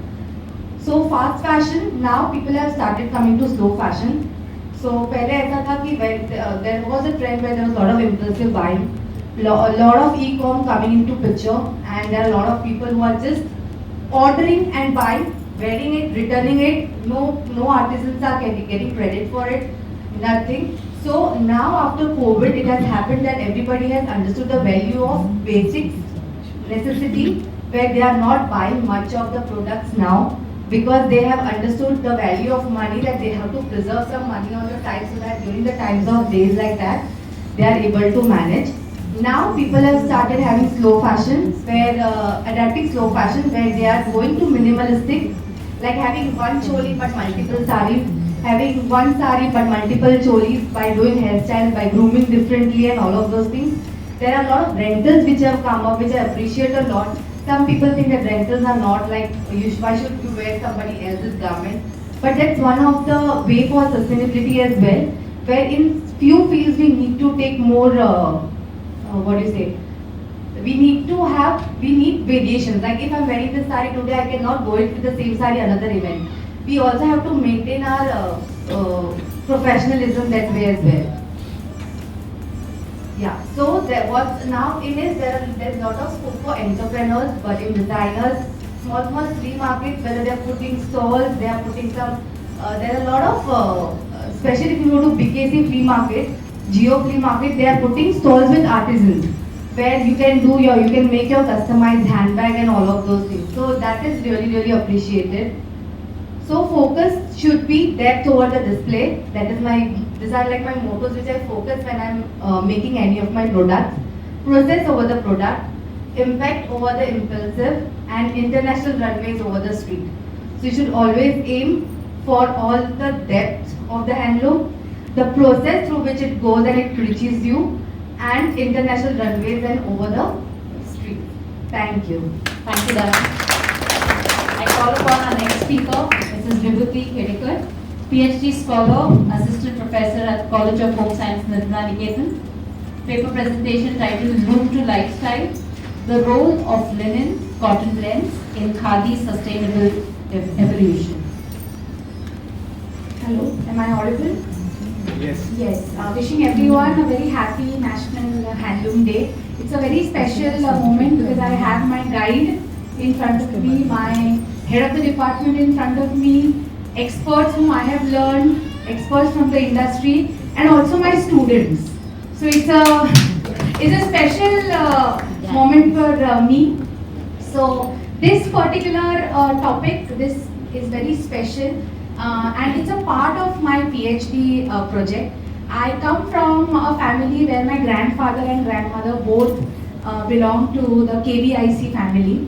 So fast fashion, now people have started coming to slow fashion. So पहले ऐसा था कि there was a trend where there was a lot of impulsive buying, a lot of e-com coming into picture, and there are a lot of people who are just ordering and buying, wearing it, returning it. No artisans are getting credit for it, nothing. So now after COVID, it has happened that everybody has understood the value of basics, necessity, where they are not buying much of the products now because they have understood the value of money, that they have to preserve some money on the side so that during the times of days like that, they are able to manage. Now people have started having slow fashion, adapting slow fashion, where they are going to minimalistic, like having one choli but multiple saris, having one sari but multiple cholis, by doing hairstyles, by grooming differently and all of those things. There are a lot of rentals which have come up, which I appreciate a lot. Some people think that rentals are not like, why should you wear somebody else's garment? But that's one of the way for sustainability as well, where in few fields we need to take more, we need variations. Like if I'm wearing this sari today, I cannot go with the same sari another event. We also have to maintain our professionalism that way as well. Yeah, so there's a lot of scope for entrepreneurs, budding designers, small flea markets, whether they're putting stalls, they are putting some, there are a lot of, especially if you go to BKC flea market, Geo flea market, they are putting stalls with artisans, where you can make your customized handbag and all of those things. So that is really appreciated. So focus should be depth over the display. These are like my mottos which I focus when I'm making any of my products. Process over the product, impact over the impulsive, and international runways over the street. So you should always aim for all the depth of the handloom, the process through which it goes and it reaches you, and international runways and over the street. Thank you. Thank you, Dara. I call upon our next speaker, Mrs. Vibhuti Kedekar, PhD scholar, assistant professor at College of Home Science, Nirmala Niketan. Paper presentation titled Room to Lifestyle, the role of linen cotton blends in Khadi sustainable evolution. Hello, am I audible? Yes. Yes. Wishing everyone a very happy National Handloom Day. It's a very special moment because I have my guide in front of me, my head of the department in front of me, experts whom I have learned, experts from the industry, and also my students. So it's a special moment for me. So this particular topic, this is very special, and it's a part of my PhD project. I come from a family where my grandfather and grandmother both belong to the KVIC family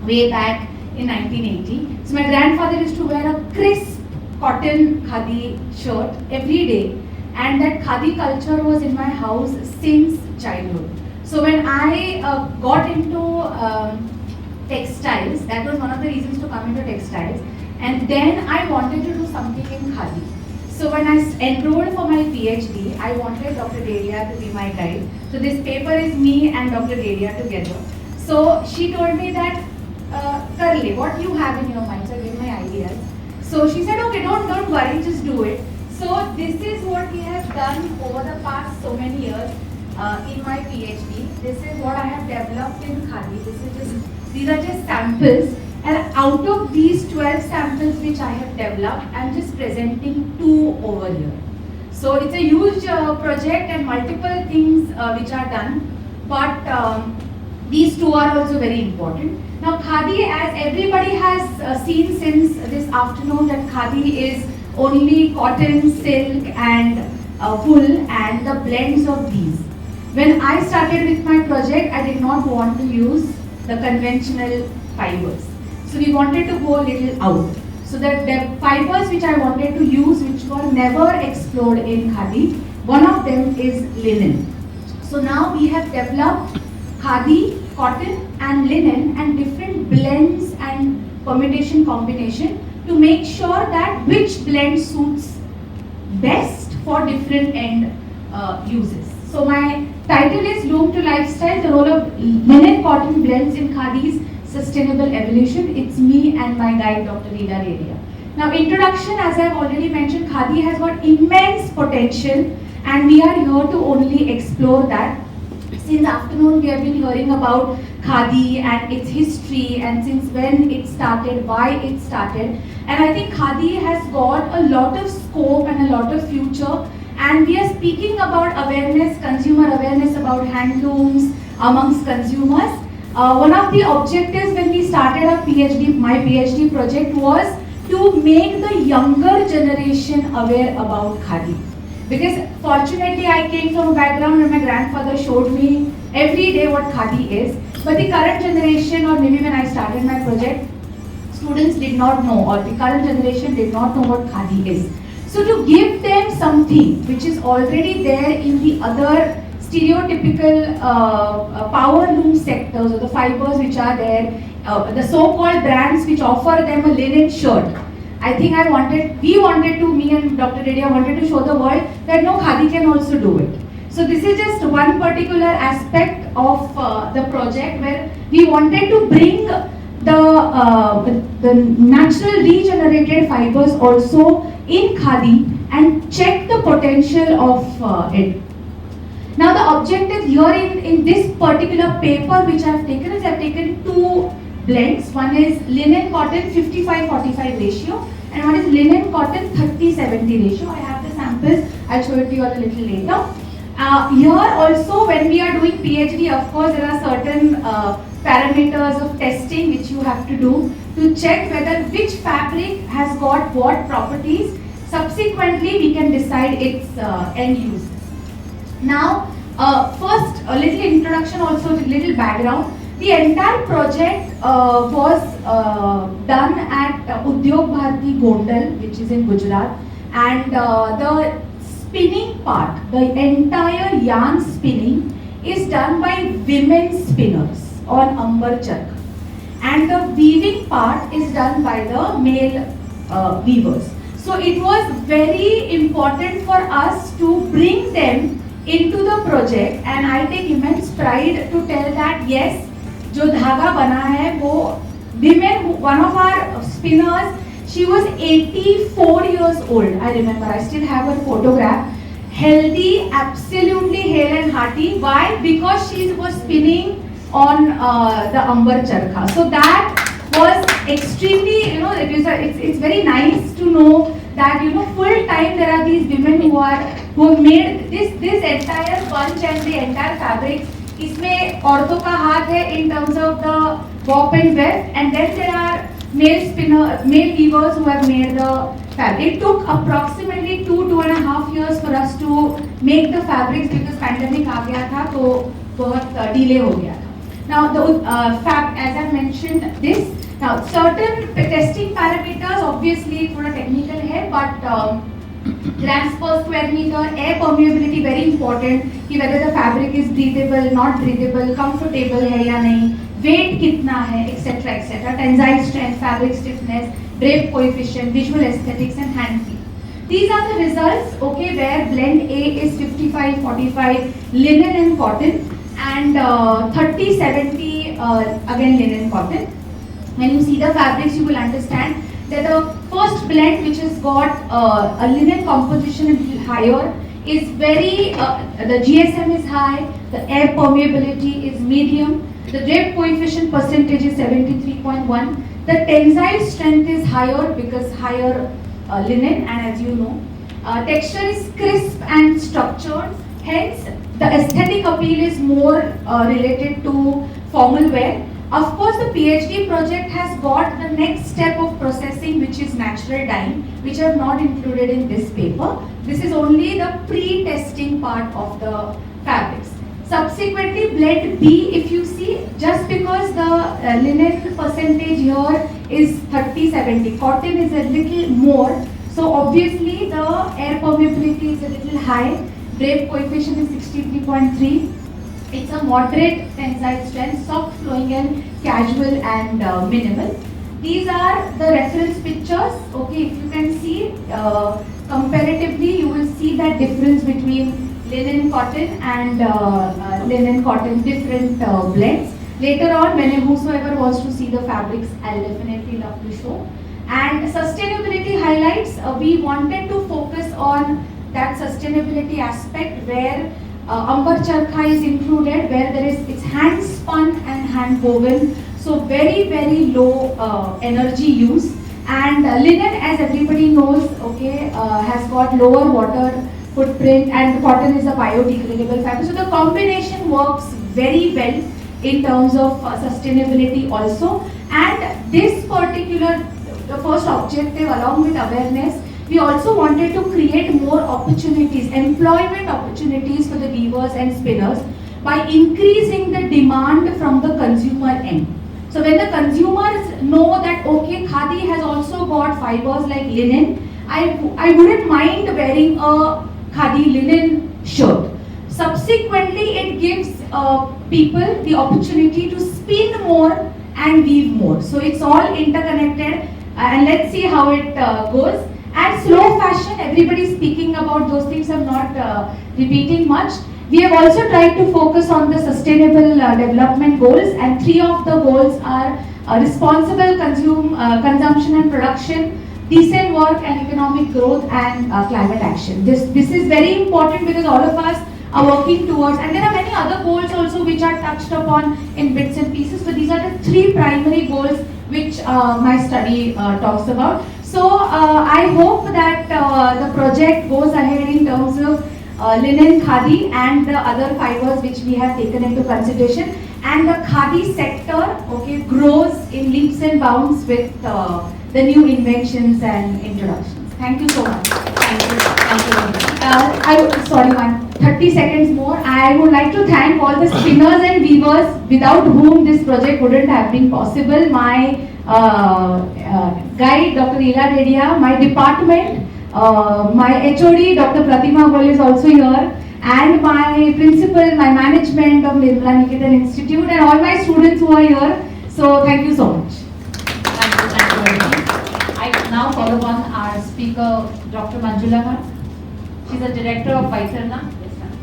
way back in 1980. So my grandfather used to wear a crisp cotton khadi shirt every day, and that khadi culture was in my house since childhood. So when I got into textiles, that was one of the reasons to come into textiles, and then I wanted to do something in khadi. So when I enrolled for my PhD, I wanted Dr. Delia to be my guide. So this paper is me and Dr. Delia together. So she told me that, Karli, what you have in your mind? So I gave my ideas. So she said, okay, don't worry, just do it. So this is what we have done over the past so many years in my PhD. This is what I have developed in khadi. These are just samples. And out of these 12 samples which I have developed, I am just presenting 2 over here. So it's a huge project and multiple things which are done, but these 2 are also very important. Now khadi, as everybody has seen since this afternoon, that khadi is only cotton, silk and wool and the blends of these. When I started with my project, I did not want to use the conventional fibers. So we wanted to go a little out. So that the fibers which I wanted to use, which were never explored in khadi, one of them is linen. So now we have developed khadi, cotton and linen and different blends and permutation combination to make sure that which blend suits best for different end uses. So my Title is Loom to Lifestyle, the role of linen cotton blends in Khadi's sustainable evolution. It's me and my guide, Dr. Leela Redia. Now, introduction, as I've already mentioned, Khadi has got immense potential and we are here to only explore that. Since afternoon, we have been hearing about Khadi and its history and since when it started, why it started. And I think Khadi has got a lot of scope and a lot of future. And we are speaking about awareness, consumer awareness about handlooms amongst consumers. One of the objectives when we started our PhD, my PhD project was to make the younger generation aware about Khadi. Because fortunately I came from a background where my grandfather showed me every day what Khadi is. But the current generation, or maybe when I started my project, students did not know, or the current generation did not know what Khadi is. So to give them something which is already there in the other stereotypical power loom sectors or the fibers which are there, the so-called brands which offer them a linen shirt. I think me and Dr. Redia wanted to show the world that no, Khadi can also do it. So this is just one particular aspect of the project where we wanted to bring the natural regenerated fibers also in Khadi and check the potential of it. Now the objective here in this particular paper which I have taken is I have taken two blends. One is linen cotton 55-45 ratio and one is linen cotton 30-70 ratio. I have the samples, I'll show it to you all a little later. Here also when we are doing PhD, of course there are certain parameters of testing which you have to do to check whether which fabric has got what properties. Subsequently we can decide its end use. Now first a little introduction, also a little background. The entire project was done at Udyog Bharati Gondal, which is in Gujarat, and the spinning part, the entire yarn spinning is done by women spinners on Ambar Charkha, and the weaving part is done by the male weavers. So it was very important for us to bring them into the project, and I take immense pride to tell that yes, जो धागा बना है वो women, one of our spinners, she was 84 years old. I remember, I still have her photograph. Healthy, absolutely hale and hearty. Why? Because she was spinning on the Ambar Charkha. So that was extremely, it's very nice to know that full time there are these women who have made this entire bunch and the entire fabric. इसमें औरतों का हाथ है in terms of the warp and weft, and then there are male weavers who have made the fabric. It took approximately 2.5 years for us to make the fabrics because pandemic आ गया था तो बहुत delay हो गया था. Now the as I mentioned this, now certain testing parameters obviously थोड़ा technical है, but grams per square meter, air permeability very important कि whether the fabric is breathable, not breathable, comfortable है या नहीं, weight कितना है, etc. etc. Tensile strength, fabric stiffness, drape coefficient, visual aesthetics and hand feel. These are the results, okay, where blend A is 55-45 linen and cotton and 30-70 again linen cotton. When you see the fabrics, you will understand that the first blend which has got a linen composition a little higher is very, the GSM is high, the air permeability is medium, the drape coefficient percentage is 73.1, the tensile strength is higher because higher linen, and as you know, texture is crisp and structured, hence the aesthetic appeal is more related to formal wear. Of course, the PhD project has got the next step of processing, which is natural dyeing, which I have not included in this paper. This is only the pre-testing part of the fabrics. Subsequently, blend B, if you see, just because the linen percentage here is 30-70, cotton is a little more, so obviously the air permeability is a little high, drape coefficient is 63.3. It's a moderate tensile strength, soft flowing and casual and minimal. These are the reference pictures. Okay, if you can see comparatively, you will see that difference between linen, cotton and linen cotton, different blends. Later on, when whosoever wants to see the fabrics, I'll definitely love to show. And sustainability highlights, we wanted to focus on that sustainability aspect where Ambar Charkha is included, where it's hand spun and hand woven, so very very low energy use. And linen, as everybody knows, okay, has got lower water footprint, and cotton is a biodegradable fabric. So the combination works very well in terms of sustainability also. And this particular, the first objective, along with awareness, we also wanted to create more opportunities, employment opportunities for the weavers and spinners by increasing the demand from the consumer end. So when the consumers know that okay, khadi has also got fibers like linen, I wouldn't mind wearing a khadi linen shirt. Subsequently, it gives people the opportunity to spin more and weave more. So it's all interconnected, and let's see how it goes. And slow fashion, everybody speaking about those things. I'm not repeating much. We have also tried to focus on the sustainable development goals, and 3 of the goals are responsible consumption and production, decent work and economic growth, and climate action. This is very important because all of us are working towards, and there are many other goals also which are touched upon in bits and pieces, but these are the 3 primary goals which my study talks about. So I hope that the project goes ahead in terms of linen, khadi and the other fibers which we have taken into consideration, and the khadi sector, okay, grows in leaps and bounds with the new inventions and introductions. Thank you so much. Thank you. Sorry, 30 seconds more. I would like to thank all the spinners and weavers without whom this project wouldn't have been possible. My guide, Dr. Ila Redia, my department, my HOD, Dr. Pratima Goel is also here, and my principal, my management of Nirmala Niketan Institute, and all my students who are here. So thank you so much. Thank you very much. I now call upon our speaker, Dr. Manjula ma'am. She's the director of Vaitarna. Yes, ma'am.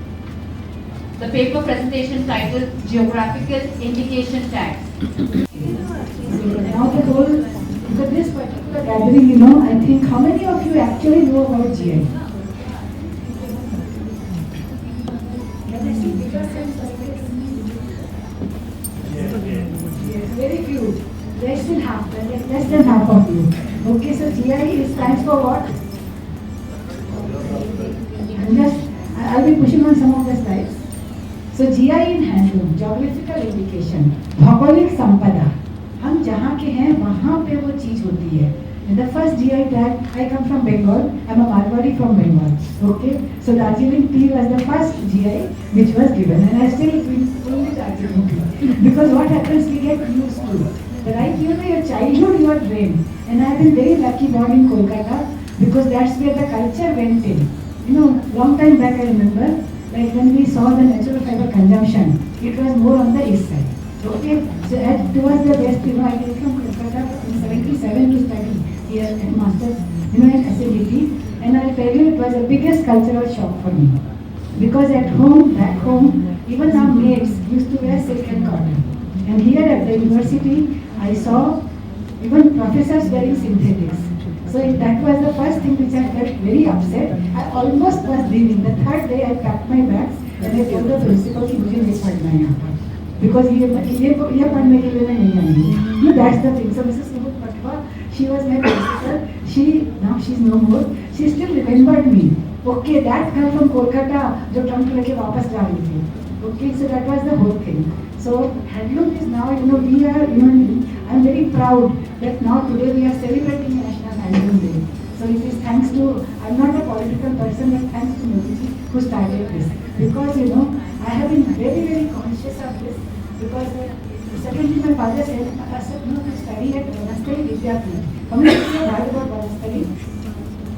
The paper presentation titled Geographical Indication Tags. Now the whole, because this particular gathering, I think how many of you actually know about GI? Yes, very few. Less than half of you. Okay, so GI stands for what? I'll be pushing on some of the slides. So GI in handloom, geographical indication, भौगोलिक संपदा. हम जहाँ के हैं वहाँ पे वो चीज होती है. And the first GI tag, I come from Bengal. I'm a Marwari from Bengal. Okay, so Darjeeling tea was the first GI which was given, and I still only Darjeeling tea because what happens, we get used to. Right, your childhood, you are trained, and I have been very lucky born in Kolkata because that's where the culture went in. Long time back I remember, like when we saw the natural fiber consumption, it was more on the east side. Okay, so towards the west, I came from Kolkata in 77 to study here at Masters, in SLET, and I tell you, it was the biggest cultural shock for me. Because at home, back home, even our maids used to wear silk and cotton. And here at the university, I saw even professors wearing synthetics. So that was the first thing which I felt very upset. I almost was leaving. The third day I packed my bags and I told the principal कि मुझे नहीं पढ़ना यहाँ पर. Because ये पढ़ने के लिए मैं नहीं आऊँगी. That's the thing. So Mrs. Subut Patwa, she was my principal. Now she's no more. She still remembered me. Okay, that girl from Kolkata जो trunk लेके वापस जा रही थी. Okay, so that was the whole thing. So handloom is now, we are, I'm very proud that now today we are celebrating National Handloom Day. So it is thanks to, I'm not a political person, but thanks to Modi who started this. Because, I have been very, very conscious of this. Because secondly, my father said, to study at Vanastali Vidyapith. How many of you have heard about Vanastali?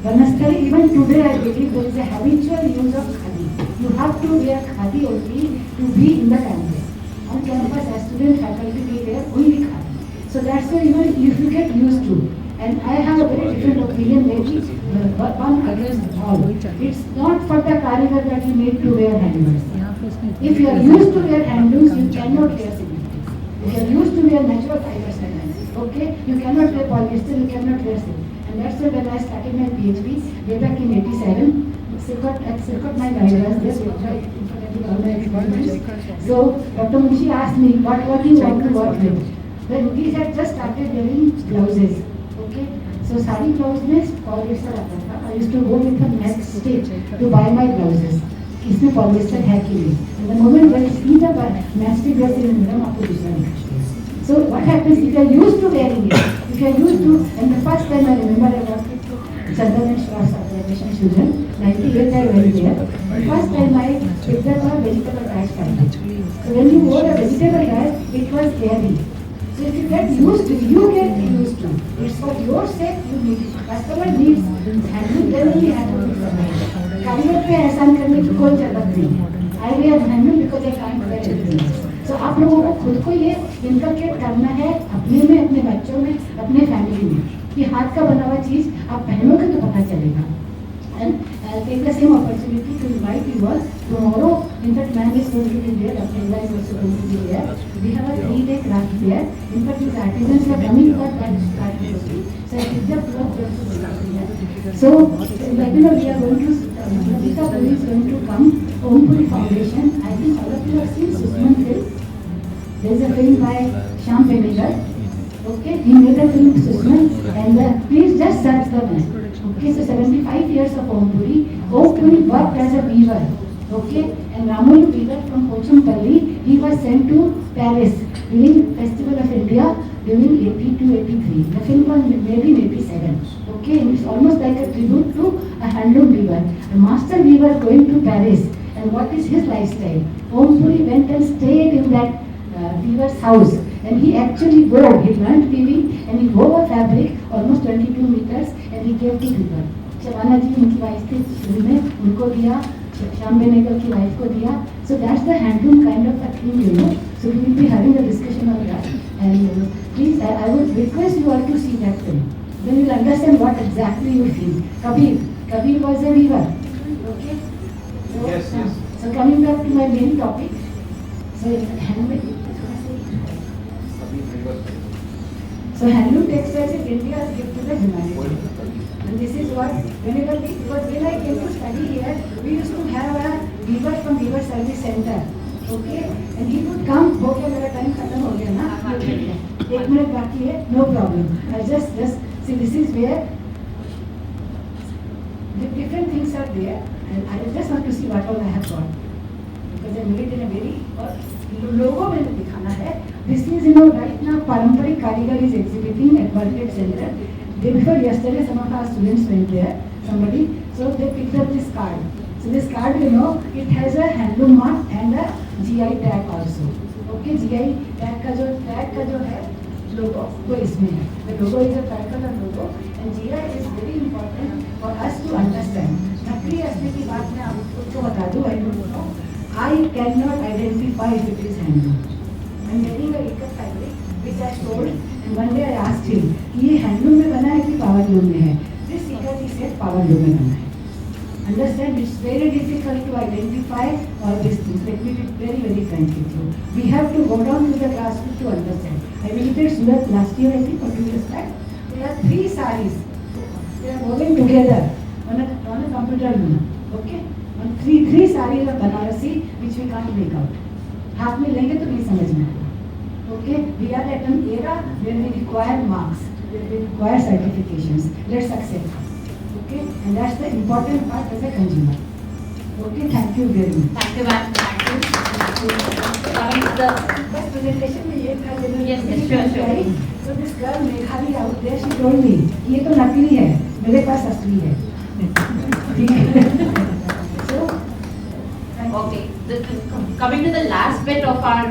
Vanastali, even today I believe there is a habitual use of khadi. You have to wear khadi only to be in the campus. On campus, as student faculty, we wear only khadi. So that's why, if you get used to. And I have a very different opinion, maybe one against all. It's not for the karigar that you need to wear handlooms. If you are used to wear handlooms, you cannot wear silk. If you are used to wear natural fibers, okay, you cannot wear polyester, you cannot wear silk. And that's why when I started my PhD way back in 87, Silkot my guidance, this so Dr. Munshi asked me, what do you want to work with? Then we had just started wearing blouses. Okay, so sari blouse में polyester आता था. I used to go with the next stage to buy my blouses. इसमें polyester है कि नहीं? And the moment when you see the matchstick dress in the आपको दूसरा निकलता. So what happens if you are used to wearing it? If you are used to, and the first time I remember I walked into Chandan and Shroff's Organization Children, 98 I went there. The first time I picked up a vegetable rice packet. So when you wore a vegetable rice, it was airy. So if you get used to, you get used to. It's for your sake you need it. Customer needs handloom, then only handloom is available. Career पे एहसान करने की कोई जरूरत नहीं. I wear handloom because I can't wear anything else. So आप लोगों को खुद को ये इनकलकेट करना है अपने में, अपने बच्चों में, अपने फैमिली में कि हाथ का बना हुआ चीज आप पहनोगे तो पता चलेगा. And I'll take the same opportunity to invite you all tomorrow. In fact, ma'am is going to be there. Dr. Ella is also going to be there. We have a 3-day craft fair. In fact, these artisans are coming for that craft fair. So I picked up work just to start here. So, like you know, we are going to, Navita Puri is going to come. Om Puri Foundation. I think all of you have seen Susman film. There is a film by Shyam Benegal. Okay, he made a film Susman, and please just search the name. Okay, so 75 years of Om Puri. Om Puri worked as a weaver. Okay, and Ramulu weaver from Pochumpalli, he was sent to Paris during Festival of India during 80 to 83. The film was made in 87. Okay, and it's almost like a tribute to a handloom weaver. A master weaver going to Paris, and what is his lifestyle? Om Puri went and stayed in that weaver's house. And he actually wove, he learned weaving and he wove a fabric almost 22 meters and he gave to people. Shabana ji उनकी wife थी film में उनको दिया, श्याम बेनेगल की wife को दिया. So that's the handloom kind of a thing, you know. So we will be having a discussion on that. And please, I would request you all to see that film. Then you will understand what exactly you feel. Kabir was a weaver. Okay. So, Yes, yes. So coming back to my main topic. So handmade. So handloom textiles in India is gift to the humanity. And this is what, whenever we, because when I came to study here, we used to have a weaver from Weaver Service Center. Okay? And he would come, okay, मेरा time खत्म हो गया ना, एक minute बाकी है, no problem. I just see this is where the different things are there, and I just want to see what all I have got. Because I made it in a very, logo मैंने दिखाना है. This is, you know, right now, Paramparik Karigar is exhibiting at World Trade Center. Day before yesterday, some of our students went there, somebody, so they picked up this card. So this card, you know, it has a handloom mark and a GI tag also. Okay, GI tag का जो है, logo, वो इसमें है. The logo is a tricolor logo, and GI is very important for us to understand. नकली असली की बात मैं आपको बता दूँ, I don't know. I cannot identify if it is handloom. I'm wearing a ikat fabric which I sold, and one day I asked him, ये handloom में बना है कि powerloom में है? This ikat he said powerloom में बना है. Understand? It's very difficult to identify all these things. Let me be very, very frank with you. We have to go down to the classroom to understand. I visited Surat last year, I think, or 2 years back. There are 3 sarees. They are woven together on a computer loom. Okay? On three sarees of Banarasi which we can't make out. हाथ में लेंगे तो नहीं समझ में आएगा. Okay, we are at an era where we require marks, where we require certifications. Let's accept it. Okay, and that's the important part as a consumer. Okay, thank you very much. Thank you, ma'am. Thank you. Coming to the First presentation में ये था, yes, sure. So this girl Meghali out there, she told me, ये तो नकली है, मेरे पास असली है. Okay, coming to the last bit of our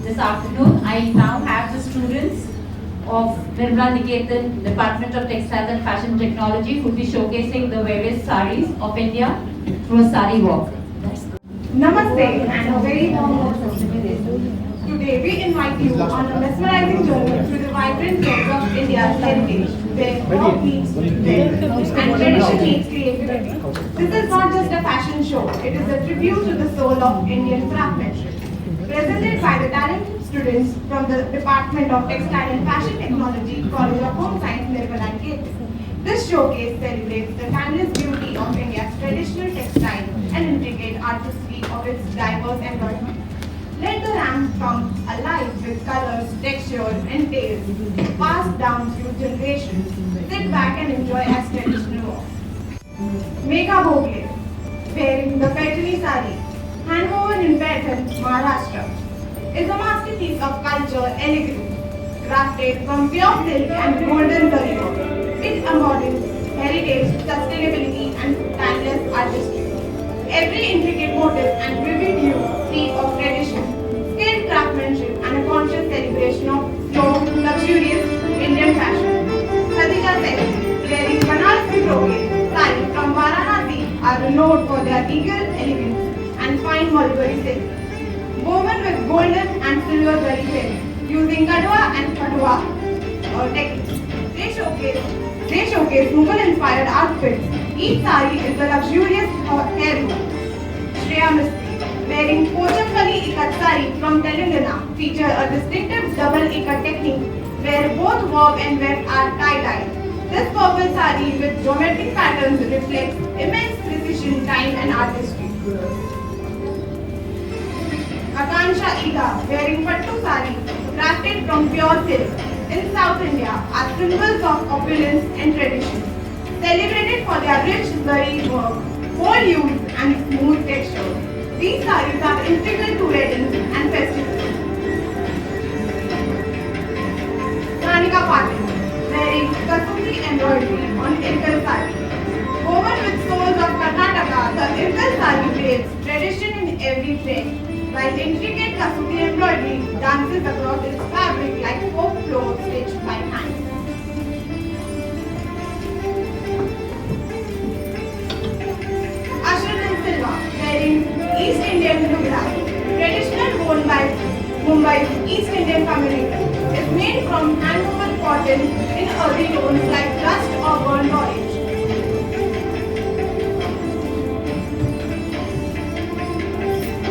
this afternoon, I now have the students of Nirmala Niketan Department of Textile and Fashion Technology who will be showcasing the various saris of India through a sari walk. Namaste and a very warm welcome. Today we invite you on a mesmerizing journey through the vibrant threads of India's heritage, where work meets trend and tradition meets creativity. This is not just a fashion show, it is a tribute to the soul of Indian craftsmanship. Presented by the talented students from the Department of Textile and Fashion Technology, College of Home Science, Nirmal and Ketu. This showcase celebrates the timeless beauty of India's traditional textile and intricate artistry of its diverse embroidery. Let the ramp come alive with colors, texture, and tales passed down through generations. Sit back and enjoy as traditional work. Megha Bhogle, wearing the Paithani sari, handwoven in Paithan, Maharashtra, is a masterpiece of culture, elegance, crafted from pure silk and golden zari work. It embodies heritage, sustainability, and timeless artistry. Every intricate motif and vivid hue speak of tradition, skilled craftsmanship, and a conscious celebration of slow, luxurious Indian fashion. Khadija Seth, wearing Banarasi brocade sari from Varanasi, are renowned for their regal elegance and fine mulberry silk, woven with golden and silver zari threads, using kadwa and padwa techniques. They showcase Mughal-inspired outfits. Each sari is a luxurious heirloom. Shreya Mistry, wearing Pochampally ikat sari from Telangana, feature a distinctive double ikat technique where both verb and weft are tie-dyed. This purple sari with geometric patterns reflects immense precision, time and artistry. Akansha Ida, wearing Pattu sari, crafted from pure silk in South India, are symbols of opulence and tradition, celebrated for their rich zari work, bold hues and smooth texture. These saris are integral to weddings and festivals. Kanika Patil, wearing Kasuri embroidery on Ilkal sari. Woven with souls of Karnataka, the Ilkal sari weaves tradition in every thread, while intricate Kasuri embroidery dances across its fabric like folk flow stitched by hand. Ashwin Silva, wearing East Indian Lugra, traditional worn by Mumbai's East Indian community, is made from hand-woven cotton in earthy tones like rust or burnt orange.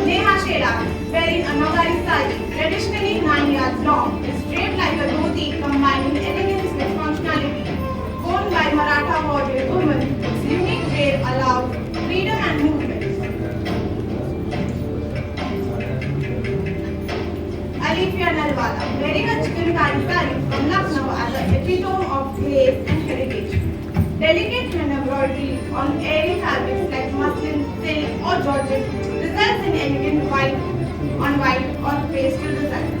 Neha Shera, wearing a Nagari sari, traditionally 9 yards long, is draped like a dhoti, combining elegance with functionality. Worn by Maratha warrior women, its unique drape allows freedom and movement. Alifia Nalwala, wearing a chikankari sari from Lucknow as an epitome of grace and heritage. Delicate hand embroidery on airy fabrics like muslin, silk or georgette results in elegant white on white or pastel designs.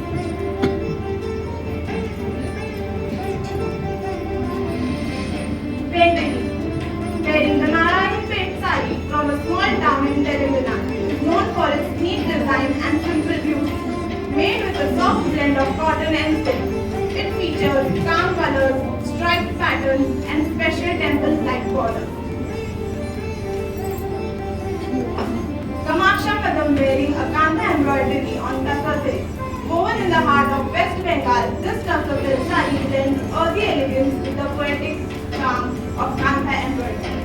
Paintani, wearing the Narayan Pet sari from a small town in Telangana, is known for its neat design and simple beauty. Made with a soft blend of cotton and silk, it features calm colors, striped patterns, and special temples-like borders. Kamaksha Kadam, wearing a kantha embroidery on tussar silk. Woven in the heart of West Bengal, this tussar silk sari blends earthy elegance with the poetic charm of kantha embroidery.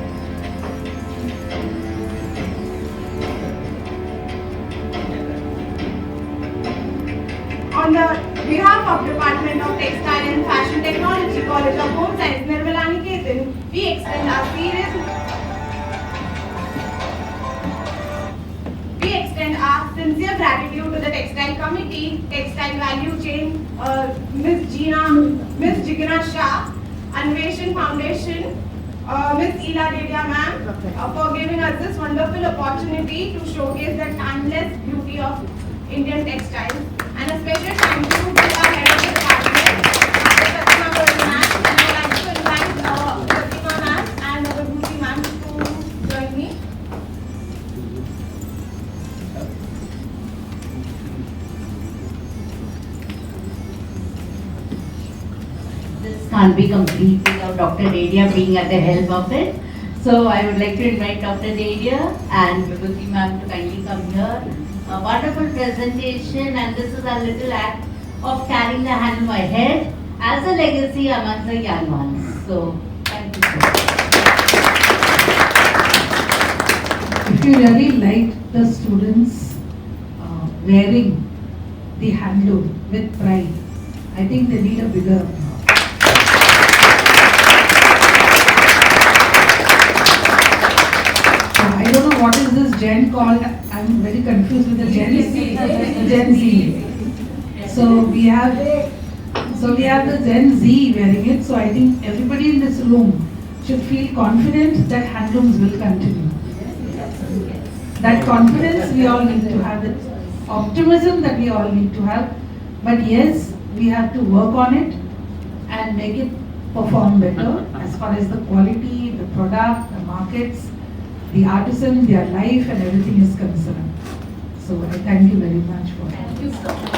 On the behalf of Department of Textile and Fashion Technology, College of Home Science, Nirmal and Ketu, we extend our sincere gratitude to the Textile Committee, Textile Value Chain, Ms. Jigna Shah, Anveshan Foundation, Ms. Ila Dedia ma'am, for giving us this wonderful opportunity to showcase the timeless beauty of Indian textiles. And a special thank you to our head of the department, Pratima ma'am, and I would like to invite Pratima ma'am and Bhuti ma'am to join me. This can't be complete without Dr. Dedia being at the help of it. So I would like to invite Dr. Dedia and Vibhuti ma'am to kindly come here wonderful presentation, and this is a little act of carrying the handloom ahead as a legacy among the young ones. So, thank you so much. If you really like the students wearing the handloom with pride, I think they need a bigger applause. I don't know what is this gen called. I'm very confused with the Gen Z. Gen Z. So we have the Gen Z wearing it. So I think everybody in this room should feel confident that handlooms will continue. That confidence we all need to have, that optimism that we all need to have. But yes, we have to work on it and make it perform better as far as the quality, the product, the markets, the artisan, their life and everything is concerned. So I thank you very much for that. Thank you so much.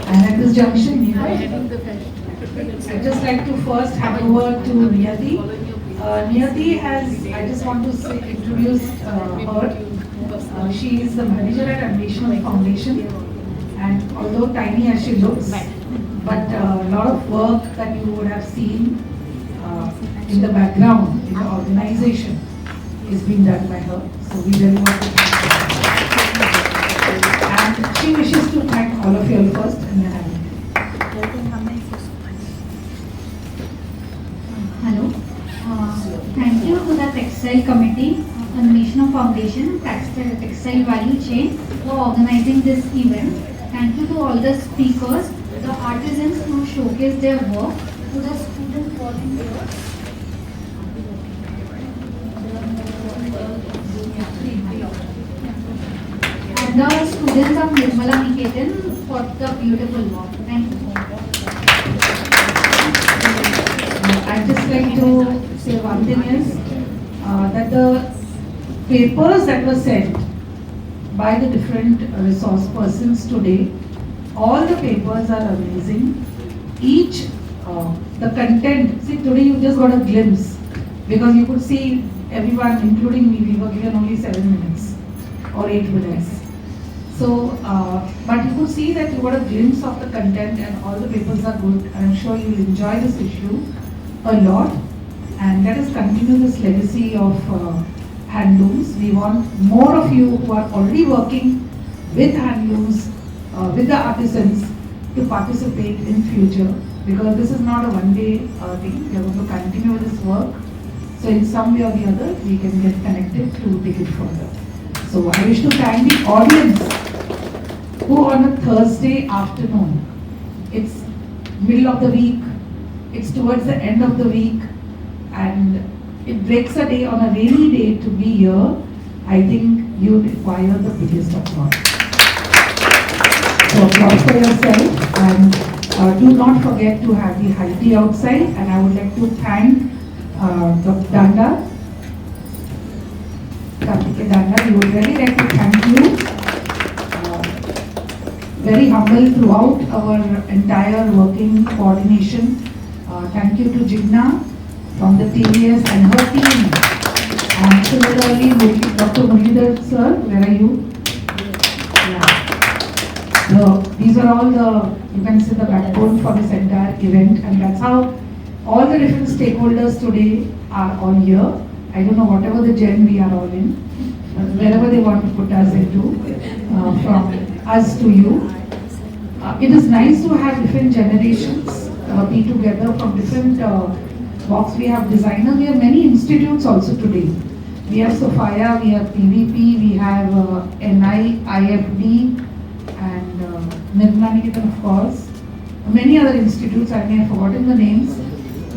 And at this junction, I'd just like to first hand over to Niyati. Niyati has, I just want to introduce her. She is the manager at Handloom Foundation, and although tiny as she looks, but a lot of work that you would have seen in the background, in the organization, is being done by her. So we really want to thank her. And she wishes to thank all of you all first, and then I will. Hello. Thank you to the Textile Committee, Handloom Foundation, Textile Value Chain for organizing this event. Thank you to all the speakers, the artisans who showcase their work, to the student volunteers. And the students of Nirmala Niketan for the beautiful work. Thank you. I'd just like to say one thing is that the papers that were sent by the different resource persons today, all the papers are amazing. Each, the content, see today you just got a glimpse because you could see everyone, including me, we were given only 7 minutes or 8 minutes. So, but you could see that you got a glimpse of the content and all the papers are good. I'm sure you'll enjoy this issue a lot, and let us continue this legacy of handlooms. We want more of you who are already working with handlooms, with the artisans, to participate in future, because this is not a one-day thing. We are going to continue this work. So in some way or the other, we can get connected to take it further. So I wish to thank the audience who on a Thursday afternoon, it's middle of the week, it's towards the end of the week, and it breaks a day on a rainy day to be here. I think you require the biggest applause. So applause for yourself, and do not forget to have the high tea outside. And I would like to thank Dr. Danda, Kartike Danda. We would really like to thank you. Very humble throughout our entire working coordination. Thank you to Jigna from the TVS and her team. And similarly, Dr. Muralidhar sir, where are you? Yeah. These are all the, you can say, the backbone for this entire event, and that's how all the different stakeholders today are all here. I don't know, whatever the gen we are all in, wherever they want to put us into, from us to you. It is nice to have different generations be together from different walks. We have designer, we have many institutes also today. We have Sophia, we have PVP, we have NI, IFD, and Nirmala Niketan, of course. Many other institutes, I may have forgotten the names.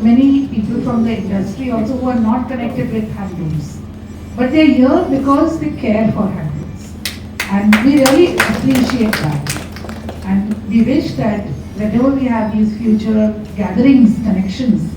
Many people from the industry also who are not connected with handlooms. But they are here because they care for handlooms. And we really appreciate that. And we wish that whenever we have these future gatherings, connections,